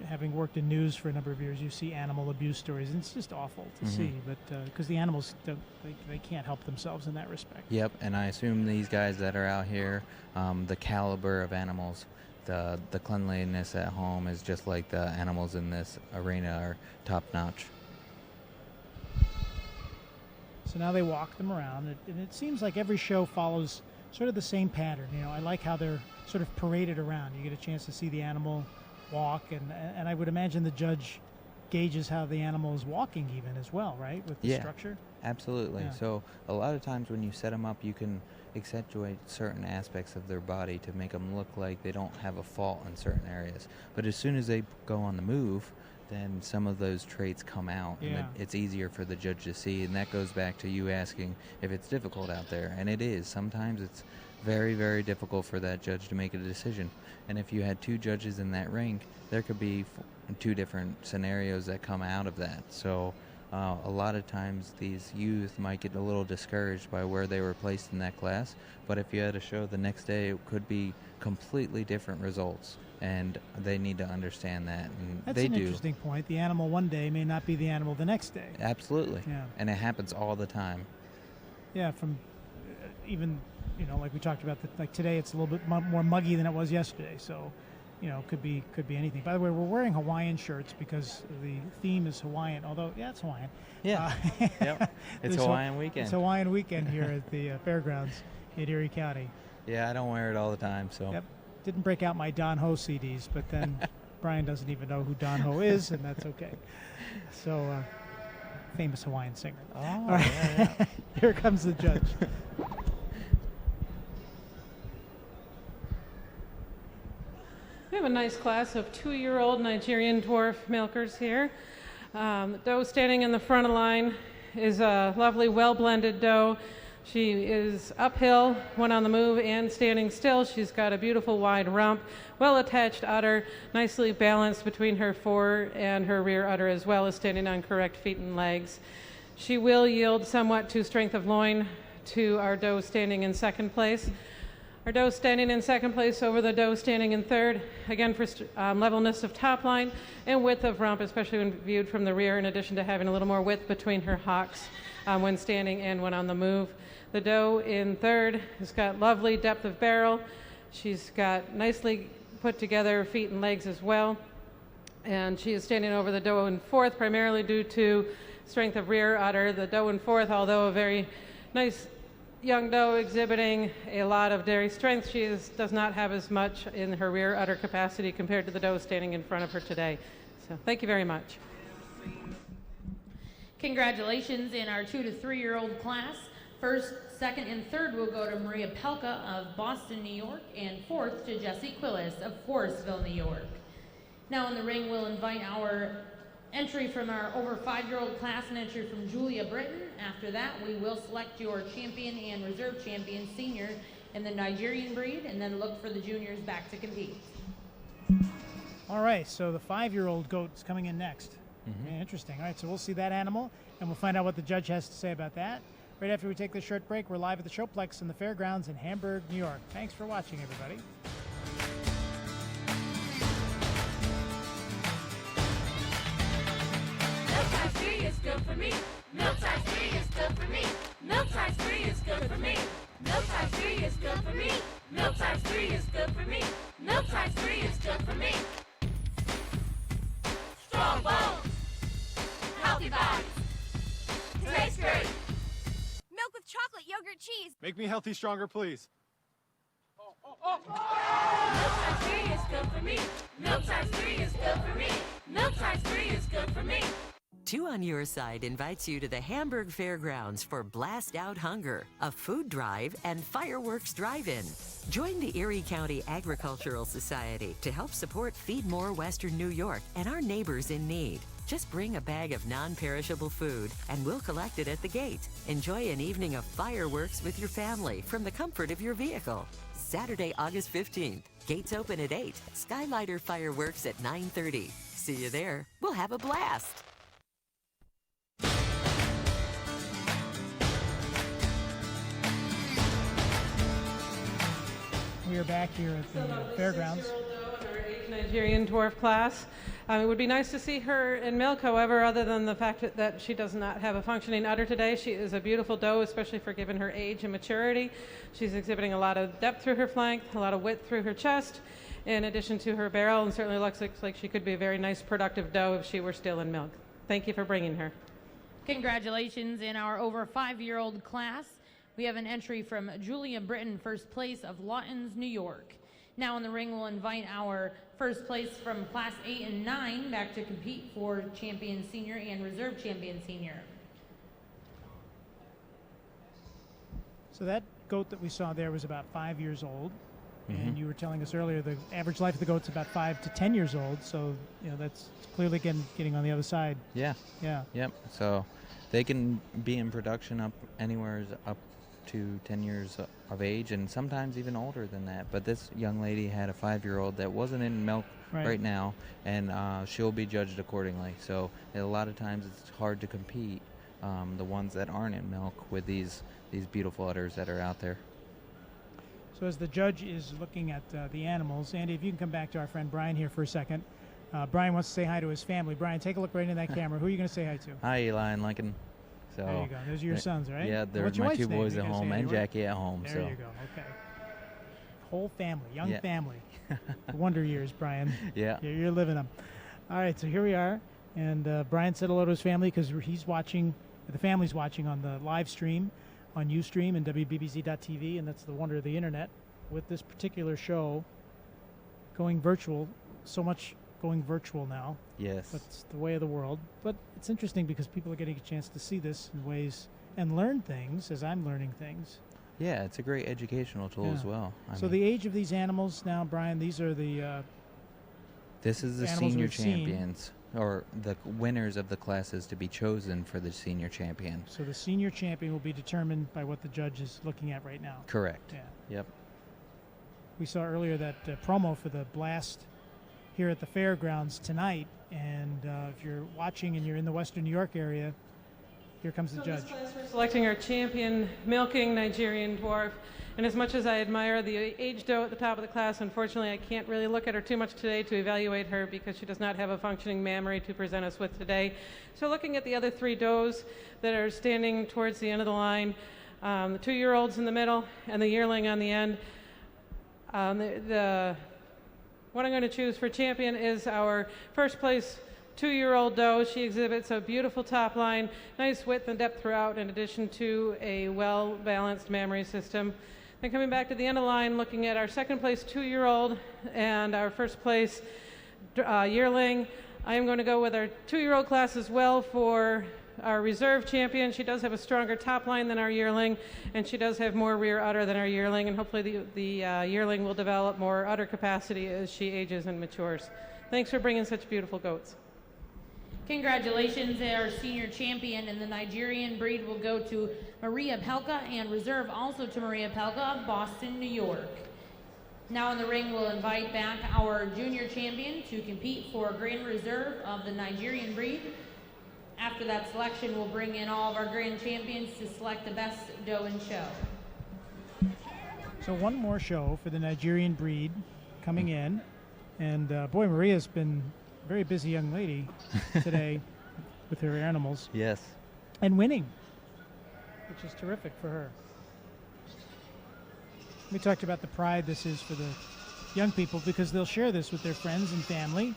Having worked in news for a number of years, you see animal abuse stories, and it's just awful to see. But because the animals they can't help themselves in that respect. Yep, and I assume these guys that are out here, the caliber of animals, the cleanliness at home is just like the animals in this arena are top notch. So now they walk them around, and it seems like every show follows sort of the same pattern. I like how they're sort of paraded around. You get a chance to see the animal walk, and I would imagine the judge gauges how the animal is walking even as well, right, with the structure? Absolutely. Yeah. So a lot of times when you set them up, you can accentuate certain aspects of their body to make them look like they don't have a fault in certain areas. But as soon as they go on the move, then some of those traits come out, and it's easier for the judge to see. And that goes back to you asking if it's difficult out there, and it is. Sometimes it's very, very difficult for that judge to make a decision. And if you had two judges in that ring, there could be two different scenarios that come out of that. So a lot of times these youth might get a little discouraged by where they were placed in that class, but if you had a show the next day, it could be completely different results, and they need to understand that, and That's they an do. interesting point. The animal one day may not be the animal the next day. Absolutely. Yeah. And it happens all the time. Yeah, from even, like we talked about, like today it's a little bit more muggy than it was yesterday, so could be anything. By the way, we're wearing Hawaiian shirts because the theme is Hawaiian, although it's Hawaiian. Yeah. Yep. It's Hawaiian weekend. It's Hawaiian weekend here at the fairgrounds in Erie County. Yeah, I don't wear it all the time, so. Yep. Didn't break out my Don Ho CDs, but then Brian doesn't even know who Don Ho is, and that's okay. So, famous Hawaiian singer. Oh, all right. yeah. Here comes the judge. We have a nice class of 2-year-old Nigerian dwarf milkers here. The doe standing in the front of the line is a lovely, well-blended doe. She is uphill, one on the move, and standing still. She's got a beautiful wide rump, well-attached udder, nicely balanced between her fore and her rear udder, as well as standing on correct feet and legs. She will yield somewhat to strength of loin to our doe standing in second place. Our doe standing in second place over the doe standing in third, again for levelness of top line and width of rump, especially when viewed from the rear, in addition to having a little more width between her hocks when standing and when on the move. The doe in third has got lovely depth of barrel. She's got nicely put together feet and legs as well. And she is standing over the doe in fourth, primarily due to strength of rear udder. The doe in fourth, although a very nice young doe exhibiting a lot of dairy strength, she does not have as much in her rear udder capacity compared to the doe standing in front of her today. So thank you very much. Congratulations in our 2 to 3-year-old class. First, second, and third will go to Maria Pelka of Boston, New York, and fourth to Jessie Quillis of Forestville, New York. Now in the ring, we'll invite our entry from our over 5-year-old class, an entry from Julia Britton. After that, we will select your champion and reserve champion senior in the Nigerian breed, and then look for the juniors back to compete. All right, so the 5-year-old goat is coming in next. Yeah, interesting. All right, so we'll see that animal, and we'll find out what the judge has to say about that. Right after we take this short break, we're live at the Showplex in the Fairgrounds in Hamburg, New York. Thanks for watching, everybody. Milk Times 3 is good for me. Milk Times 3 is good for me. Milk Times 3 is good for me. Milk Times 3 is good for me. Milk Times 3 is good for me. Milk Times 3 is good for me. Strong bones. Healthy bodies. Tastes great. Milk with chocolate, yogurt, cheese. Make me healthy, stronger, please. Milk Times 3 is good for me. Milk Times 3 is good for me. Milk Times 3 is good for me. Two on Your Side invites you to the Hamburg Fairgrounds for Blast Out Hunger, a food drive and fireworks drive-in. Join the Erie County Agricultural Society to help support Feed More Western New York and our neighbors in need. Just bring a bag of non-perishable food and we'll collect it at the gate. Enjoy an evening of fireworks with your family from the comfort of your vehicle. Saturday, August 15th. Gates open at 8. Skylighter fireworks at 9:30. See you there. We'll have a blast. We are back here at the fairgrounds. Nigerian dwarf class. It would be nice to see her in milk, however, other than the fact that she does not have a functioning udder today. She is a beautiful doe, especially for given her age and maturity. She's exhibiting a lot of depth through her flank, a lot of width through her chest, in addition to her barrel, and certainly looks like she could be a very nice, productive doe if she were still in milk. Thank you for bringing her. Congratulations in our over 5-year-old class. We have an entry from Julia Britton, first place of Lawton's, New York. Now in the ring, we'll invite our first place from class 8 and 9 back to compete for champion senior and reserve champion senior. So that goat that we saw there was about 5 years old. And you were telling us earlier the average life of the goat's about 5 to 10 years old. So, you know, that's clearly getting on the other side. Yeah. Yeah. Yep. So they can be in production up anywhere up to 10 years of age, and sometimes even older than that. But this young lady had a 5-year-old that wasn't in milk right now, and she'll be judged accordingly. So a lot of times it's hard to compete the ones that aren't in milk with these beautiful udders that are out there. So as the judge is looking at the animals, Andy, if you can come back to our friend Brian here for a second. Brian wants to say hi to his family. Brian, take a look right into that camera. Who are you going to say hi to? Hi, Eli and Lincoln. So there you go. Those are your sons, right? Yeah, they're my 2 boys at home and Jackie at home. There you go. Okay. Whole family, young family. Wonder years, Brian. Yeah. You're living them. All right, so here we are. And Brian said hello to his family because he's watching, the family's watching on the live stream on Ustream and WBBZ.TV, and that's the wonder of the internet. With this particular show going virtual, so much going virtual now. Yes. That's the way of the world. But it's interesting because people are getting a chance to see this in ways and learn things as I'm learning things. Yeah, it's a great educational tool as well. So the age of these animals now, Brian, these are the this is the senior champions, or the winners of the classes to be chosen for the senior champion. So the senior champion will be determined by what the judge is looking at right now. Correct. Yeah. Yep. We saw earlier that promo for the blast here at the fairgrounds tonight, and if you're watching and you're in the Western New York area, here comes the judge. We're selecting our champion milking Nigerian dwarf, and as much as I admire the age doe at the top of the class, unfortunately I can't really look at her too much today to evaluate her because she does not have a functioning mammary to present us with today. So looking at the other 3 does that are standing towards the end of the line, the 2-year-olds in the middle and the yearling on the end, what I'm going to choose for champion is our first place 2-year-old doe. She exhibits a beautiful top line, nice width and depth throughout, in addition to a well-balanced mammary system. Then coming back to the end of the line, looking at our second place 2-year-old and our first place yearling. I am going to go with our 2-year-old class as well for our reserve champion. She does have a stronger top line than our yearling, and she does have more rear udder than our yearling, and hopefully the yearling will develop more udder capacity as she ages and matures. Thanks for bringing such beautiful goats. Congratulations, our senior champion in the Nigerian breed will go to Maria Pelka, and reserve also to Maria Pelka of Boston, New York. Now in the ring, we'll invite back our junior champion to compete for grand reserve of the Nigerian breed. After that selection, we'll bring in all of our grand champions to select the best doe and show. So one more show for the Nigerian breed coming in. And boy, Maria's been a very busy young lady today with her animals. Yes. And winning, which is terrific for her. We talked about the pride this is for the young people because they'll share this with their friends and family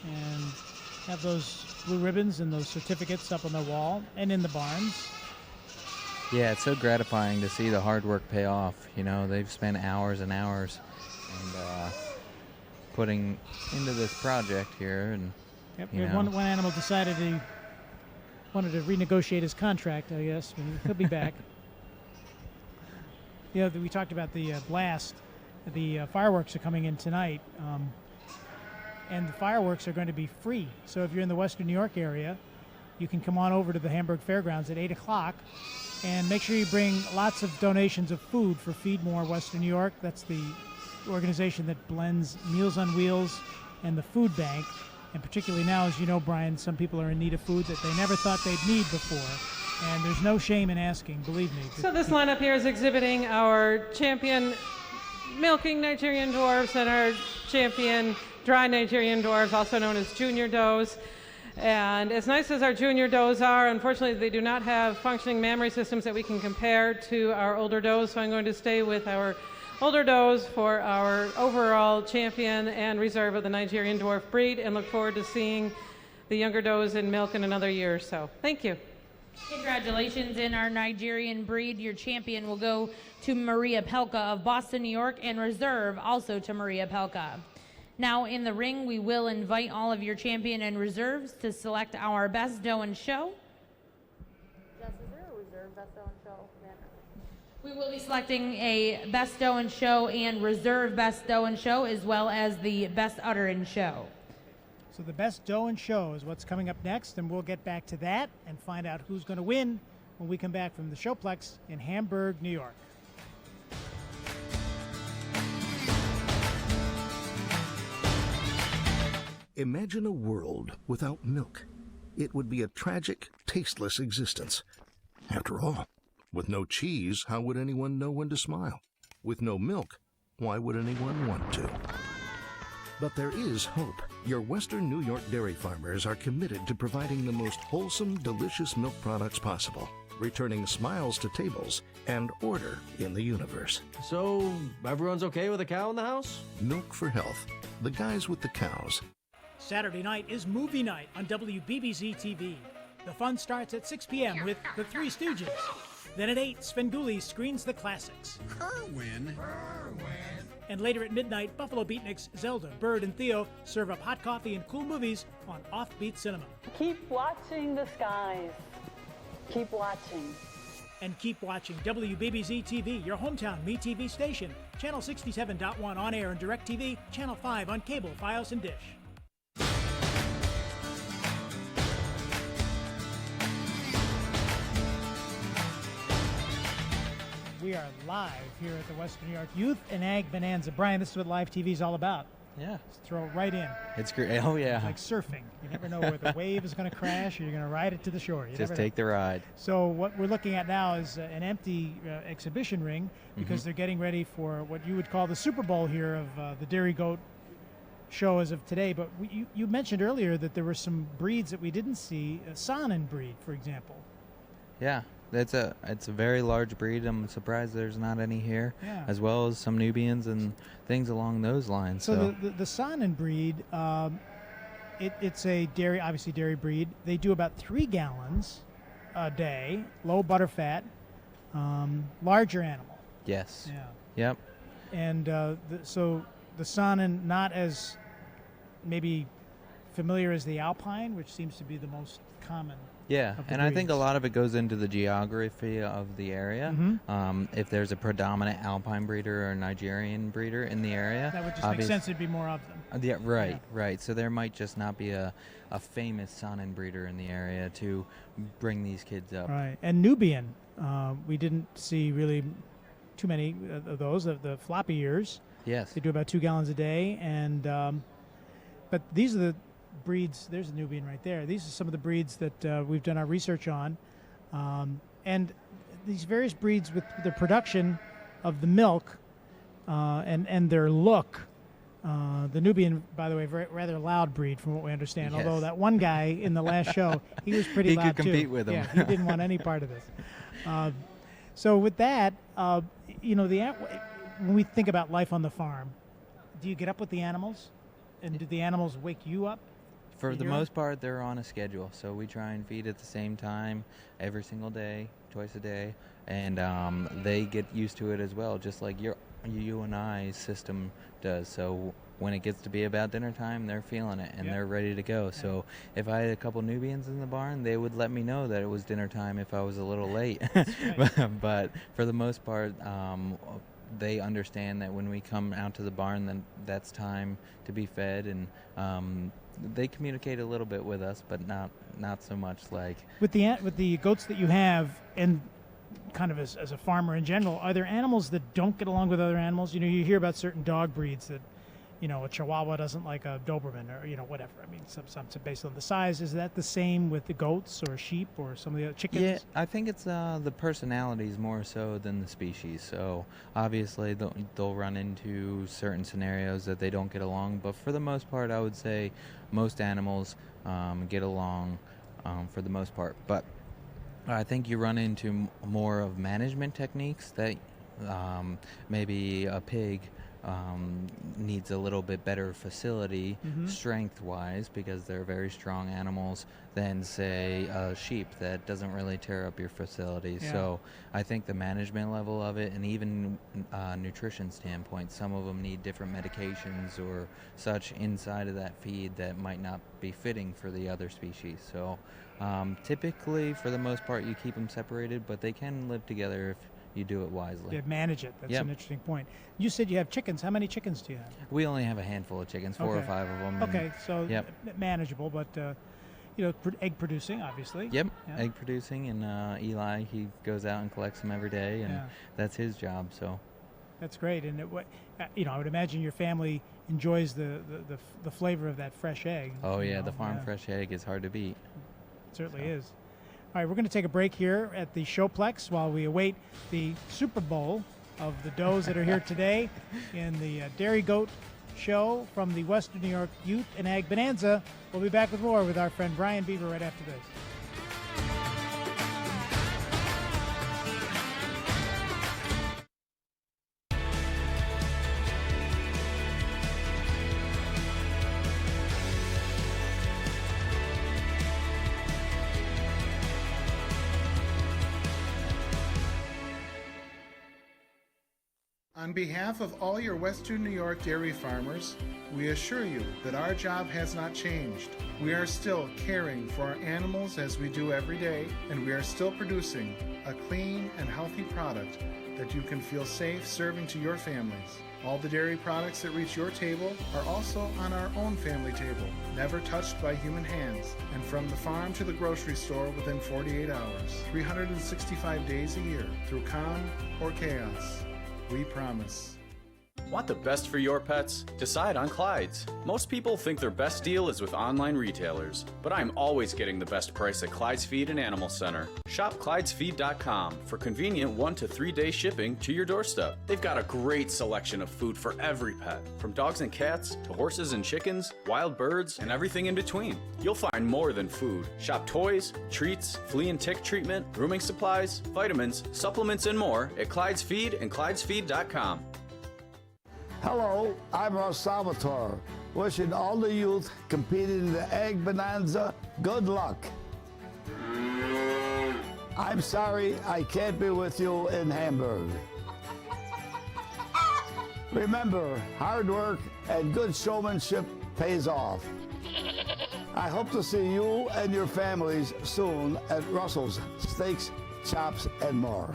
and have those blue ribbons and those certificates up on their wall and in the barns. Yeah, it's so gratifying to see the hard work pay off. You know, they've spent hours and hours and putting into this project here. And yep, one animal decided he wanted to renegotiate his contract, I guess. He'll be back. We talked about the blast. The fireworks are coming in tonight. And the fireworks are going to be free. So if you're in the Western New York area, you can come on over to the Hamburg Fairgrounds at 8 o'clock. And make sure you bring lots of donations of food for Feed More Western New York. That's the organization that blends Meals on Wheels and the food bank. And particularly now, as you know, Brian, some people are in need of food that they never thought they'd need before. And there's no shame in asking, believe me. So this lineup here is exhibiting our champion milking Nigerian dwarfs and our champion dry Nigerian dwarfs, also known as junior does. And as nice as our junior does are, unfortunately they do not have functioning mammary systems that we can compare to our older does, so I'm going to stay with our older does for our overall champion and reserve of the Nigerian dwarf breed, and look forward to seeing the younger does in milk in another year or so. Thank you. Congratulations in our Nigerian breed. Your champion will go to Maria Pelka of Boston, New York, and reserve also to Maria Pelka. Now in the ring, we will invite all of your champion and reserves to select our best doe and show. Jess, is there a reserve best doe and show? We will be selecting a best doe and show and reserve best doe and show, as well as the best udder and show. So the best doe and show is what's coming up next, and we'll get back to that and find out who's going to win when we come back from the Showplex in Hamburg, New York. Imagine a world without milk. It would be a tragic, tasteless existence. After all, with no cheese, how would anyone know when to smile? With no milk, why would anyone want to? But there is hope. Your Western New York dairy farmers are committed to providing the most wholesome, delicious milk products possible, returning smiles to tables and order in the universe. So, everyone's okay with a cow in the house? Milk for Health. The guys with the cows. Saturday night is movie night on WBBZ TV. The fun starts at 6 p.m. with The Three Stooges. Then at 8, Svengoolie screens the classics. Kerwin. And later at midnight, Buffalo Beatniks, Zelda, Bird, and Theo serve up hot coffee and cool movies on Offbeat Cinema. Keep watching the skies. Keep watching. And keep watching WBBZ TV, your hometown MeTV station. Channel 67.1 on air and DirecTV, Channel 5 on cable, Fios, and Dish. We are live here at the Western New York Youth and Ag Bonanza. Brian, this is what live TV is all about. Yeah. Just throw it right in. It's great. Oh, yeah. It's like surfing. You never know where the wave is going to crash or you're going to ride it to the shore. You Just take the ride. So what we're looking at now is an empty exhibition ring because they're getting ready for what you would call the Super Bowl here of the Dairy Goat show as of today. But you mentioned earlier that there were some breeds that we didn't see, a Saanen breed, for example. Yeah. It's a very large breed. I'm surprised there's not any here, as well as some Nubians and things along those lines. So the Saanen breed, it's a obviously dairy breed. They do about 3 gallons a day, low butter fat, larger animal. Yes. Yeah. Yep. And so the Saanen, not as maybe familiar as the Alpine, which seems to be the most common. Yeah, and I think a lot of it goes into the geography of the area. If there's a predominant Alpine breeder or Nigerian breeder in the area, that would just make sense. There'd be more of them. Yeah, right. So there might just not be a famous Saanen breeder in the area to bring these kids up. Right. And Nubian, we didn't see really too many of those, of the floppy ears. Yes. They do about 2 gallons a day. And but these are the breeds. There's a Nubian right there. These are some of the breeds that we've done our research on. And these various breeds with the production of the milk and their look. The Nubian, by the way, rather loud breed from what we understand. Yes. Although that one guy in the last show, he was pretty he loud could compete with him. Yeah, he didn't want any part of this. So with that, when we think about life on the farm, do you get up with the animals, and do the animals wake you up? For the most part, they're on a schedule, so we try and feed at the same time every single day, twice a day, and they get used to it as well, just like your WNY system does. So when it gets to be about dinner time, they're feeling it and they're ready to go. So if I had a couple Nubians in the barn, they would let me know that it was dinner time if I was a little late. But for the most part, they understand that when we come out to the barn, then that's time to be fed, and they communicate a little bit with us, but not so much like with the goats that you have, and kind of as a farmer in general. Are there animals that don't get along with other animals? You hear about certain dog breeds that, a Chihuahua doesn't like a Doberman, or whatever. I mean, some based on the size. Is that the same with the goats or sheep or some of the other chickens? Yeah, I think it's the personalities more so than the species. So obviously they'll run into certain scenarios that they don't get along, but for the most part, I would say most animals get along for the most part. But I think you run into more of management techniques that maybe a pig needs a little bit better facility strength-wise, because they're very strong animals, than say a sheep that doesn't really tear up your facility. Yeah. So I think the management level of it, and even nutrition standpoint, some of them need different medications or such inside of that feed that might not be fitting for the other species. So typically, for the most part, you keep them separated, but they can live together if you do it wisely. Yeah, manage it. That's an interesting point. You said you have chickens. How many chickens do you have? We only have a handful of chickens, 4 or 5 of them. Okay, so manageable, but egg producing, obviously. Yep, egg producing, and Eli, he goes out and collects them every day, and that's his job. So that's great, and I would imagine your family enjoys the flavor of that fresh egg. Oh yeah, the farm fresh egg is hard to beat. It certainly is. All right, we're going to take a break here at the Showplex while we await the Super Bowl of the does that are here today in the Dairy Goat Show from the Western New York Youth and Ag Bonanza. We'll be back with more with our friend Brian Bieber right after this. On behalf of all your Western New York dairy farmers, we assure you that our job has not changed. We are still caring for our animals as we do every day, and we are still producing a clean and healthy product that you can feel safe serving to your families. All the dairy products that reach your table are also on our own family table, never touched by human hands, and from the farm to the grocery store within 48 hours, 365 days a year, through calm or chaos. We promise. Want the best for your pets? Decide on Clyde's. Most people think their best deal is with online retailers, but I'm always getting the best price at Clyde's Feed and Animal Center. Shop ClydesFeed.com for convenient 1 to 3 day shipping to your doorstep. They've got a great selection of food for every pet, from dogs and cats to horses and chickens, wild birds, and everything in between. You'll find more than food. Shop toys, treats, flea and tick treatment, grooming supplies, vitamins, supplements, and more at Clyde's Feed and ClydesFeed.com. Hello, I'm Ross Salvatore, wishing all the youth competing in the Ag Bonanza good luck. I'm sorry I can't be with you in Hamburg. Remember, hard work and good showmanship pays off. I hope to see you and your families soon at Russell's Steaks, Chops, and More.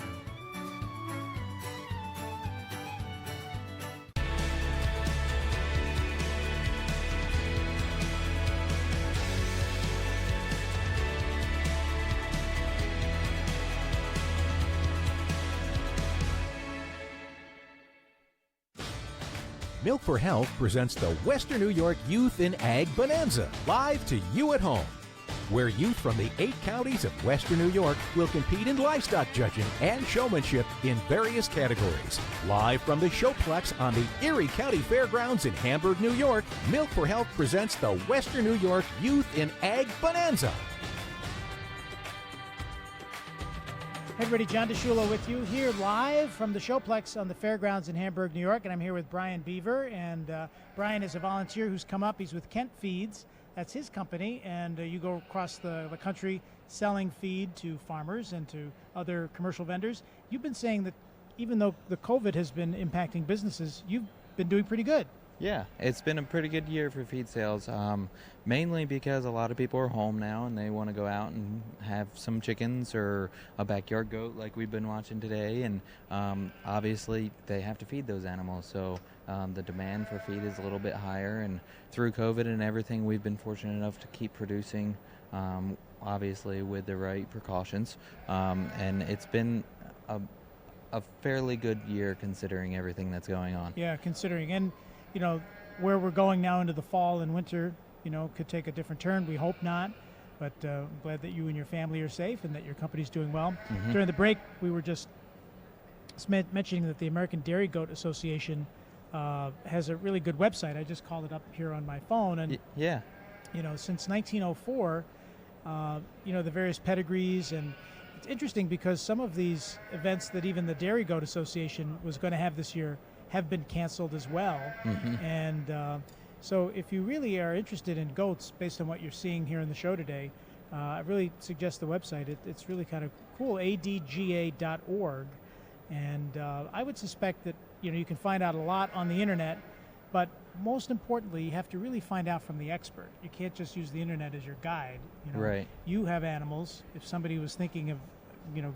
Milk for Health presents the Western New York Youth in Ag Bonanza, live to you at home, where youth from the 8 counties of Western New York will compete in livestock judging and showmanship in various categories. Live from the Showplex on the Erie County Fairgrounds in Hamburg, New York, Milk for Health presents the Western New York Youth in Ag Bonanza. Hey everybody, John DeShulo with you here live from the Showplex on the Fairgrounds in Hamburg, New York, and I'm here with Brian Beaver, and Brian is a volunteer who's come up. He's with Kent Feeds. That's his company, and you go across the country selling feed to farmers and to other commercial vendors. You've been saying that even though the COVID has been impacting businesses, you've been doing pretty good. Yeah, it's been a pretty good year for feed sales, mainly because a lot of people are home now and they want to go out and have some chickens or a backyard goat like we've been watching today, and obviously they have to feed those animals, so the demand for feed is a little bit higher, and through COVID and everything, we've been fortunate enough to keep producing, obviously with the right precautions, and it's been a fairly good year considering everything that's going on. Yeah, considering, and you know, where we're going now into the fall and winter, you know, could take a different turn. We hope not, but I'm glad that you and your family are safe and that your company's doing well. Mm-hmm. During the break, we were just mentioning that the American Dairy Goat Association has a really good website. I just called it up here on my phone, and yeah, you know, since 1904, you know, the various pedigrees, and it's interesting because some of these events that even the Dairy Goat Association was going to have this year have been canceled as well. Mm-hmm. And so if you really are interested in goats, based on what you're seeing here in the show today, I really suggest the website. It's really kind of cool, adga.org. And I would suspect that, you know, you can find out a lot on the internet, but most importantly, you have to really find out from the expert. You can't just use the internet as your guide. You know? Right. You have animals. If somebody was thinking of, you know,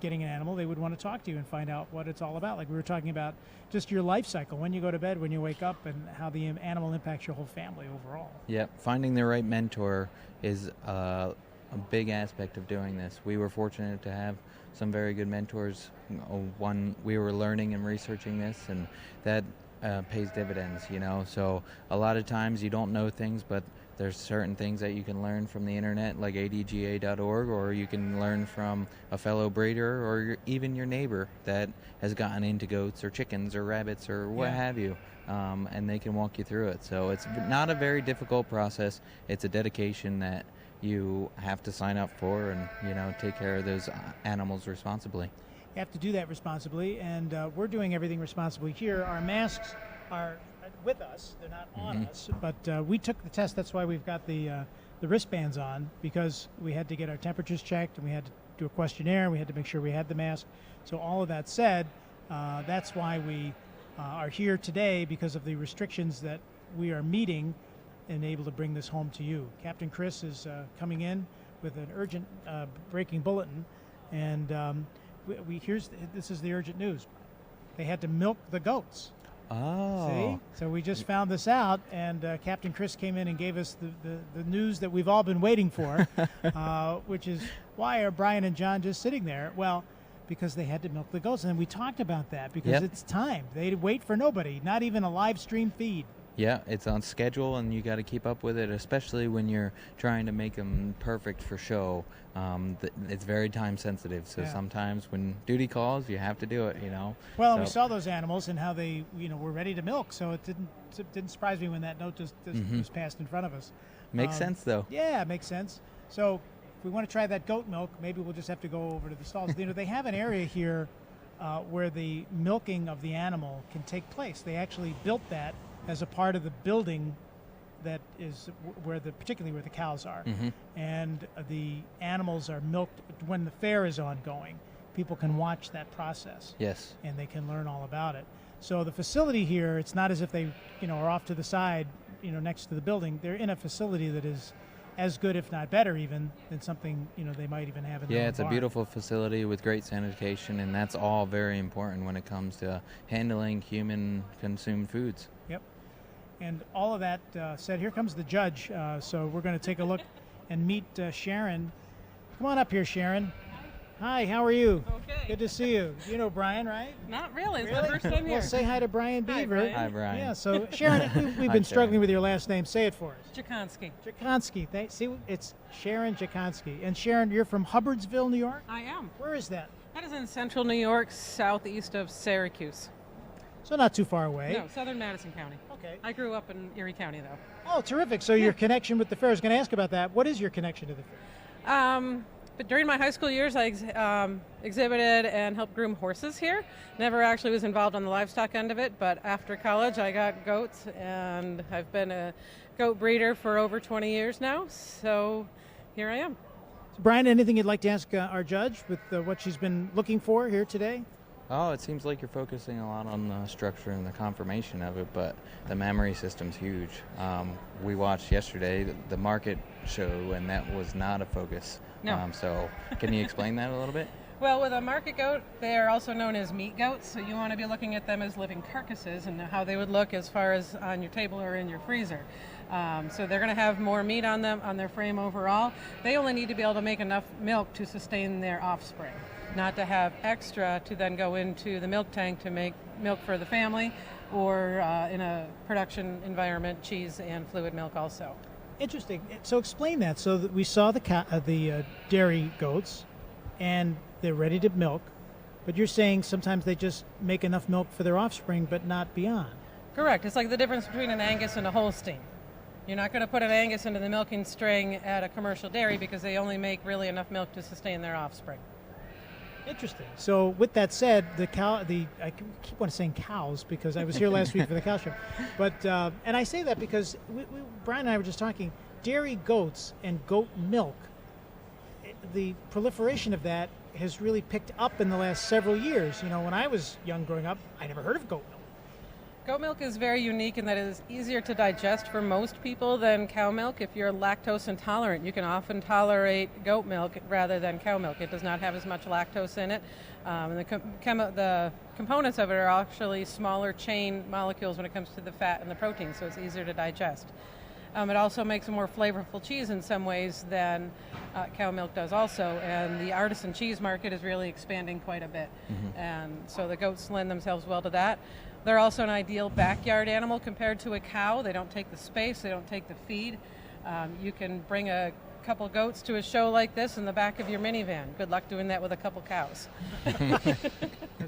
getting an animal, they would want to talk to you and find out what it's all about. Like we were talking about just your life cycle, when you go to bed, when you wake up, and how the animal impacts your whole family overall. Yep, finding the right mentor is a big aspect of doing this. We were fortunate to have some very good mentors. One, we were learning and researching this, and that pays dividends, you know. So a lot of times you don't know things, but there's certain things that you can learn from the internet, like adga.org, or you can learn from a fellow breeder or even your neighbor that has gotten into goats or chickens or rabbits or what have you, and they can walk you through it. So it's not a very difficult process. It's a dedication that you have to sign up for and, you know, take care of those animals responsibly. You have to do that responsibly, and we're doing everything responsibly here. Our masks are with us, they're not on us, but we took the test. That's why we've got the wristbands on, because we had to get our temperatures checked and we had to do a questionnaire and we had to make sure we had the mask. So all of that said, that's why we are here today, because of the restrictions that we are meeting and able to bring this home to you. Captain Chris is coming in with an urgent breaking bulletin, and this is the urgent news. They had to milk the goats. Oh. See? So we just found this out, and Captain Chris came in and gave us the news that we've all been waiting for, which is, why are Brian and John just sitting there? Well, because they had to milk the goats, and we talked about that, because it's time. They wait for nobody, not even a live stream feed. Yeah, it's on schedule, and you got to keep up with it, especially when you're trying to make them perfect for show. It's very time sensitive, so sometimes when duty calls, you have to do it, you know. Well, we saw those animals and how they, you know, were ready to milk, so it didn't surprise me when that note just was passed in front of us. Makes sense, though. Yeah, it makes sense. So if we want to try that goat milk, maybe we'll just have to go over to the stalls. You know, they have an area here where the milking of the animal can take place. They actually built that as a part of the building that is particularly where the cows are. And the animals are milked when the fair is ongoing. People can watch that process. Yes. And they can learn all about it. So the facility here, it's not as if they, you know, are off to the side, you know, next to the building. They're in a facility that is as good, if not better even, than something, you know, they might even have in their own it's a barn. beautiful facility with great sanitation, and that's all very important when it comes to handling human consumed foods. Yep. And all of that said, here comes the judge. So we're going to take a look and meet Sharon. Come on up here, Sharon. Hi, how are you? Okay. Good to see you. You know Brian, right? Not really. It's Really? my first time here. Well, say hi to Brian Beaver. Brian. Hi, Brian. Yeah, so Sharon, we've Hi, been struggling Sharon. with your last name. Say it for us. Jakonski. Jakonski. See, it's Sharon Jakonski. And Sharon, you're from Hubbardsville, New York? I am. Where is that? That is in central New York, southeast of Syracuse. So not too far away. No, southern Madison County. Okay. I grew up in Erie County, though. Oh, terrific. So your connection with the fair, I was going to ask about that. What is your connection to the fair? But during my high school years, I exhibited and helped groom horses here. Never actually was involved on the livestock end of it, but after college, I got goats, and I've been a goat breeder for over 20 years now, so here I am. So Brian, anything you'd like to ask our judge with what she's been looking for here today? Oh, it seems like you're focusing a lot on the structure and the conformation of it, but the memory system's huge. We watched yesterday the market show, and that was not a focus. No. So can you explain that a little bit? Well, with a market goat, they are also known as meat goats, so you want to be looking at them as living carcasses and how they would look as far as on your table or in your freezer. So they're going to have more meat on them, on their frame overall. They only need to be able to make enough milk to sustain their offspring, not to have extra to then go into the milk tank to make milk for the family, or in a production environment, cheese and fluid milk also. Interesting. So explain that. So that we saw the dairy goats, and they're ready to milk, but you're saying sometimes they just make enough milk for their offspring, but not beyond. Correct. It's like the difference between an Angus and a Holstein. You're not going to put an Angus into the milking string at a commercial dairy because they only make really enough milk to sustain their offspring. Interesting. So with that said, I keep on saying cows because I was here last week for the cow show, but and I say that because Brian and I were just talking dairy goats and goat milk. The proliferation of that has really picked up in the last several years. You know, when I was young growing up, I never heard of goat milk. Goat milk is very unique in that it is easier to digest for most people than cow milk. If you're lactose intolerant, you can often tolerate goat milk rather than cow milk. It does not have as much lactose in it. And the components of it are actually smaller chain molecules when it comes to the fat and the protein, so it's easier to digest. It also makes a more flavorful cheese in some ways than cow milk does also, and the artisan cheese market is really expanding quite a bit. Mm-hmm. And so the goats lend themselves well to that. They're also an ideal backyard animal compared to a cow. They don't take the space, they don't take the feed. You can bring a couple goats to a show like this in the back of your minivan. Good luck doing that with a couple cows.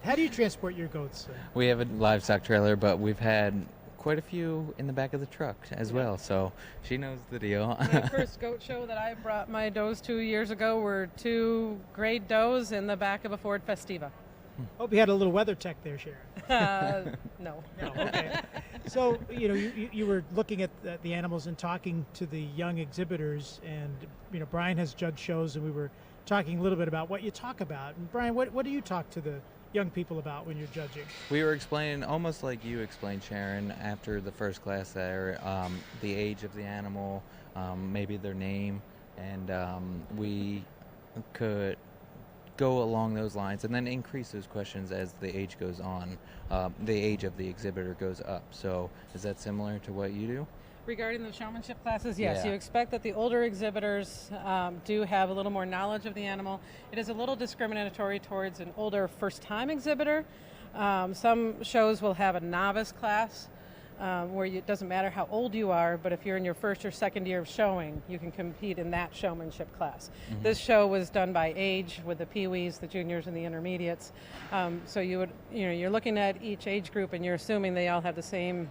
How do you transport your goats? We have a livestock trailer, but we've had quite a few in the back of the truck as well, so she knows the deal. The first goat show that I brought my does 2 years ago were 2 grade does in the back of a Ford Festiva. Hope you had a little weather tech there, Sharon. No. No, okay. So, you know, you were looking at the animals and talking to the young exhibitors, and, you know, Brian has judged shows, and we were talking a little bit about what you talk about. And Brian, what do you talk to the young people about when you're judging? We were explaining, almost like you explained, Sharon, after the first class there, the age of the animal, maybe their name, and we could go along those lines and then increase those questions as the age goes on, the age of the exhibitor goes up. So is that similar to what you do? Regarding the showmanship classes, yes. Yeah. You expect that the older exhibitors do have a little more knowledge of the animal. It is a little discriminatory towards an older first-time exhibitor. Some shows will have a novice class where it doesn't matter how old you are, but if you're in your first or second year of showing, you can compete in that showmanship class. Mm-hmm. This show was done by age with the peewees, the juniors, and the intermediates. So you're looking at each age group, and you're assuming they all have the same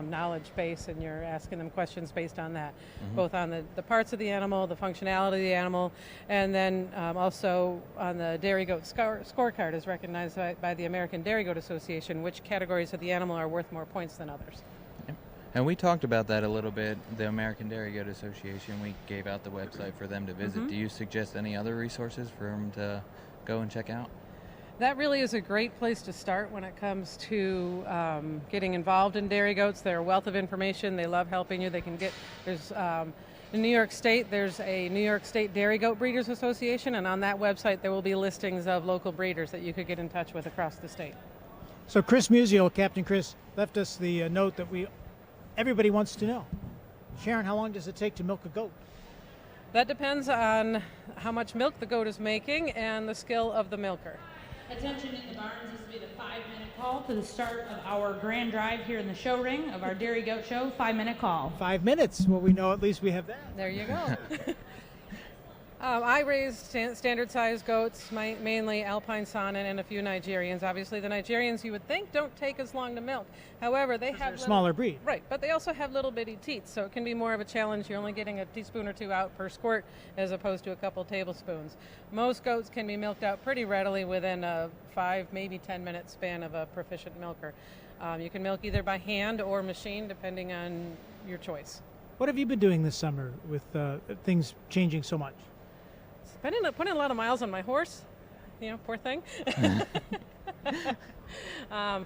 knowledge base, and you're asking them questions based on that, both on the parts of the animal, the functionality of the animal, and then also on the dairy goat scorecard is recognized by the American Dairy Goat Association, which categories of the animal are worth more points than others. And we talked about that a little bit, the American Dairy Goat Association. We gave out the website for them to visit. Do you suggest any other resources for them to go and check out? That really is a great place to start when it comes to getting involved in dairy goats. They're a wealth of information. They love helping you. In New York State, there's a New York State Dairy Goat Breeders Association, and on that website there will be listings of local breeders that you could get in touch with across the state. So Chris Musial, Captain Chris, left us the note that everybody wants to know. Sharon, how long does it take to milk a goat? That depends on how much milk the goat is making and the skill of the milker. Attention in the barns, this will be the 5-minute call to the start of our grand drive here in the show ring of our Dairy Goat Show. 5-minute call. 5 minutes. Well, we know at least we have that. There you go. I raised standard size goats, mainly Alpine Saanen and a few Nigerians. Obviously, the Nigerians you would think don't take as long to milk. However, they have smaller breed. Right, but they also have little bitty teats, so it can be more of a challenge. You're only getting a teaspoon or two out per squirt as opposed to a couple tablespoons. Most goats can be milked out pretty readily within a 5, maybe 10-minute span of a proficient milker. You can milk either by hand or machine, depending on your choice. What have you been doing this summer with things changing so much? Putting a lot of miles on my horse, poor thing.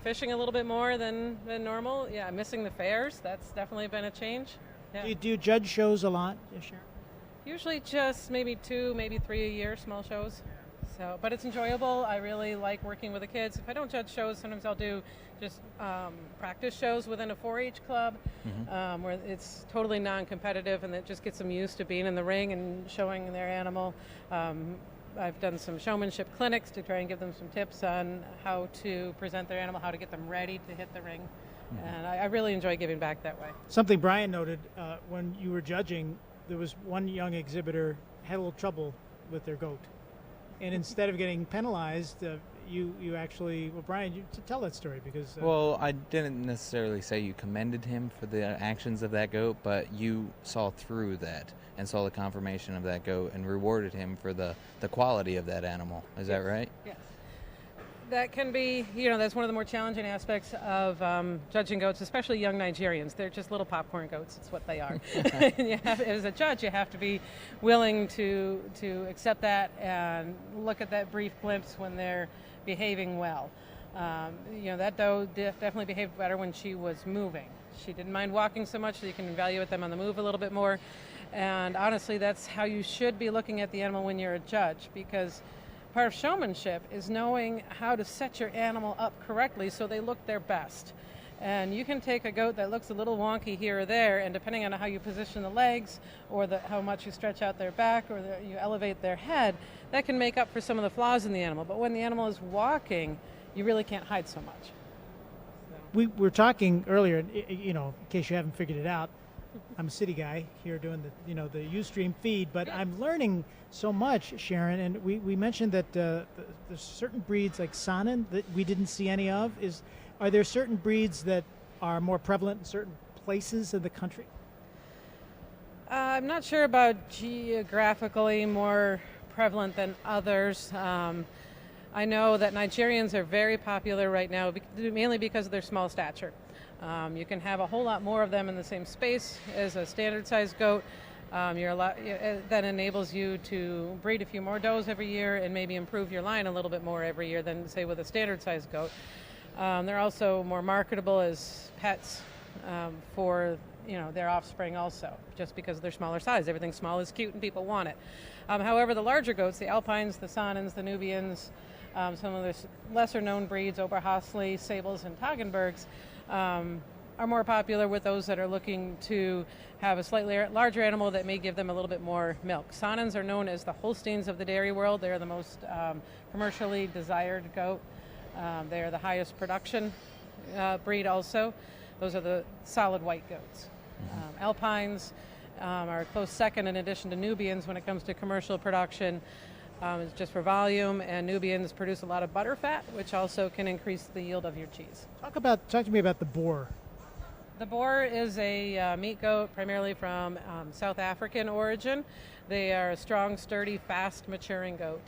Fishing a little bit more than normal. Yeah, missing the fairs. That's definitely been a change. Yeah. Do you judge shows a lot, Sharon? Usually just maybe 2, maybe 3 a year, small shows. So, but it's enjoyable. I really like working with the kids. If I don't judge shows, sometimes I'll do just practice shows within a 4-H club, where it's totally non-competitive and it just gets them used to being in the ring and showing their animal. I've done some showmanship clinics to try and give them some tips on how to present their animal, how to get them ready to hit the ring. And I really enjoy giving back that way. Something Brian noted when you were judging, there was one young exhibitor had a little trouble with their goat. And instead of getting penalized, you actually, well, Brian, you to tell that story because. Well, I didn't necessarily say you commended him for the actions of that goat, but you saw through that and saw the confirmation of that goat and rewarded him for the quality of that animal. Is that right? Yes. That can be, that's one of the more challenging aspects of judging goats, especially young Nigerians. They're just little popcorn goats. It's what they are. And as a judge, you have to be willing to accept that and look at that brief glimpse when they're behaving well. That doe definitely behaved better when she was moving. She didn't mind walking so much, so you can evaluate them on the move a little bit more. And honestly, that's how you should be looking at the animal when you're a judge, because part of showmanship is knowing how to set your animal up correctly so they look their best. And you can take a goat that looks a little wonky here or there, and depending on how you position the legs or how much you stretch out their back or you elevate their head, that can make up for some of the flaws in the animal. But when the animal is walking, you really can't hide so much. We were talking earlier, in case you haven't figured it out, I'm a city guy here doing the Ustream feed, but I'm learning so much, Sharon. And we mentioned that there's certain breeds like Saanen that we didn't see any of. Are there certain breeds that are more prevalent in certain places of the country? I'm not sure about geographically more prevalent than others. I know that Nigerians are very popular right now, mainly because of their small stature. You can have a whole lot more of them in the same space as a standard size goat. That enables you to breed a few more does every year and maybe improve your line a little bit more every year than, say, with a standard size goat. They're also more marketable as pets for their offspring also, just because of their smaller size. Everything small is cute and people want it. However, the larger goats, the Alpines, the Saanens, the Nubians, some of the lesser known breeds, Oberhasli, Sables, and Toggenburgs, are more popular with those that are looking to have a slightly larger animal that may give them a little bit more milk. Saanens are known as the Holsteins of the dairy world. They're the most commercially desired goat. They are the highest production breed also. Those are the solid white goats. Alpines are a close second in addition to Nubians when it comes to commercial production. It's just for volume, and Nubians produce a lot of butter fat, which also can increase the yield of your cheese. Talk to me about the boar. The boar is a meat goat primarily from South African origin. They are a strong, sturdy, fast maturing goat.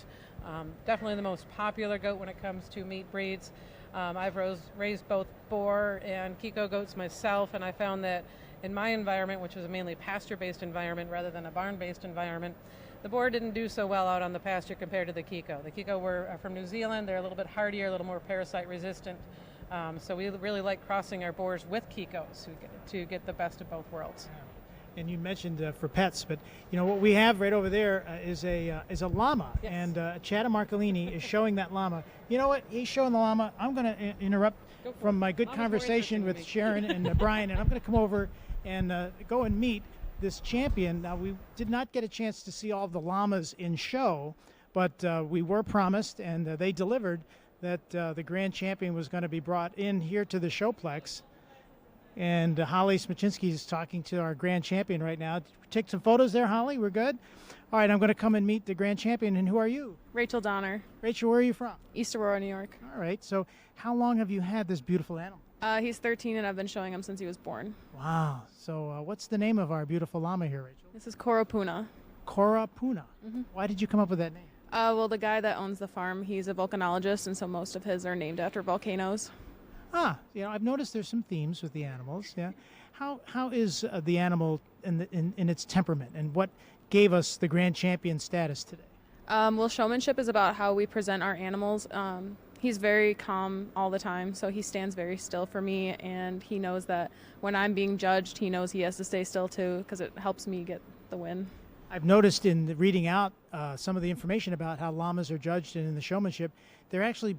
Definitely the most popular goat when it comes to meat breeds. I've raised both boar and Kiko goats myself, and I found that in my environment, which was a mainly pasture-based environment rather than a barn-based environment, the boar didn't do so well out on the pasture compared to the Kiko. The Kiko were from New Zealand. They're a little bit hardier, a little more parasite resistant. So we really like crossing our boars with Kikos to get the best of both worlds. And you mentioned for pets, but what we have right over there is a llama, yes. And Chad Marcolini is showing that llama. You know what? He's showing the llama. I'm going to interrupt from my good conversation with Sharon and Brian, and I'm going to come over and go and meet this champion. Now, we did not get a chance to see all the llamas in show, but we were promised, and they delivered, that the grand champion was going to be brought in here to the Showplex. And Holly Smaczynski is talking to our grand champion right now. Take some photos there, Holly. We're good? All right, I'm going to come and meet the grand champion. And who are you? Rachel Donner. Rachel, where are you from? East Aurora, New York. All right, so how long have you had this beautiful animal? He's 13, and I've been showing him since he was born. Wow. So what's the name of our beautiful llama here, Rachel? This is Korapuna. Korapuna. Why did you come up with that name? Well, the guy that owns the farm, he's a volcanologist, and so most of his are named after volcanoes. I've noticed there's some themes with the animals. Yeah, how is the animal in its temperament, and what gave us the grand champion status today? Well, showmanship is about how we present our animals. He's very calm all the time, so he stands very still for me, and he knows that when I'm being judged, he knows he has to stay still too, because it helps me get the win. I've noticed in reading out some of the information about how llamas are judged and in the showmanship, they're actually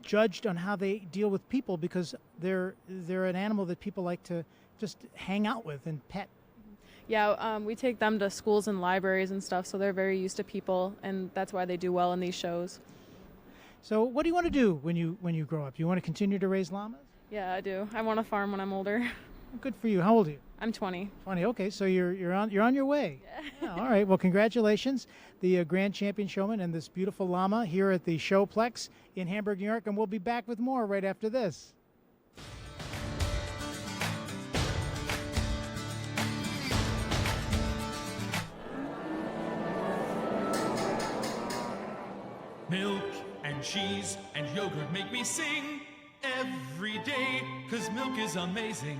judged on how they deal with people, because they're an animal that people like to just hang out with and pet. Yeah, we take them to schools and libraries and stuff, so they're very used to people, and that's why they do well in these shows. So what do you want to do when you grow up? You want to continue to raise llamas? Yeah, I do. I want to farm when I'm older. Good for you. How old are you? I'm 20. 20. Okay, so you're on your way. Yeah, all right. Well, congratulations, the Grand Champion Showman and this beautiful llama here at the Showplex in Hamburg, New York, and we'll be back with more right after this. Milk and cheese and yogurt make me sing every day, 'cause milk is amazing.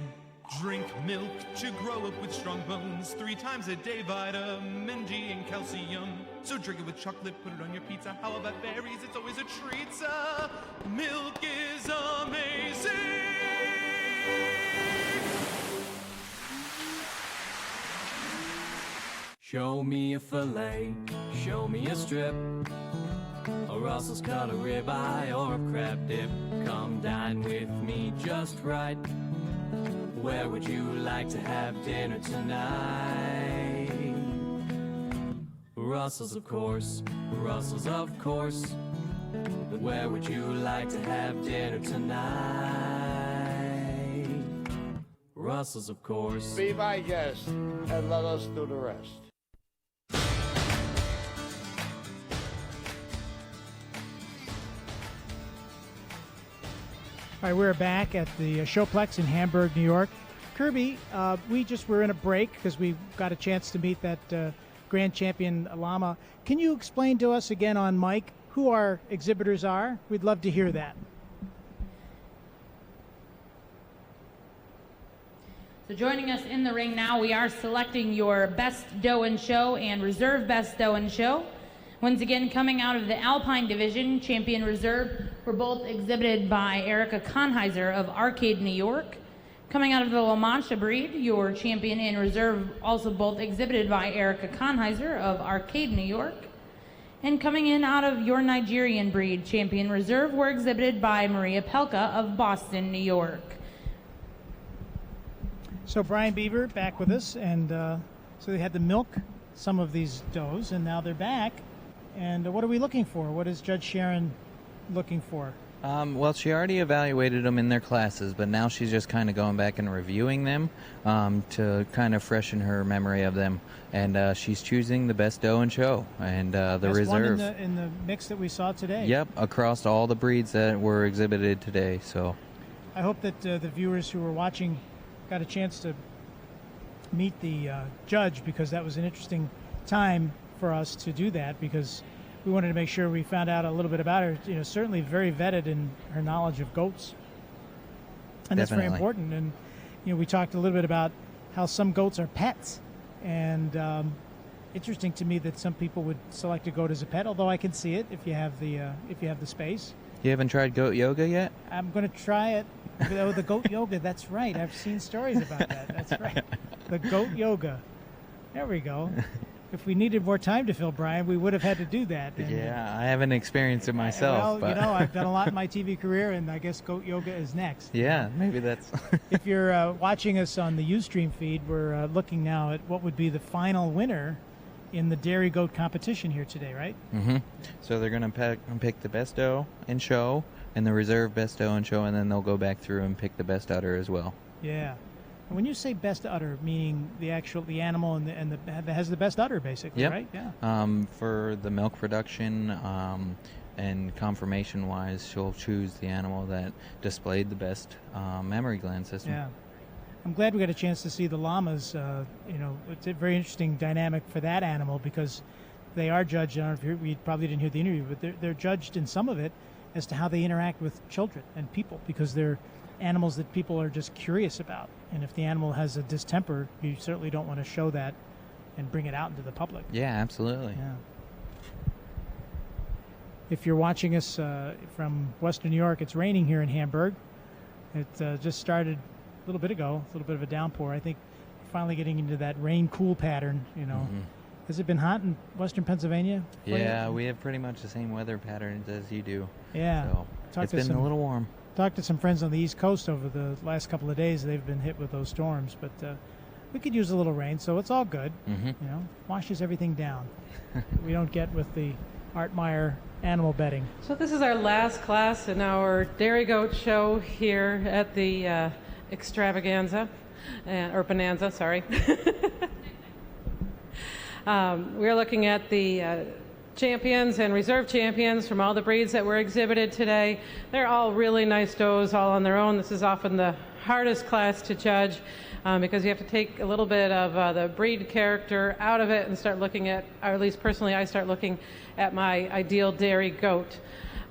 Drink milk to grow up with strong bones. 3 times a day, vitamin D and calcium. So drink it with chocolate, put it on your pizza. How about berries? It's always a treat. Milk is amazing. Show me a fillet, show me a strip, a Russell's cut, a ribeye, or a crab dip. Come dine with me just right. Where would you like to have dinner tonight? Russell's, of course. Russell's, of course. Where would you like to have dinner tonight? Russell's, of course. Be my guest and let us do the rest. All right, we're back at the Showplex in Hamburg, New York. Kirby, we just were in a break because we got a chance to meet that Grand Champion llama. Can you explain to us again on mic who our exhibitors are? We'd love to hear that. So joining us in the ring now, we are selecting your Best Doe and Show and Reserve Best Doe and Show. Once again, coming out of the Alpine Division, Champion Reserve were both exhibited by Erica Konheiser of Arcade, New York. Coming out of the La Mancha breed, your Champion and Reserve also both exhibited by Erica Konheiser of Arcade, New York. And coming in out of your Nigerian breed, Champion Reserve, were exhibited by Maria Pelka of Boston, New York. So Brian Beaver back with us, and so they had to milk some of these does, and now they're back. And what are we looking for? What is Judge Sharon looking for? Well, she already evaluated them in their classes, but now she's just kind of going back and reviewing them to kind of freshen her memory of them. And she's choosing the best doe and show and the Best reserve. one in the mix that we saw today. Yep, across all the breeds that were exhibited today. So I hope that the viewers who were watching got a chance to meet the judge, because that was an interesting time for us to do that, because we wanted to make sure we found out a little bit about her. You know, certainly very vetted in her knowledge of goats, and that's very important. And you know, we talked a little bit about how some goats are pets, and interesting to me that some people would select a goat as a pet. Although I can see it if you have the space. you haven't tried goat yoga yet? I'm going to try it. Oh, the goat yoga. That's right. I've seen stories about that. That's right. The goat yoga. There we go. if we needed more time to fill, Brian, we would have had to do that. And, yeah, I haven't experienced it myself. Well, but I've done a lot in my TV career, and I guess goat yoga is next. Yeah, maybe that's. If you're watching us on the Ustream feed, we're looking now at what would be the final winner in the dairy goat competition here today, right? Mm-hmm. So they're going to pick the best doe and show, and the reserve best doe and show, and then they'll go back through and pick the best udder as well. Yeah. And when you say best udder, meaning the animal and that has the best udder, basically, Yep. right? Yeah. For the milk production and conformation-wise, she'll choose the animal that displayed the best mammary gland system. Yeah. I'm glad we got a chance to see the llamas. It's a very interesting dynamic for that animal because they are judged. I don't know if we probably didn't hear the interview, but they're judged in some of it as to how they interact with children and people because they're animals that people are just curious about. And if the animal has a distemper, you certainly don't want to show that and bring it out into the public. Yeah, absolutely. Yeah. If you're watching us from Western New York, it's raining here in Hamburg. It just started a little bit ago, a little bit of a downpour. I think finally getting into that rain-cool pattern, Mm-hmm. Has it been hot in Western Pennsylvania? Yeah, we have pretty much the same weather patterns as you do. Yeah. So it's been a little warm. Talked to some friends on the East Coast over the last couple of days. They've been hit with those storms, but we could use a little rain, so it's all good. Mm-hmm. Washes everything down. We don't get with the Art Meyer animal bedding. So this is our last class in our dairy goat show here at the extravaganza, or bonanza, sorry. We're looking at the champions and reserve champions from all the breeds that were exhibited today. They're all really nice does all on their own. This is often the hardest class to judge because you have to take a little bit of the breed character out of it and start looking at, or at least personally I start looking at my ideal dairy goat.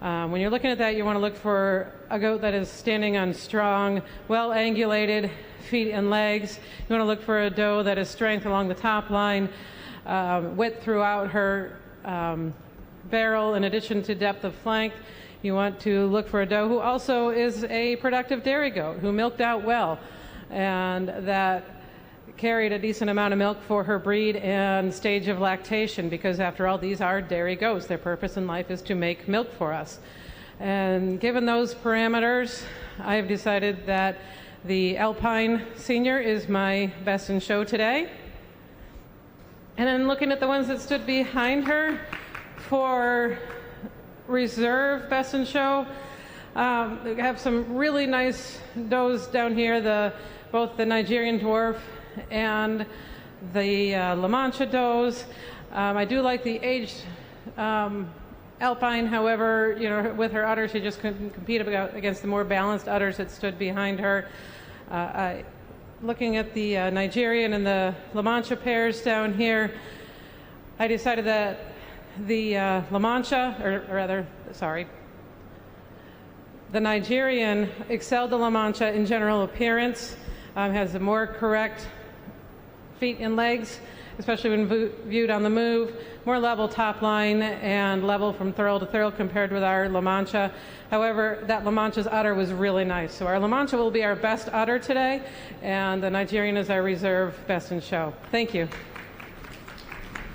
When you're looking at that, you want to look for a goat that is standing on strong, well-angulated feet and legs. You want to look for a doe that has strength along the top line, width throughout her barrel in addition to depth of flank. You want to look for a doe who also is a productive dairy goat, who milked out well, and that carried a decent amount of milk for her breed and stage of lactation, because after all, these are dairy goats. Their purpose in life is to make milk for us. And given those parameters, I have decided that the Alpine Senior is my best in show today. And then looking at the ones that stood behind her for reserve best in show, we have some really nice does down here, both the Nigerian dwarf and the La Mancha does. I do like the aged Alpine, however, with her udder, she just couldn't compete against the more balanced udders that stood behind her. Looking at the Nigerian and the La Mancha pairs down here, I decided that the La Mancha, or rather, sorry, the Nigerian excelled the La Mancha in general appearance, has a more correct feet and legs, especially when viewed on the move, more level top line and level from thurl to thurl compared with our La Mancha. However, that La Mancha's udder was really nice. So our La Mancha will be our best udder today, and the Nigerian is our reserve best in show. Thank you.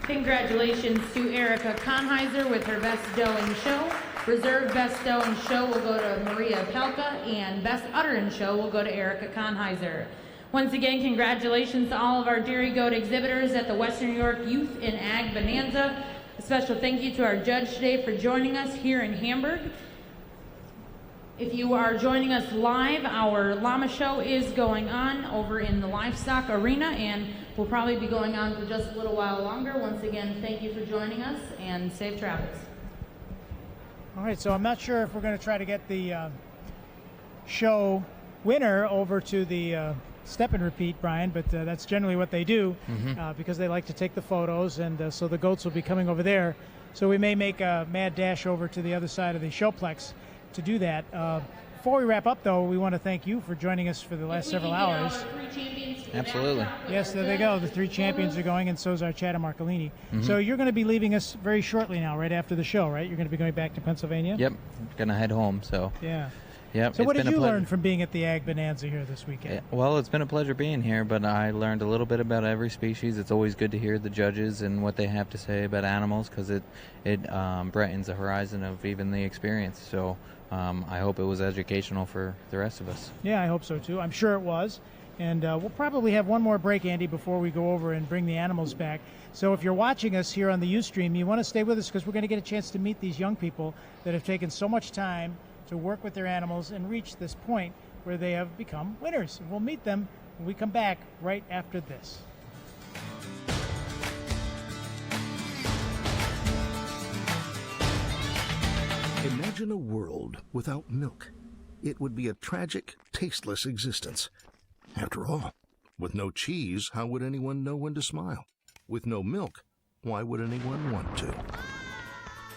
Congratulations to Erica Konheiser with her best doe in show. Reserve best doe in show will go to Maria Pelka, and best udder in show will go to Erica Konheiser. Once again, congratulations to all of our dairy goat exhibitors at the Western New York Youth and Ag Bonanza. A special thank you to our judge today for joining us here in Hamburg. If you are joining us live, our llama show is going on over in the livestock arena and will probably be going on for just a little while longer. Once again, thank you for joining us and safe travels. All right, so I'm not sure if we're going to try to get the show winner over to the step and repeat, Brian, but that's generally what they do because they like to take the photos, and so the goats will be coming over there. So we may make a mad dash over to the other side of the showplex to do that. Before we wrap up, though, we want to thank you for joining us for the last several hours. Absolutely. Yes, there they go. The three champions are going, and so is our Chad Marcolini. So you're going to be leaving us very shortly now, right after the show, right? You're going to be going back to Pennsylvania? Yep. Gonna head home, so. Yeah. Yep. So it's what been did a you pleasure. learn from being at the Ag Bonanza here this weekend? Well, it's been a pleasure being here, but I learned a little bit about every species. It's always good to hear the judges and what they have to say about animals because it brightens the horizon of even the experience. So I hope it was educational for the rest of us. Yeah, I hope so too. I'm sure it was. And we'll probably have one more break, Andy, before we go over and bring the animals back. So if you're watching us here on the Ustream, you want to stay with us because we're going to get a chance to meet these young people that have taken so much time to work with their animals and reach this point where they have become winners. And we'll meet them when we come back right after this. Imagine a world without milk. It would be a tragic, tasteless existence. After all, with no cheese, how would anyone know when to smile? With no milk, why would anyone want to?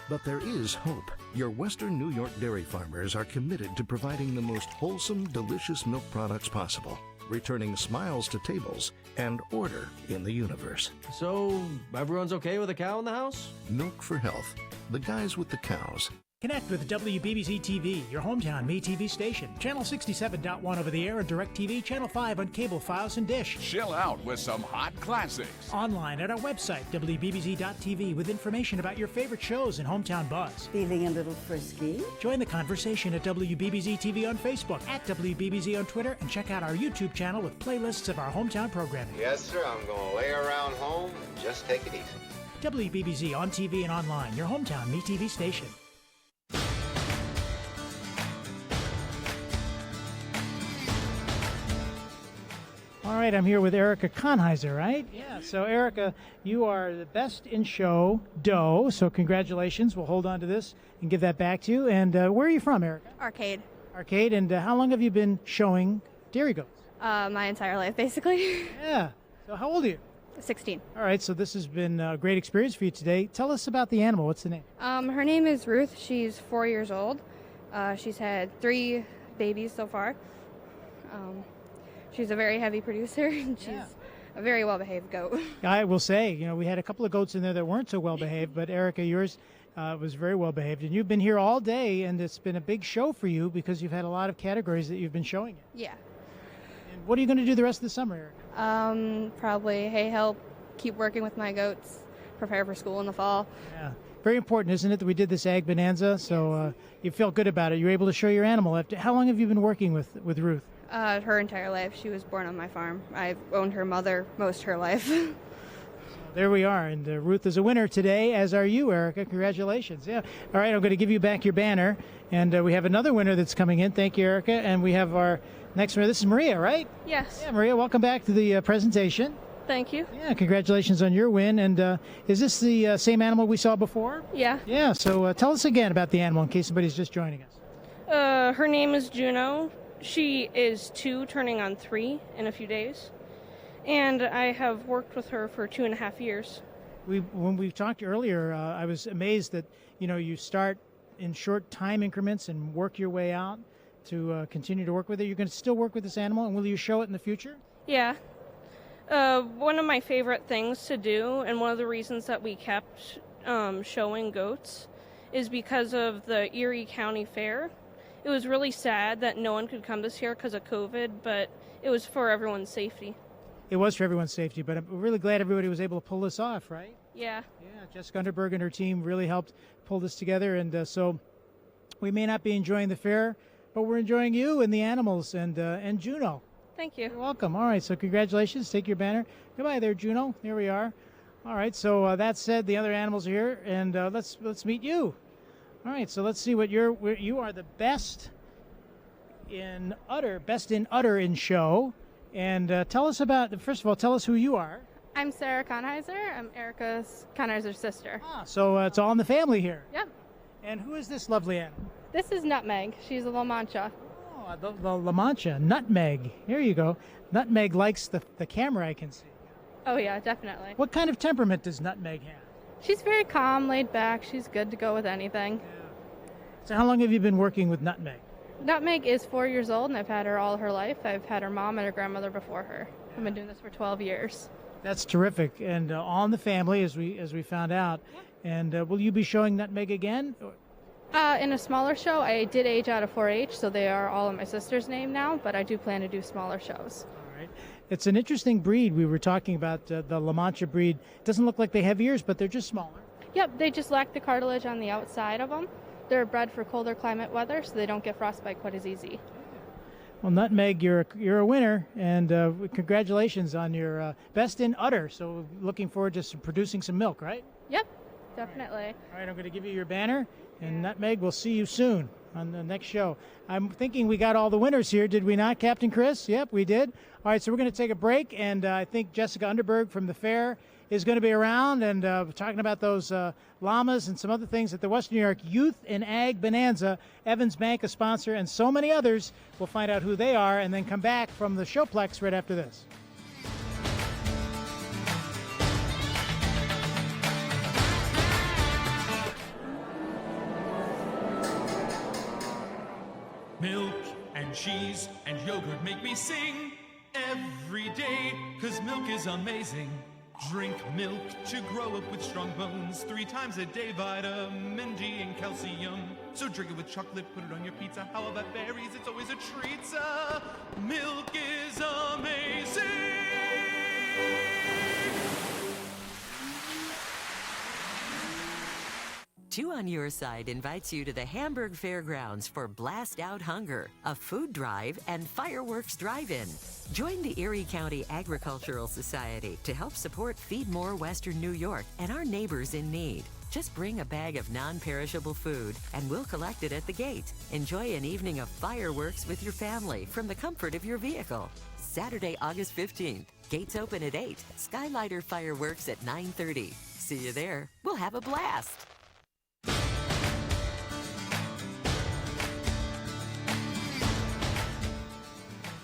But there is hope. Your Western New York dairy farmers are committed to providing the most wholesome, delicious milk products possible, returning smiles to tables and order in the universe. So, everyone's okay with a cow in the house? Milk for Health. The guys with the cows. Connect with WBBZ TV, your hometown MeTV station. Channel 67.1 over the air and DirecTV, Channel 5 on cable, Fios, and Dish. Chill out with some hot classics. Online at our website, WBBZ.TV, with information about your favorite shows and hometown buzz. Feeling a little frisky? Join the conversation at WBBZ TV on Facebook, at WBBZ on Twitter, and check out our YouTube channel with playlists of our hometown programming. Yes, sir. I'm going to lay around home and just take it easy. WBBZ on TV and online, your hometown MeTV station. All right, I'm here with Erica Konheiser, right? Yeah, so Erica, you are the best in show doe, so congratulations. We'll hold on to this and give that back to you. And where are you from, Erica? Arcade. Arcade, and how long have you been showing dairy goats? My entire life, basically. Yeah, so how old are you? 16. All right, so this has been a great experience for you today. Tell us about the animal. What's the name? Her name is Ruth. She's 4 years old. She's had 3 babies so far. She's a very heavy producer, and she's a very well-behaved goat. I will say, we had a couple of goats in there that weren't so well-behaved, but Erica, yours was very well-behaved. And you've been here all day, and it's been a big show for you because you've had a lot of categories that you've been showing it. Yeah. And what are you going to do the rest of the summer, Erica? Probably hay help, keep working with my goats, prepare for school in the fall. Yeah. Very important, isn't it, that we did this Ag Bonanza? So you felt good about it. You were able to show your animal. How long have you been working with Ruth? Her entire life. She was born on my farm. I've owned her mother most of her life. There we are, and Ruth is a winner today, as are you, Erica. Congratulations. Yeah. All right, I'm going to give you back your banner, and we have another winner that's coming in. Thank you, Erica. And we have our next winner. This is Maria, right? Yes. Yeah, Maria, welcome back to the presentation. Thank you. Yeah, congratulations on your win. And is this the same animal we saw before? Yeah. Yeah, so tell us again about the animal in case somebody's just joining us. Her name is Juno. She is 2, turning on 3 in a few days. And I have worked with her for 2.5 years. When we talked earlier, I was amazed that, you start in short time increments and work your way out to continue to work with it. You're going to still work with this animal, and will you show it in the future? Yeah. One of my favorite things to do, and one of the reasons that we kept showing goats, is because of the Erie County Fair. It was really sad that no one could come this year because of COVID, but it was for everyone's safety. It was for everyone's safety, but I'm really glad everybody was able to pull this off, right? Yeah. Yeah, Jessica Underberg and her team really helped pull this together, and so we may not be enjoying the fair, but we're enjoying you and the animals and Juno. Thank you. You're welcome. All right, so congratulations. Take your banner. Goodbye there, Juno. Here we are. All right, so that said, the other animals are here, and let's meet you. All right, so let's see what you are the best in udder in show. And tell us about, first of all, tell us who you are. I'm Sarah Konheiser. I'm Erica Konheiser's sister. So it's all in the family here. Yep. And who is this lovely animal? This is Nutmeg. She's a La Mancha. Oh, the La Mancha, Nutmeg. Here you go. Nutmeg likes the camera, I can see. Oh, yeah, definitely. What kind of temperament does Nutmeg have? She's very calm, laid back. She's good to go with anything. Yeah. So how long have you been working with Nutmeg? Nutmeg is 4 years old, and I've had her all her life. I've had her mom and her grandmother before her. Yeah. I've been doing this for 12 years. That's terrific, and all in the family, as we found out. Yeah. And will you be showing Nutmeg again? In a smaller show, I did age out of 4-H, so they are all in my sister's name now, but I do plan to do smaller shows. All right. It's an interesting breed. We were talking about the La Mancha breed. It doesn't look like they have ears, but they're just smaller. Yep, they just lack the cartilage on the outside of them. They're bred for colder climate weather, so they don't get frostbite quite as easy. Well, Nutmeg, you're a winner, and congratulations on your best in udder. So looking forward to producing some milk, right? Yep, definitely. All right, I'm going to give you your banner, and Nutmeg, we'll see you soon on the next show. I'm thinking we got all the winners here, did we not, Captain Chris? Yep, we did. All right, so we're going to take a break, and I think Jessica Underberg from the fair is going to be around, and talking about those llamas and some other things at the Western New York Youth and Ag Bonanza. Evans Bank, a sponsor, and so many others. We'll find out who they are and then come back from the Showplex right after this. Milk and cheese and yogurt make me sing every day, 'cause milk is amazing. Drink milk to grow up with strong bones. 3 times a day, vitamin D and calcium. So drink it with chocolate, put it on your pizza. How about berries? It's always a treat. Milk is amazing. Two on Your Side invites you to the Hamburg Fairgrounds for Blast Out Hunger, a food drive and fireworks drive-in. Join the Erie County Agricultural Society to help support Feed More Western New York and our neighbors in need. Just bring a bag of non-perishable food and we'll collect it at the gate. Enjoy an evening of fireworks with your family from the comfort of your vehicle. Saturday, August 15th. Gates open at 8. Skylighter fireworks at 9:30. See you there. We'll have a blast.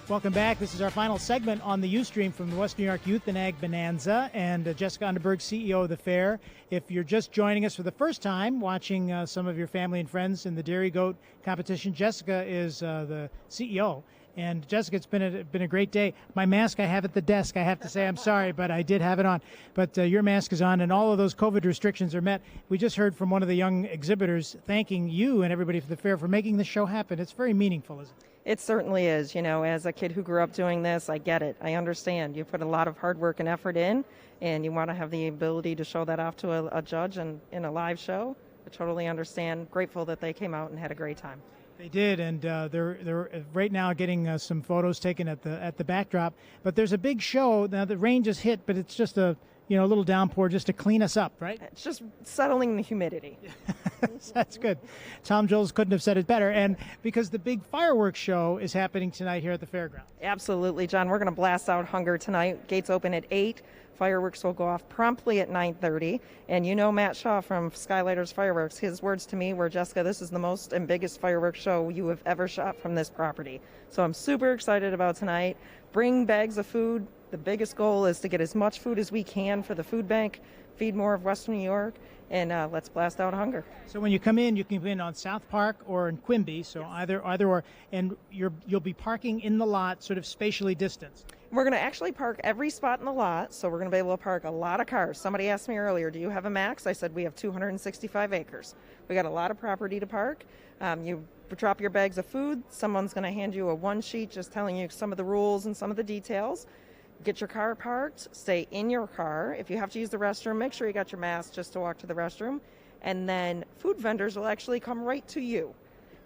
Welcome back. This is our final segment on the Ustream from the Western New York Youth and Ag Bonanza, and Jessica Underberg, CEO of the fair. If you're just joining us for the first time, watching some of your family and friends in the Dairy Goat competition, Jessica is the CEO. And Jessica, it's been a great day. My mask I have at the desk. I have to say I'm sorry, but I did have it on. But your mask is on, and all of those COVID restrictions are met. We just heard from one of the young exhibitors thanking you and everybody for the fair for making the show happen. It's very meaningful, isn't it? It certainly is. You know, as a kid who grew up doing this, I get it. I understand. You put a lot of hard work and effort in, and you want to have the ability to show that off to a judge and in a live show. I totally understand. Grateful that they came out and had a great time. They did, and they're right now getting some photos taken at the backdrop. But there's a big show now. The rain just hit, but it's just a little downpour just to clean us up, right? It's just settling the humidity. That's good. Tom Jones couldn't have said it better. And because the big fireworks show is happening tonight here at the fairground. Absolutely, John. We're going to blast out hunger tonight. Gates open at 8. Fireworks will go off promptly at 9:30. And you know Matt Shaw from Skylighters Fireworks, his words to me were, Jessica, this is the most and biggest fireworks show you have ever shot from this property. So I'm super excited about tonight. Bring bags of food. The biggest goal is to get as much food as we can for the food bank, Feed More of Western New York, and let's blast out hunger. So when you come in, you can come in on South Park or in Quimby, so yes. either or, and you'll be parking in the lot sort of spatially distanced. We're going to actually park every spot in the lot, so we're going to be able to park a lot of cars. Somebody asked me earlier, do you have a max? I said we have 265 acres. We got a lot of property to park. You drop your bags of food. Someone's going to hand you a one sheet just telling you some of the rules and some of the details. Get your car parked, stay in your car. If you have to use the restroom, make sure you got your mask just to walk to the restroom. And then food vendors will actually come right to you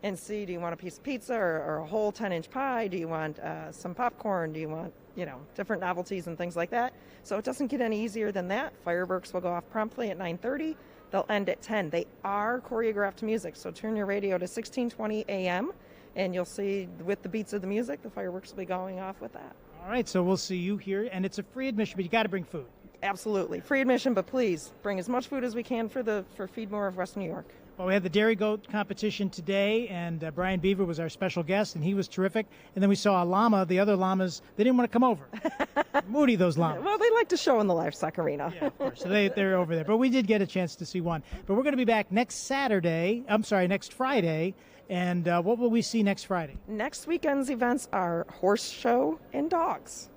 and see, do you want a piece of pizza or a whole 10-inch pie? Do you want some popcorn? Do you want, different novelties and things like that? So it doesn't get any easier than that. Fireworks will go off promptly at 9:30. They'll end at 10. They are choreographed music, so turn your radio to 1620 AM, and you'll see with the beats of the music, the fireworks will be going off with that. All right, so we'll see you here, and it's a free admission, but you got to bring food. Absolutely. Free admission, but please bring as much food as we can for Feed More of Western New York. Well, we had the Dairy Goat competition today, and Brian Beaver was our special guest, and he was terrific. And then we saw a llama. The other llamas, they didn't want to come over. Moody, those llamas. Well, they like to show in the livestock arena. Yeah, of course. So they're over there. But we did get a chance to see one. But we're going to be back next Friday. And what will we see next Friday? Next weekend's events are horse show and dogs.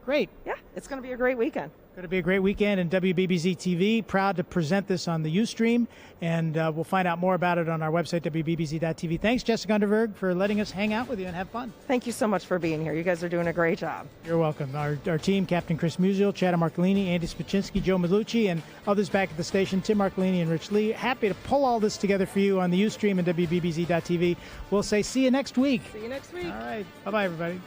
Great. Yeah, it's going to be a great weekend. Going to be a great weekend, and WBBZ TV proud to present this on the Ustream, and we'll find out more about it on our website, WBBZ.tv. Thanks, Jessica Underberg, for letting us hang out with you and have fun. Thank you so much for being here. You guys are doing a great job. You're welcome. Our team, Captain Chris Musial, Chad Marcolini, Andy Spaczynski, Joe Malucci, and others back at the station, Tim Marcolini and Rich Lee. Happy to pull all this together for you on the Ustream and WBBZ.tv. We'll say see you next week. See you next week. All right. Bye-bye, everybody.